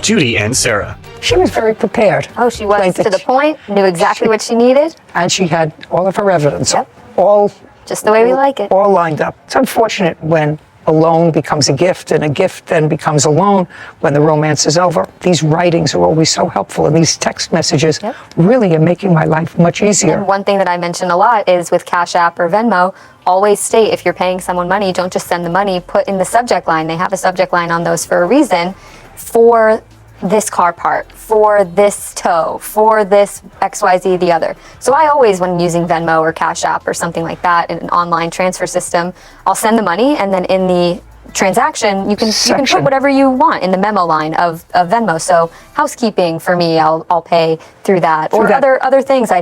Judy and Sarah. She was very prepared. Oh, she was to the point, knew exactly what she needed. And she had all of her evidence. Yep. All just the way we like it. All lined up. It's unfortunate when a loan becomes a gift and a gift then becomes a loan when the romance is over. These writings are always so helpful, and these text messages really are making my life much easier. And one thing that I mention a lot is with Cash App or Venmo, always state if you're paying someone money, don't just send the money, put in the subject line. They have a subject line on those for a reason, for this car part, for this tow, for this XYZ the other. So I always, when using Venmo or Cash App or something like that in an online transfer system, I'll send the money, and then in the transaction you can put whatever you want in the memo line of Venmo. So housekeeping for me, I'll pay through that. Or other things, I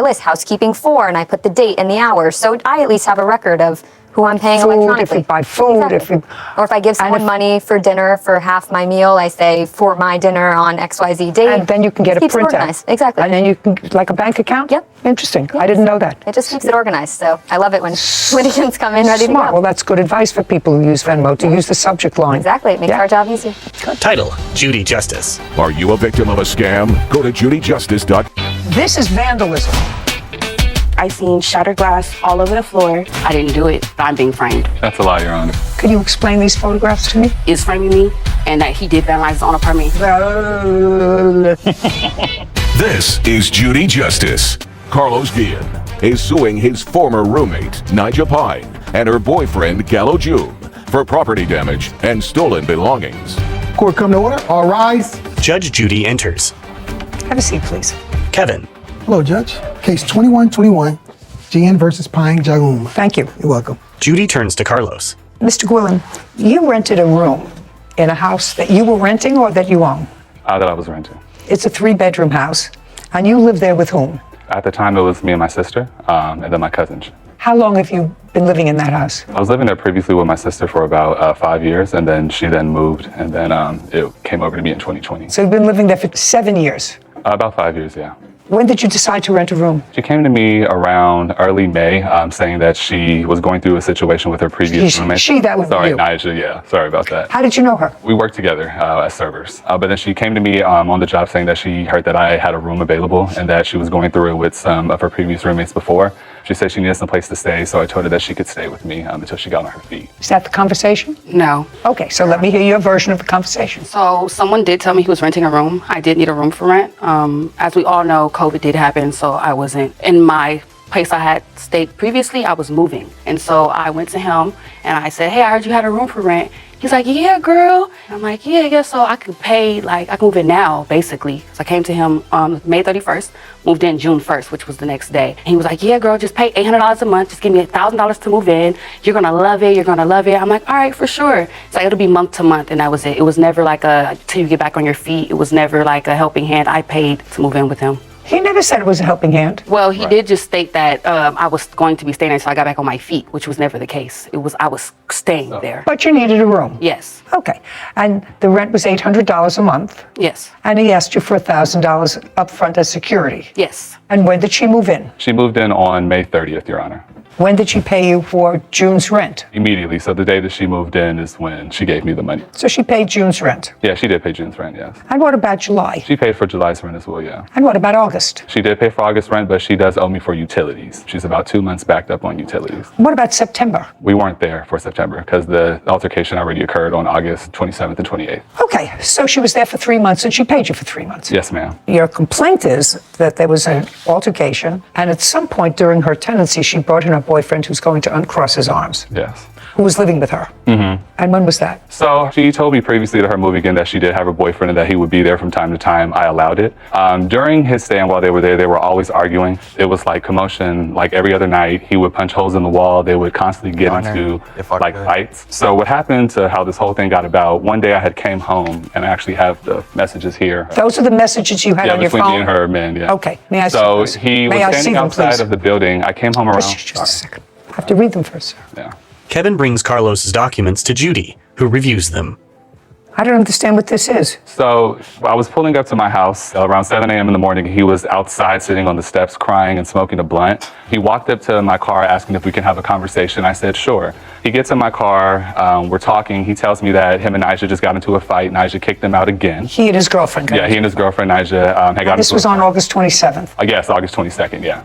list housekeeping for, and I put the date and the hours. So I at least have a record of who I'm paying electronically. If you buy food, or if I give someone money for dinner for half my meal, I say for my dinner on XYZ date. And then you can get a printout. Organized. Exactly. And then you can, like a bank account? Yep. Interesting. I didn't know that. It just keeps it organized. So I love it when litigants come in ready to go. Well, that's good advice for people who use Venmo, to use the subject line. Exactly. It makes our job easier. Title, Judy Justice. Are you a victim of a scam? Go to JudyJustice.com. This is vandalism. I seen shattered glass all over the floor. I didn't do it. I'm being framed. That's a lie, Your Honor. Could you explain these photographs to me? Is framing me, and that he did vandalize his own apartment. This is Judy Justice. Carlos Guillen is suing his former roommate, Nija Pine, and her boyfriend, Gallo June, for property damage and stolen belongings. Court come to order. All rise. Judge Judy enters. Have a seat, please. Kevin. Hello, Judge. Case 2121, Jan versus Pine Jaum. Thank you. You're welcome. Judy turns to Carlos. Mr. Guillen, you rented a room in a house that you were renting or that you own? That I was renting. It's a 3-bedroom house, and you live there with whom? At the time, it was me and my sister, and then my cousin. How long have you been living in that house? I was living there previously with my sister for about 5 years, and then she moved, and then it came over to me in 2020. So you've been living there for 7 years? About 5 years, yeah. When did you decide to rent a room? She came to me around early May, saying that she was going through a situation with her previous roommate. That was Sorry, you. Nija, yeah. Sorry about that. How did you know her? We worked together as servers. But then she came to me on the job saying that she heard that I had a room available and that she was going through it with some of her previous roommates before. She said she needed some place to stay, so I told her that she could stay with me until she got on her feet. Is that the conversation? No. Okay, so let me hear your version of the conversation. So someone did tell me he was renting a room. I did need a room for rent. As we all know, COVID did happen, so I wasn't in my place I had stayed previously. I was moving. And so I went to him and I said, hey, I heard you had a room for rent. He's like, yeah, girl. And I'm like, yeah, so I could pay, I can move in now, basically. So I came to him May 31st, moved in June 1st, which was the next day. And he was like, yeah, girl, just pay $800 a month. Just give me $1,000 to move in. You're going to love it. You're going to love it. I'm like, all right, for sure. So it'll be month to month. And that was it. It was never till you get back on your feet. It was never like a helping hand. I paid to move in with him. He never said it was a helping hand. Well, he did just state that I was going to be staying there until I got back on my feet, which was never the case. I was staying there. But you needed a room. Yes. Okay. And the rent was $800 a month. Yes. And he asked you for $1,000 up front as security. Yes. And when did she move in? She moved in on May 30th, Your Honor. When did she pay you for June's rent? Immediately. So the day that she moved in is when she gave me the money. So she paid June's rent. Yeah, she did pay June's rent, yes. And what about July? She paid for July's rent as well, yeah. And what about August? She did pay for August rent, but she does owe me for utilities. She's about 2 months backed up on utilities. What about September? We weren't there for September because the altercation already occurred on August 27th and 28th. Okay, so she was there for 3 months and she paid you for 3 months. Yes, ma'am. Your complaint is that there was an altercation, and at some point during her tenancy, she brought in a boyfriend who's going to uncross his arms. Yes. Who was living with her. Mm-hmm. And when was that? So she told me previously to her moving in that she did have a boyfriend and that he would be there from time to time. I allowed it. During his stay and while they were there, they were always arguing. It was like commotion, like every other night. He would punch holes in the wall. They would constantly get into like fights. So what happened to how this whole thing got about, one day I had came home and I actually have the messages here. Those are the messages you had on your phone? Between me and her, man, yeah. Okay, may I see So those? he May I was see standing them, outside please? of the building. I came home around. Just a second. I have to read them first, sir. Yeah. Kevin brings Carlos's documents to Judy, who reviews them. I don't understand what this is. So I was pulling up to my house around 7 a.m. in the morning. He was outside sitting on the steps crying and smoking a blunt. He walked up to my car asking if we can have a conversation. I said, sure. He gets in my car. We're talking. He tells me that him and Nigel just got into a fight. Nigel kicked him out again. He and his girlfriend. Yeah, he and his girlfriend, Nigel, had got This into was a on August 27th. Yes, August 22nd, yeah.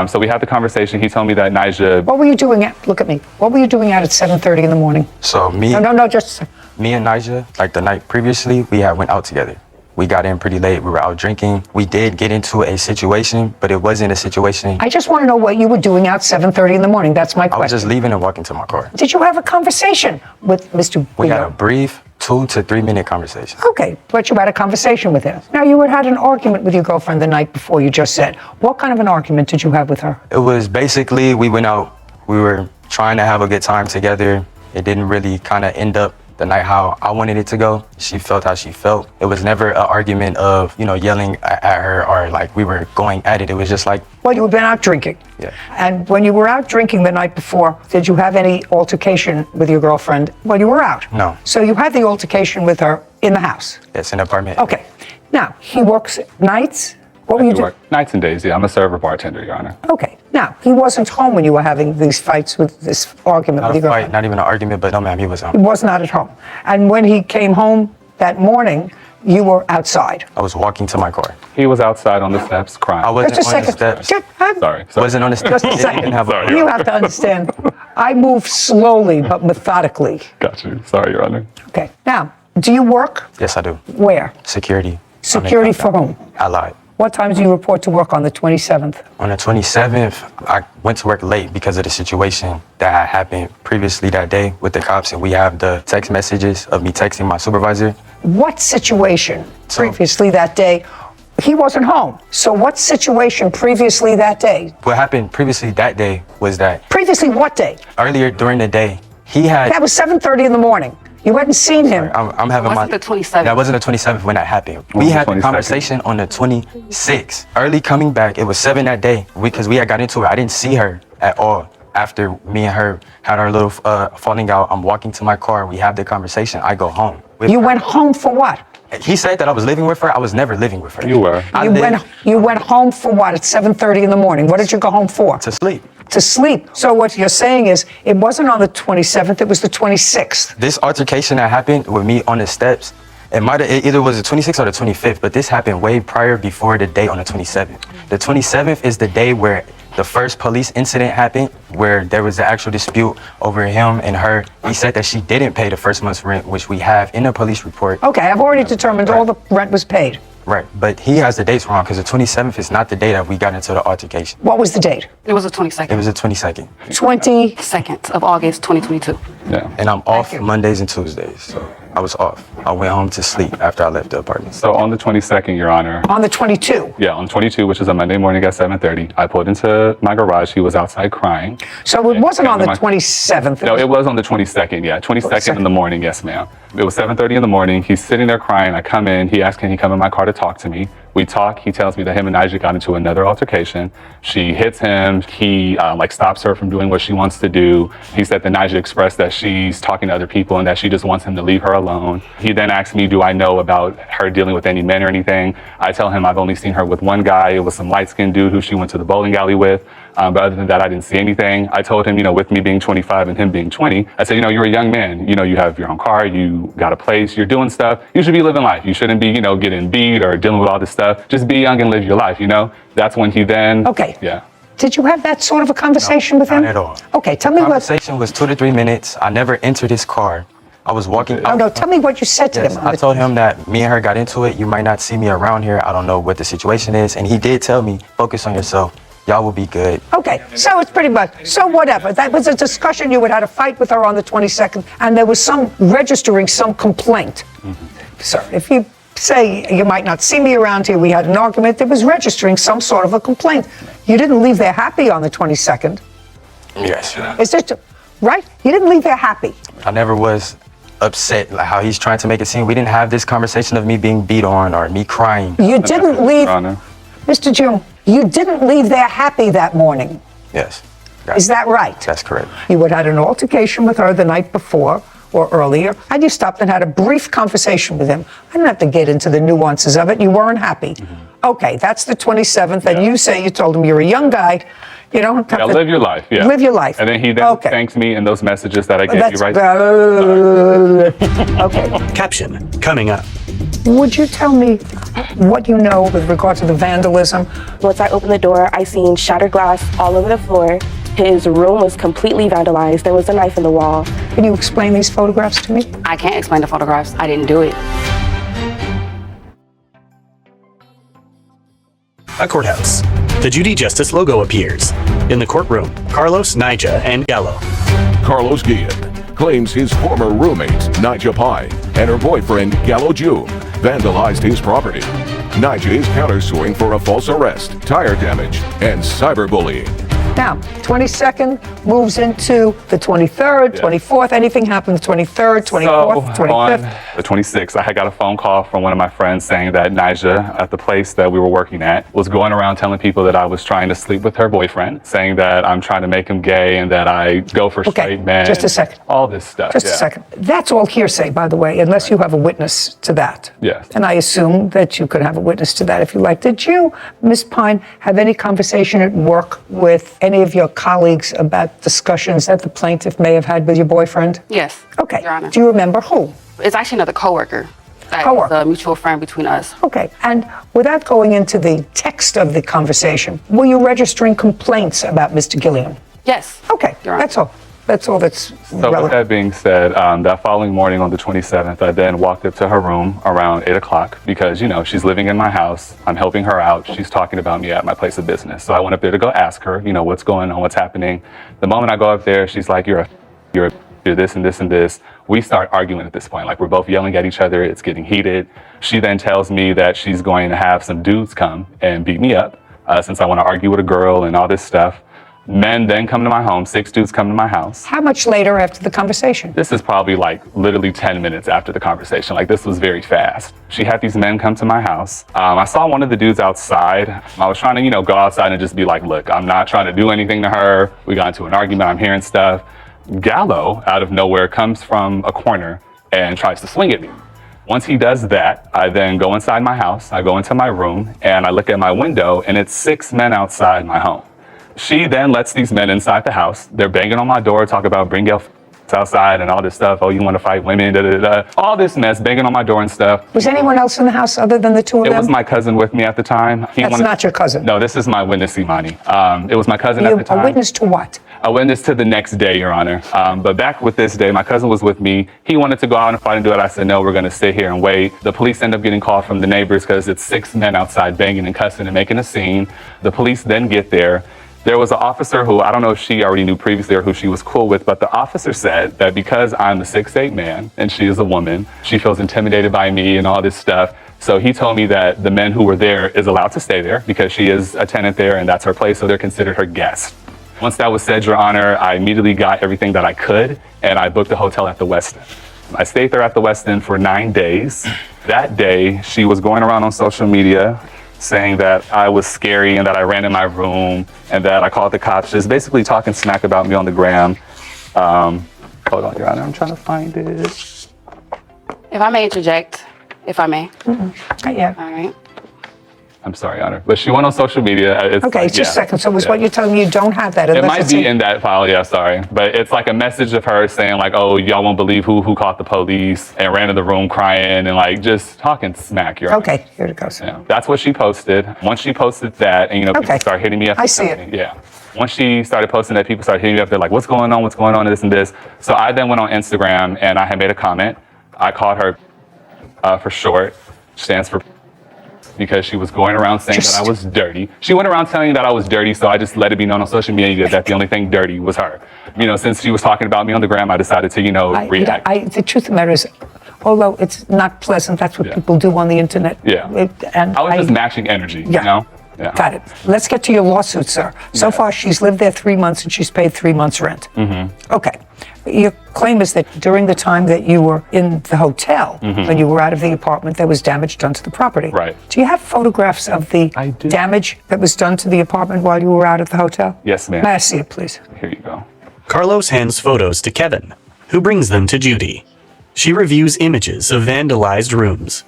So we had the conversation. He told me that Nigel... What were you doing at, look at me, what were you doing out at 7:30 in the morning? So me, No, just a second. me and Nigel, like the night previously, we had went out together. We got in pretty late. We were out drinking. We did get into a situation, but it wasn't a situation. I just want to know what you were doing out 7:30 in the morning. That's my I was question. just leaving and walking to my car. Did you have a conversation with Mr. We had Guido? a brief 2 to 3 minute conversation. Okay, but you had a conversation with him. Now, you had an argument with your girlfriend the night before, you just said. What kind of an argument did you have with her? It was basically, we went out, we were trying to have a good time together. It didn't really kind of end up the night how I wanted it to go. She felt how she felt. It was never an argument of, yelling at her or like we were going at it. It was just like... Well, you had been out drinking. Yeah. And when you were out drinking the night before, did you have any altercation with your girlfriend when you were out? No. So you had the altercation with her in the house? It's an apartment. Okay. Now, he works nights? What were you doing? Nights and days, yeah. I'm a server bartender, Your Honor. Okay. Now, he wasn't home when you were having these fights with this argument Not with a your fight, girlfriend? not even an argument, but no ma'am, he was He home. was not at home. And when he came home that morning, you were outside? I was walking to my car. He was outside on the steps crying. I wasn't Just a on the second. steps. Sorry. Wasn't on the steps. Just a second. Didn't have a- You have to understand, I move slowly but methodically. Got you. Sorry, Your Honor. Okay. Now, do you work? Yes, I do. Where? Security. Security for whom? I lied. What time do you report to work on the 27th? On the 27th, I went to work late because of the situation that had happened previously that day with the cops, and we have the text messages of me texting my supervisor. What situation previously that day? He wasn't home. So what situation previously that day? What happened previously that day was that Previously what day? earlier during the day, he had... That was 7:30 in the morning. You hadn't seen him. I'm having Wasn't the 27th? That wasn't the 27th when that happened. We had the conversation on the 26th. Early coming back, it was 7 that day because we had got into it. I didn't see her at all. After me and her had our little falling out, I'm walking to my car. We have the conversation. I go home. You went home for what? He said that I was living with her. I was never living with her. You were. You went home for what at 7:30 in the morning? What did you go home for? To sleep. To sleep. So what you're saying is it wasn't on the 27th, it was the 26th. This altercation that happened with me on the steps, it either was the 26th or the 25th, but this happened way prior before the day on the 27th. The 27th is the day where the first police incident happened, where there was the actual dispute over him and her. He said that she didn't pay the first month's rent, which we have in the police report. Okay, I've already determined all the rent was paid. Right, but he has the dates wrong because the 27th is not the day that we got into the altercation. What was the date? It was the 22nd. It was the 22nd. 22nd of August, 2022. Yeah. And I'm off Mondays and Tuesdays, so I was off. I went home to sleep after I left the apartment. So on the 22nd, Your Honor. On the 22? Yeah, on 22, which is a Monday morning at 7:30. I pulled into my garage. He was outside crying. So it wasn't on the 27th? No, it was on the 22nd, yeah. 22nd in the morning, yes, ma'am. It was 7:30 in the morning. He's sitting there crying. I come in. He asked, can he come in my car to talk to me? We talk. He tells me that him and Nigel got into another altercation. She hits him. He stops her from doing what she wants to do. He said that Nigel expressed that she's talking to other people and that she just wants him to leave her alone. He then asked me, do I know about her dealing with any men or anything? I tell him I've only seen her with one guy. It was some light-skinned dude who she went to the bowling alley with. But other than that, I didn't see anything. I told him, with me being 25 and him being 20, I said, you're a young man. You have your own car, you got a place, you're doing stuff. You should be living life. You shouldn't be, getting beat or dealing with all this stuff. Just be young and live your life, That's when he then... Okay. Yeah. Did you have that sort of a conversation with him? Not at all. Okay, tell me what... The conversation was 2 to 3 minutes. I never entered his car. I was walking out. No, tell me what you said to him. I told him that me and her got into it. You might not see me around here. I don't know what the situation is. And he did tell me, focus on yourself. Y'all will be good. Okay, so it's pretty much, so whatever. That was a discussion. You had a fight with her on the 22nd, and there was registering some complaint. Sir, if you say you might not see me around here, we had an argument, there was registering some sort of a complaint. You didn't leave there happy on the 22nd. Yes. Is this right? You didn't leave there happy. I never was upset, like how he's trying to make it seem. We didn't have this conversation of me being beat on or me crying. You didn't leave, Mr. June, you didn't leave there happy that morning. Yes. Is that right? That's correct. You had an altercation with her the night before or earlier, and you stopped and had a brief conversation with him. I don't have to get into the nuances of it. You weren't happy. Okay, that's the 27th, and you say you told him you're a young guy. You don't have to live your life. Yeah. Live your life. And then he thanks me in those messages that I gave you right Okay. Caption coming up. Would you tell me what you know with regard to the vandalism? Once I opened the door, I seen shattered glass all over the floor. His room was completely vandalized. There was a knife in the wall. Can you explain these photographs to me? I can't explain the photographs. I didn't do it. A courthouse. The Judy Justice logo appears. In the courtroom, Carlos, Nija, and Gallo. Carlos Guillen claims his former roommate, Nija Pine, and her boyfriend, Gallo June, vandalized his property. Nija is countersuing for a false arrest, tire damage, and cyberbullying. Now, 22nd moves into the 23rd, 24th. Anything happened the 23rd, 24th, 25th? On the 26th, I had got a phone call from one of my friends saying that Nija, at the place that we were working at, was going around telling people that I was trying to sleep with her boyfriend, saying that I'm trying to make him gay and that I go for straight men. Just a second. All this stuff. Just a second. That's all hearsay, by the way, unless you have a witness to that. Yes. And I assume that you could have a witness to that if you like. Did you, Ms. Pine, have any conversation at work with any of your colleagues about discussions that the plaintiff may have had with your boyfriend? Yes. Okay. Your Honor. Do you remember who? It's actually another coworker. Coworker. A mutual friend between us. Okay. And without going into the text of the conversation, were you registering complaints about Mr. Gilliam? Yes. Okay. That's all. That's all that's So relevant. with that being said, that following morning on the 27th, I then walked up to her room around 8 o'clock because, she's living in my house. I'm helping her out. She's talking about me at my place of business. So I went up there to go ask her, what's going on, what's happening. The moment I go up there, she's like, you're this and this and this. We start arguing at this point. Like, we're both yelling at each other. It's getting heated. She then tells me that she's going to have some dudes come and beat me up since I want to argue with a girl and all this stuff. Men then come to my home. 6 dudes come to my house. How much later after the conversation? This is probably literally 10 minutes after the conversation. This was very fast. She had these men come to my house. I saw one of the dudes outside. I was trying to, go outside and just be like, look, I'm not trying to do anything to her. We got into an argument. I'm hearing stuff. Gallo, out of nowhere, comes from a corner and tries to swing at me. Once he does that, I then go inside my house. I go into my room and I look at my window and it's 6 men outside my home. She then lets these men inside the house. They're banging on my door, talk about bring your outside and all this stuff. Oh, you want to fight women, da, da, da. All this mess, banging on my door and stuff. Was anyone else in the house other than the two of them? It was my cousin with me at the time. That's not your cousin. No, this is my witness, Imani. It was my cousin at the time. A witness to what? A witness to the next day, Your Honor. But back with this day, my cousin was with me. He wanted to go out and fight and do it. I said, no, we're going to sit here and wait. The police end up getting called from the neighbors because it's 6 men outside banging and cussing and making a scene. The police then get there. There was an officer who, I don't know if she already knew previously or who she was cool with, but the officer said that because I'm a 6'8" man and she is a woman, she feels intimidated by me and all this stuff. So he told me that the men who were there is allowed to stay there because she is a tenant there and that's her place, so they're considered her guests. Once that was said, Your Honor, I immediately got everything that I could and I booked a hotel at the Westin. I stayed there at the Westin for 9 days. That day, she was going around on social media saying that I was scary and that I ran in my room and that I called the cops, just basically talking smack about me on the gram. Hold on, Your Honor, I'm trying to find it. If I may interject, if I may. Not yet. All right. I'm sorry, Your Honor. But she went on social media. It's Okay, like, just a second. So was yeah. what you're telling me you don't have that? It unless might it's be in that file, yeah, sorry. But it's like a message of her saying like, oh, y'all won't believe who caught the police and ran in the room crying and like just talking smack. Your Honor. Okay, here it goes. Yeah, that's what she posted. Once she posted that, and people start hitting me up. I see it. Yeah. Once she started posting that, people started hitting me up. They're like, what's going on? What's going on? This and this. So I then went on Instagram and I had made a comment. I called her for short, stands for, because she was going around saying that I was dirty. She went around telling me that I was dirty, so I just let it be known on social media that the only thing dirty was her. Since she was talking about me on the gram, I decided to, react. The truth of the matter is, although it's not pleasant, that's what people do on the internet. Yeah. And I was just matching energy, you know? Yeah. Got it. Let's get to your lawsuit, sir. So far, she's lived there 3 months and she's paid 3 months rent. Mm-hmm. Okay. Your claim is that during the time that you were in the hotel, when you were out of the apartment, there was damage done to the property. Right. Do you have photographs of the damage that was done to the apartment while you were out at the hotel? Yes, ma'am. May I see it, please? Here you go. Carlos hands photos to Kevin, who brings them to Judy. She reviews images of vandalized rooms.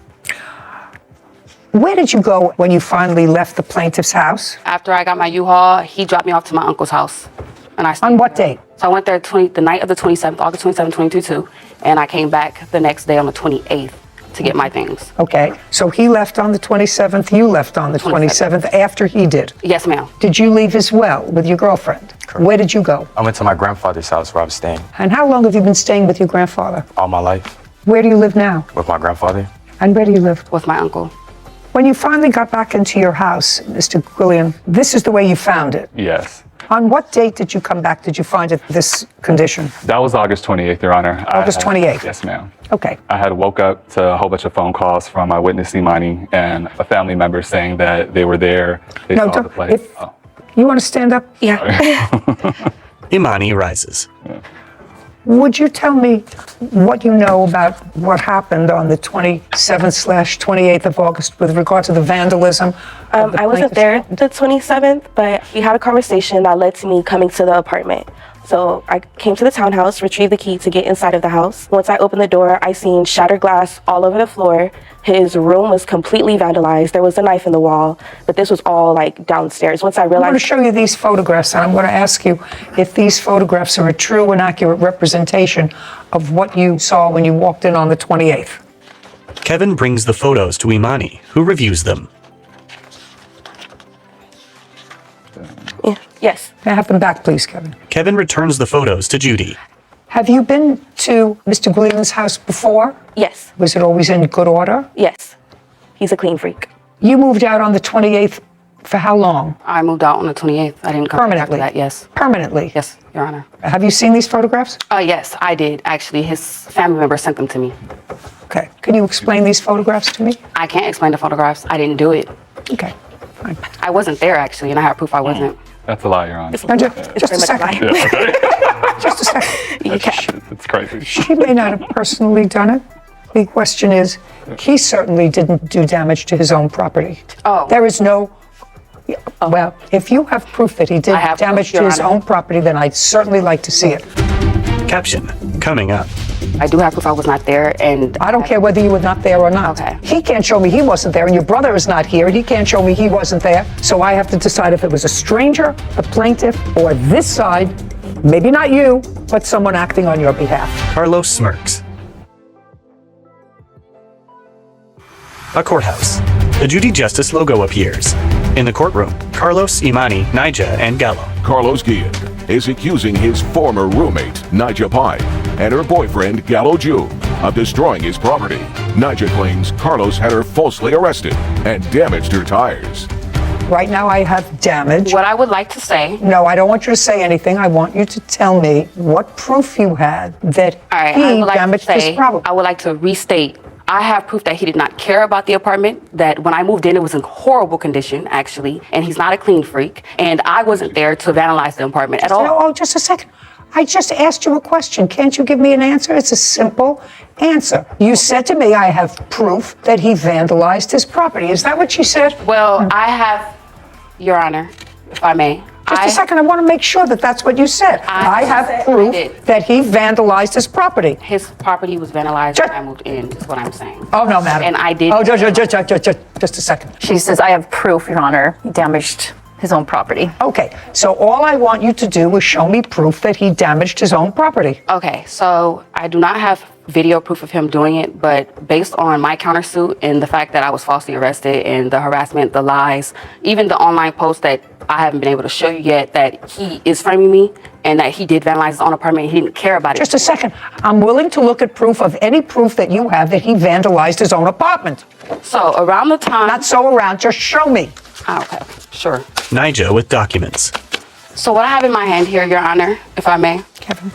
Where did you go when you finally left the plaintiff's house? After I got my U-Haul, he dropped me off to my uncle's house. And On what date? So I went there the night of the 27th, August 27th, 2022, and I came back the next day on the 28th to get my things. Okay, so he left on the 27th, you left on the 27th after he did? Yes, ma'am. Did you leave as well with your girlfriend? Where did you go? I went to my grandfather's house where I was staying And how long have you been staying with your grandfather? all my life Where do you live now? with my grandfather. And where do you live? With my uncle. When you finally got back into your house, Mr. Quillian, this is the way you found it. Yes. On what date did you come back? Did you find it this condition? That was August 28th, Your Honor. August 28th? Yes, ma'am. Okay. I had woke up to a whole bunch of phone calls from my witness, Imani, and a family member saying that they were there. They saw the place. You want to stand up? Yeah. Imani rises. Would you tell me what you know about what happened on the 27th/28th of August with regard to the vandalism? I wasn't there the 27th, but we had a conversation that led to me coming to the apartment. So I came to the townhouse, retrieved the key to get inside of the house. Once I opened the door, I seen shattered glass all over the floor. His room was completely vandalized. There was a knife in the wall, but this was all like downstairs. Once I I'm realized— going to show you these photographs, and I'm going to ask you if these photographs are a true and accurate representation of what you saw when you walked in on the 28th. Kevin brings the photos to Imani, who reviews them. Yes. May I have them back, please, Kevin? Kevin returns the photos to Judy. Have you been to Mr. Gleeman's house before? Yes. Was it always in good order? Yes. He's a clean freak. You moved out on the 28th for how long? I moved out on the 28th. I didn't come back after Permanently? that, yes. Permanently? Yes, Your Honor. Have you seen these photographs? Yes, I did. Actually, his family member sent them to me. Okay. Can you explain these photographs to me? I can't explain the photographs. I didn't do it. Okay. Fine. I wasn't there, actually, and I have proof I wasn't. That's a lie, Your Honor. Now, just a second. Yeah, okay. Just a second. It's crazy. She may not have personally done it. The question is, he certainly didn't do damage to his own property. Oh. There is no... Well, if you have proof that he did I have damage proof, to Your his Honor. own property, then I'd certainly like to see it. Caption, coming up. I do have proof I was not there, and I don't care whether you were not there or not. Okay. He can't show me he wasn't there, and your brother is not here, and he can't show me he wasn't there. So I have to decide if it was a stranger, the plaintiff, or this side, maybe not you, but someone acting on your behalf. Carlos smirks. A courthouse. The Judy Justice logo appears. In the courtroom, Carlos, Imani, Nija, and Gallo. Carlos Guillen is accusing his former roommate, Nija Pine, and her boyfriend, Gallo June, of destroying his property. Nija claims Carlos had her falsely arrested and damaged her tires. Right now I have damage. what I would like to say... No, I don't want you to say anything. I want you to tell me what proof you had that All right, he I would like damaged to his say, property. I would like to restate. I have proof that he did not care about the apartment, that when I moved in, it was in horrible condition, actually, and he's not a clean freak, and I wasn't there to vandalize the apartment at all. Oh, just a second. I just asked you a question. Can't you give me an answer? It's a simple answer. You said to me, I have proof that he vandalized his property. Is that what you said? Well, I have, Your Honor, if I may. Just a second, I want to make sure that that's what you said. I have proof that he vandalized his property. His property was vandalized when I moved in, is what I'm saying. Oh, no, madam. And I did. Oh, just a second. She says, I have proof, Your Honor, he damaged his own property. Okay, so all I want you to do is show me proof that he damaged his own property. Okay, so I do not have video proof of him doing it, but based on my countersuit and the fact that I was falsely arrested and the harassment, the lies, even the online post that I haven't been able to show you yet, that he is framing me and that he did vandalize his own apartment, he didn't care about it. Just a second. I'm willing to look at proof of any proof that you have that he vandalized his own apartment. So around the time... Not so around, just show me. Okay, sure. Nija with documents. So what I have in my hand here, Your Honor, if I may,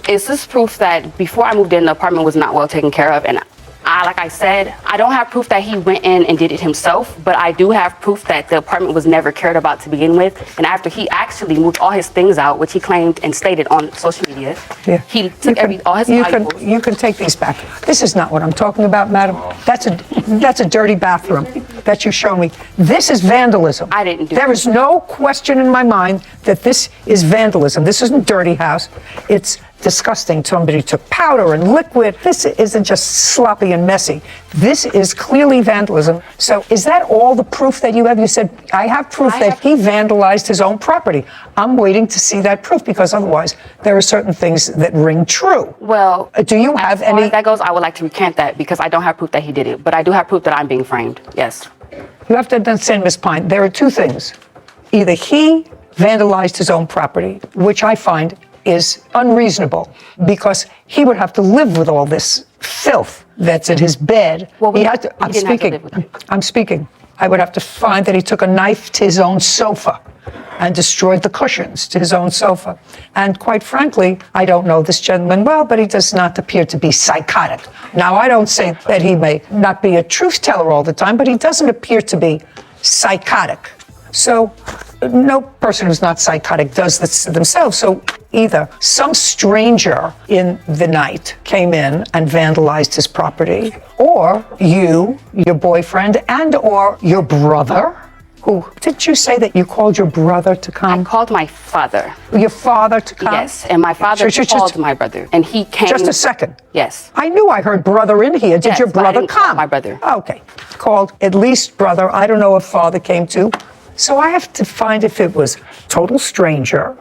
is this proof that before I moved in, the apartment was not well taken care of. And like I said, I don't have proof that he went in and did it himself, but I do have proof that the apartment was never cared about to begin with. And after he actually moved all his things out, which he claimed and stated on social media, he took all his valuables. You can take these back. This is not what I'm talking about, madam. That's a dirty bathroom that you show me. This is vandalism. I didn't do There is no question in my mind that this is vandalism. This isn't dirty house. It's disgusting. Somebody took powder and liquid. This isn't just sloppy and messy. This is clearly vandalism. So is that all the proof that you have? You said, I have proof that he vandalized his own property. I'm waiting to see that proof because otherwise there are certain things that ring true. Well, do you have as far any? as that goes, I would like to recant that because I don't have proof that he did it, but I do have proof that I'm being framed. Yes. You have to understand, Ms. Pine, there are two things. Either he vandalized his own property, which I find is unreasonable because he would have to live with all this filth that's in his bed. Well, I'm speaking. I would have to find that he took a knife to his own sofa and destroyed the cushions to his own sofa. And quite frankly, I don't know this gentleman well, but he does not appear to be psychotic. Now, I don't say that he may not be a truth teller all the time, but he doesn't appear to be psychotic. So no person who's not psychotic does this to themselves. So either some stranger in the night came in and vandalized his property, or you, your boyfriend, and or your brother, who, did you say that you called your brother to come? I called my father. Your father to come? Yes, and my father called my brother, and he came. Just a second. Yes. I knew I heard brother in here. Did your but I brother didn't call come? my brother. Okay. Called at least brother. I don't know if father came too. So I have to find if it was total stranger,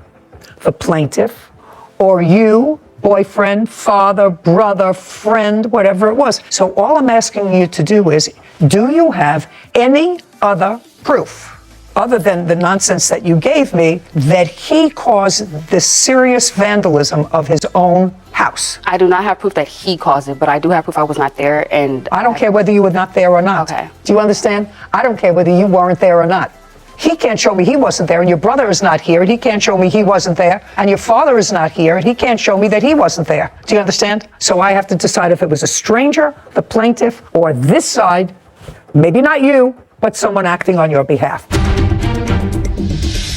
the plaintiff, or you, boyfriend, father, brother, friend, whatever it was. So all I'm asking you to do is, do you have any other proof, other than the nonsense that you gave me, that he caused this serious vandalism of his own house? I do not have proof that he caused it, but I do have proof I was not there, and I don't care whether you were not there or not. Okay. Do you understand? I don't care whether you weren't there or not. He can't show me he wasn't there, and your brother is not here, and he can't show me he wasn't there, and your father is not here, and he can't show me that he wasn't there. Do you understand? So I have to decide if it was a stranger, the plaintiff, or this side, maybe not you, but someone acting on your behalf.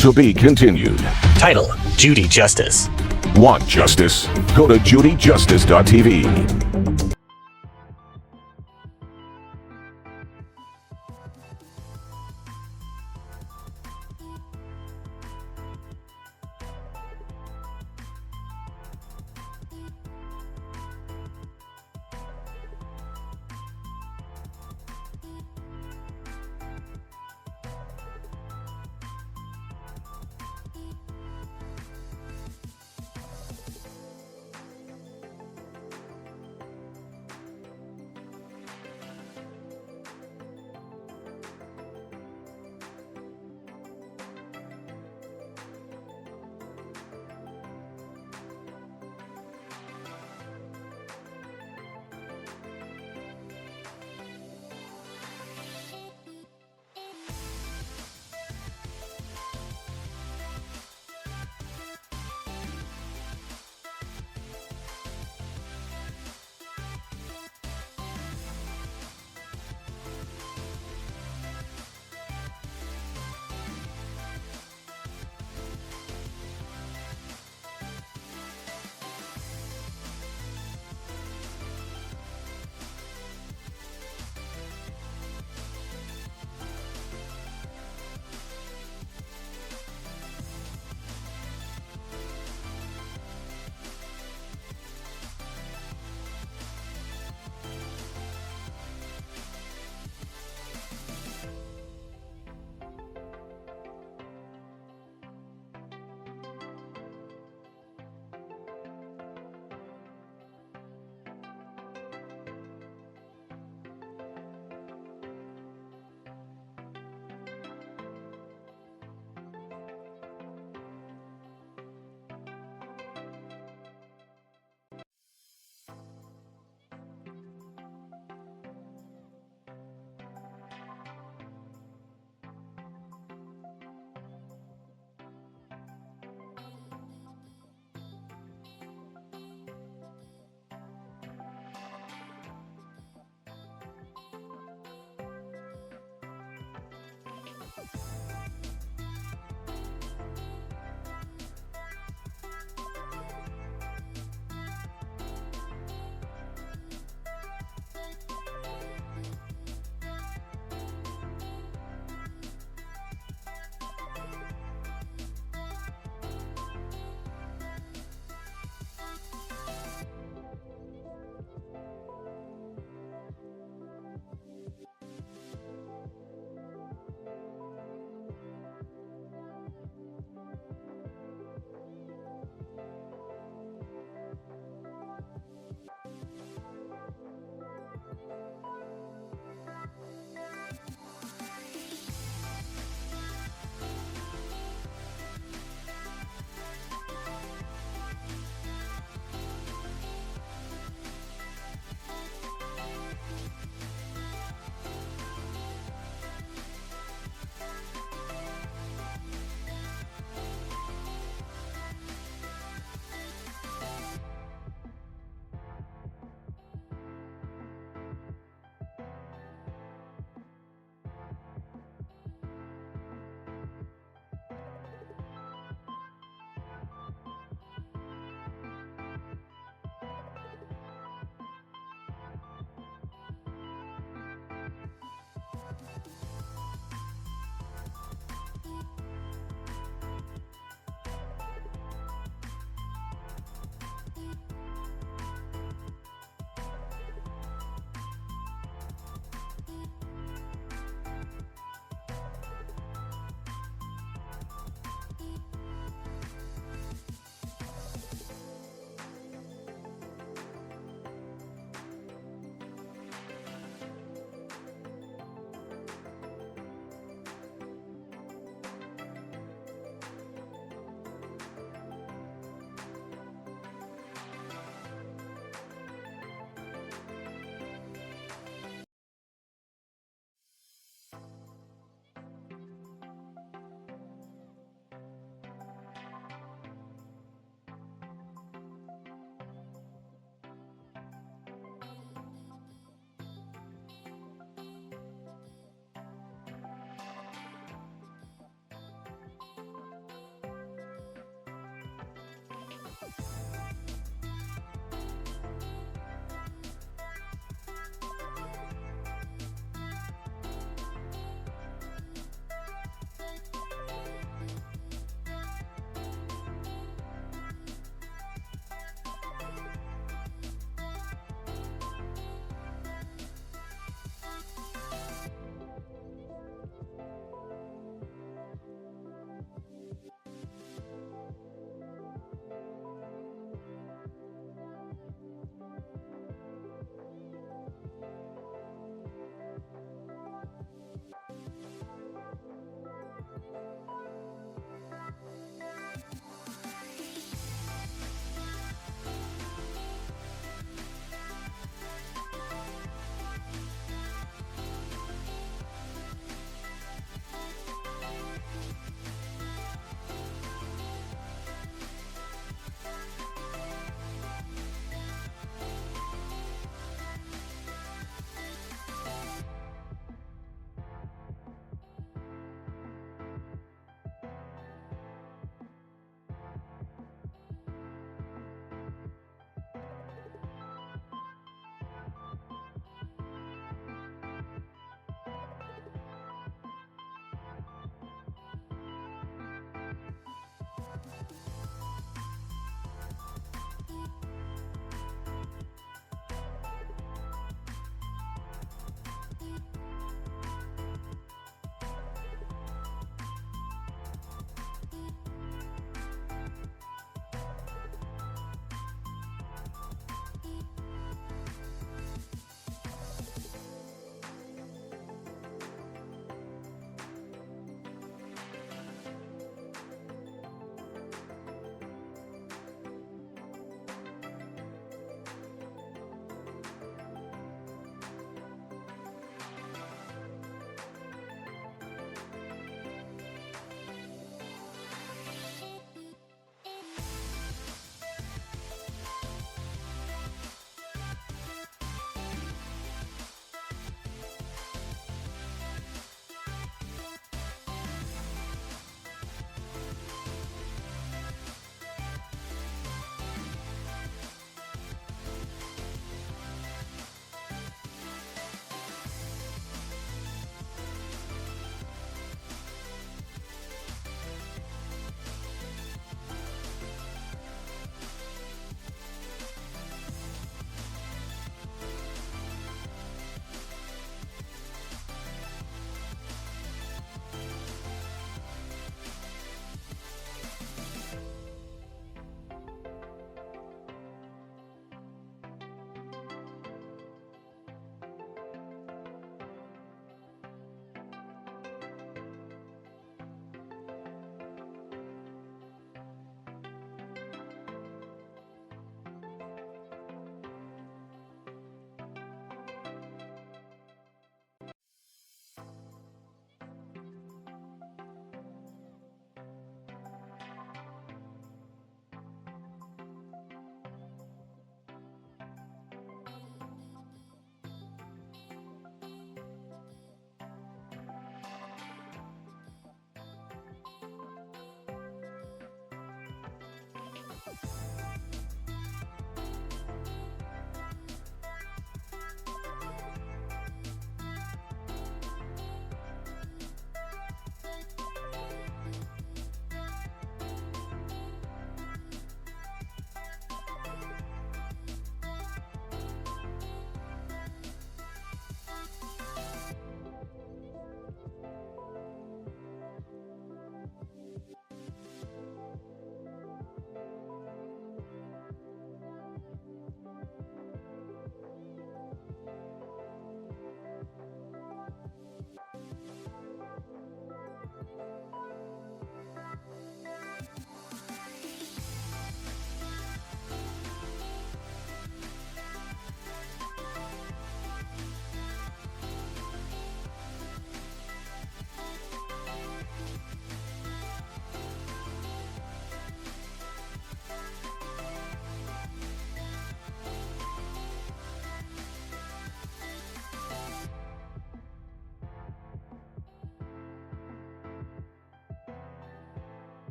To be continued. Title: Judy Justice. Want justice? Go to JudgeJudy's.tv.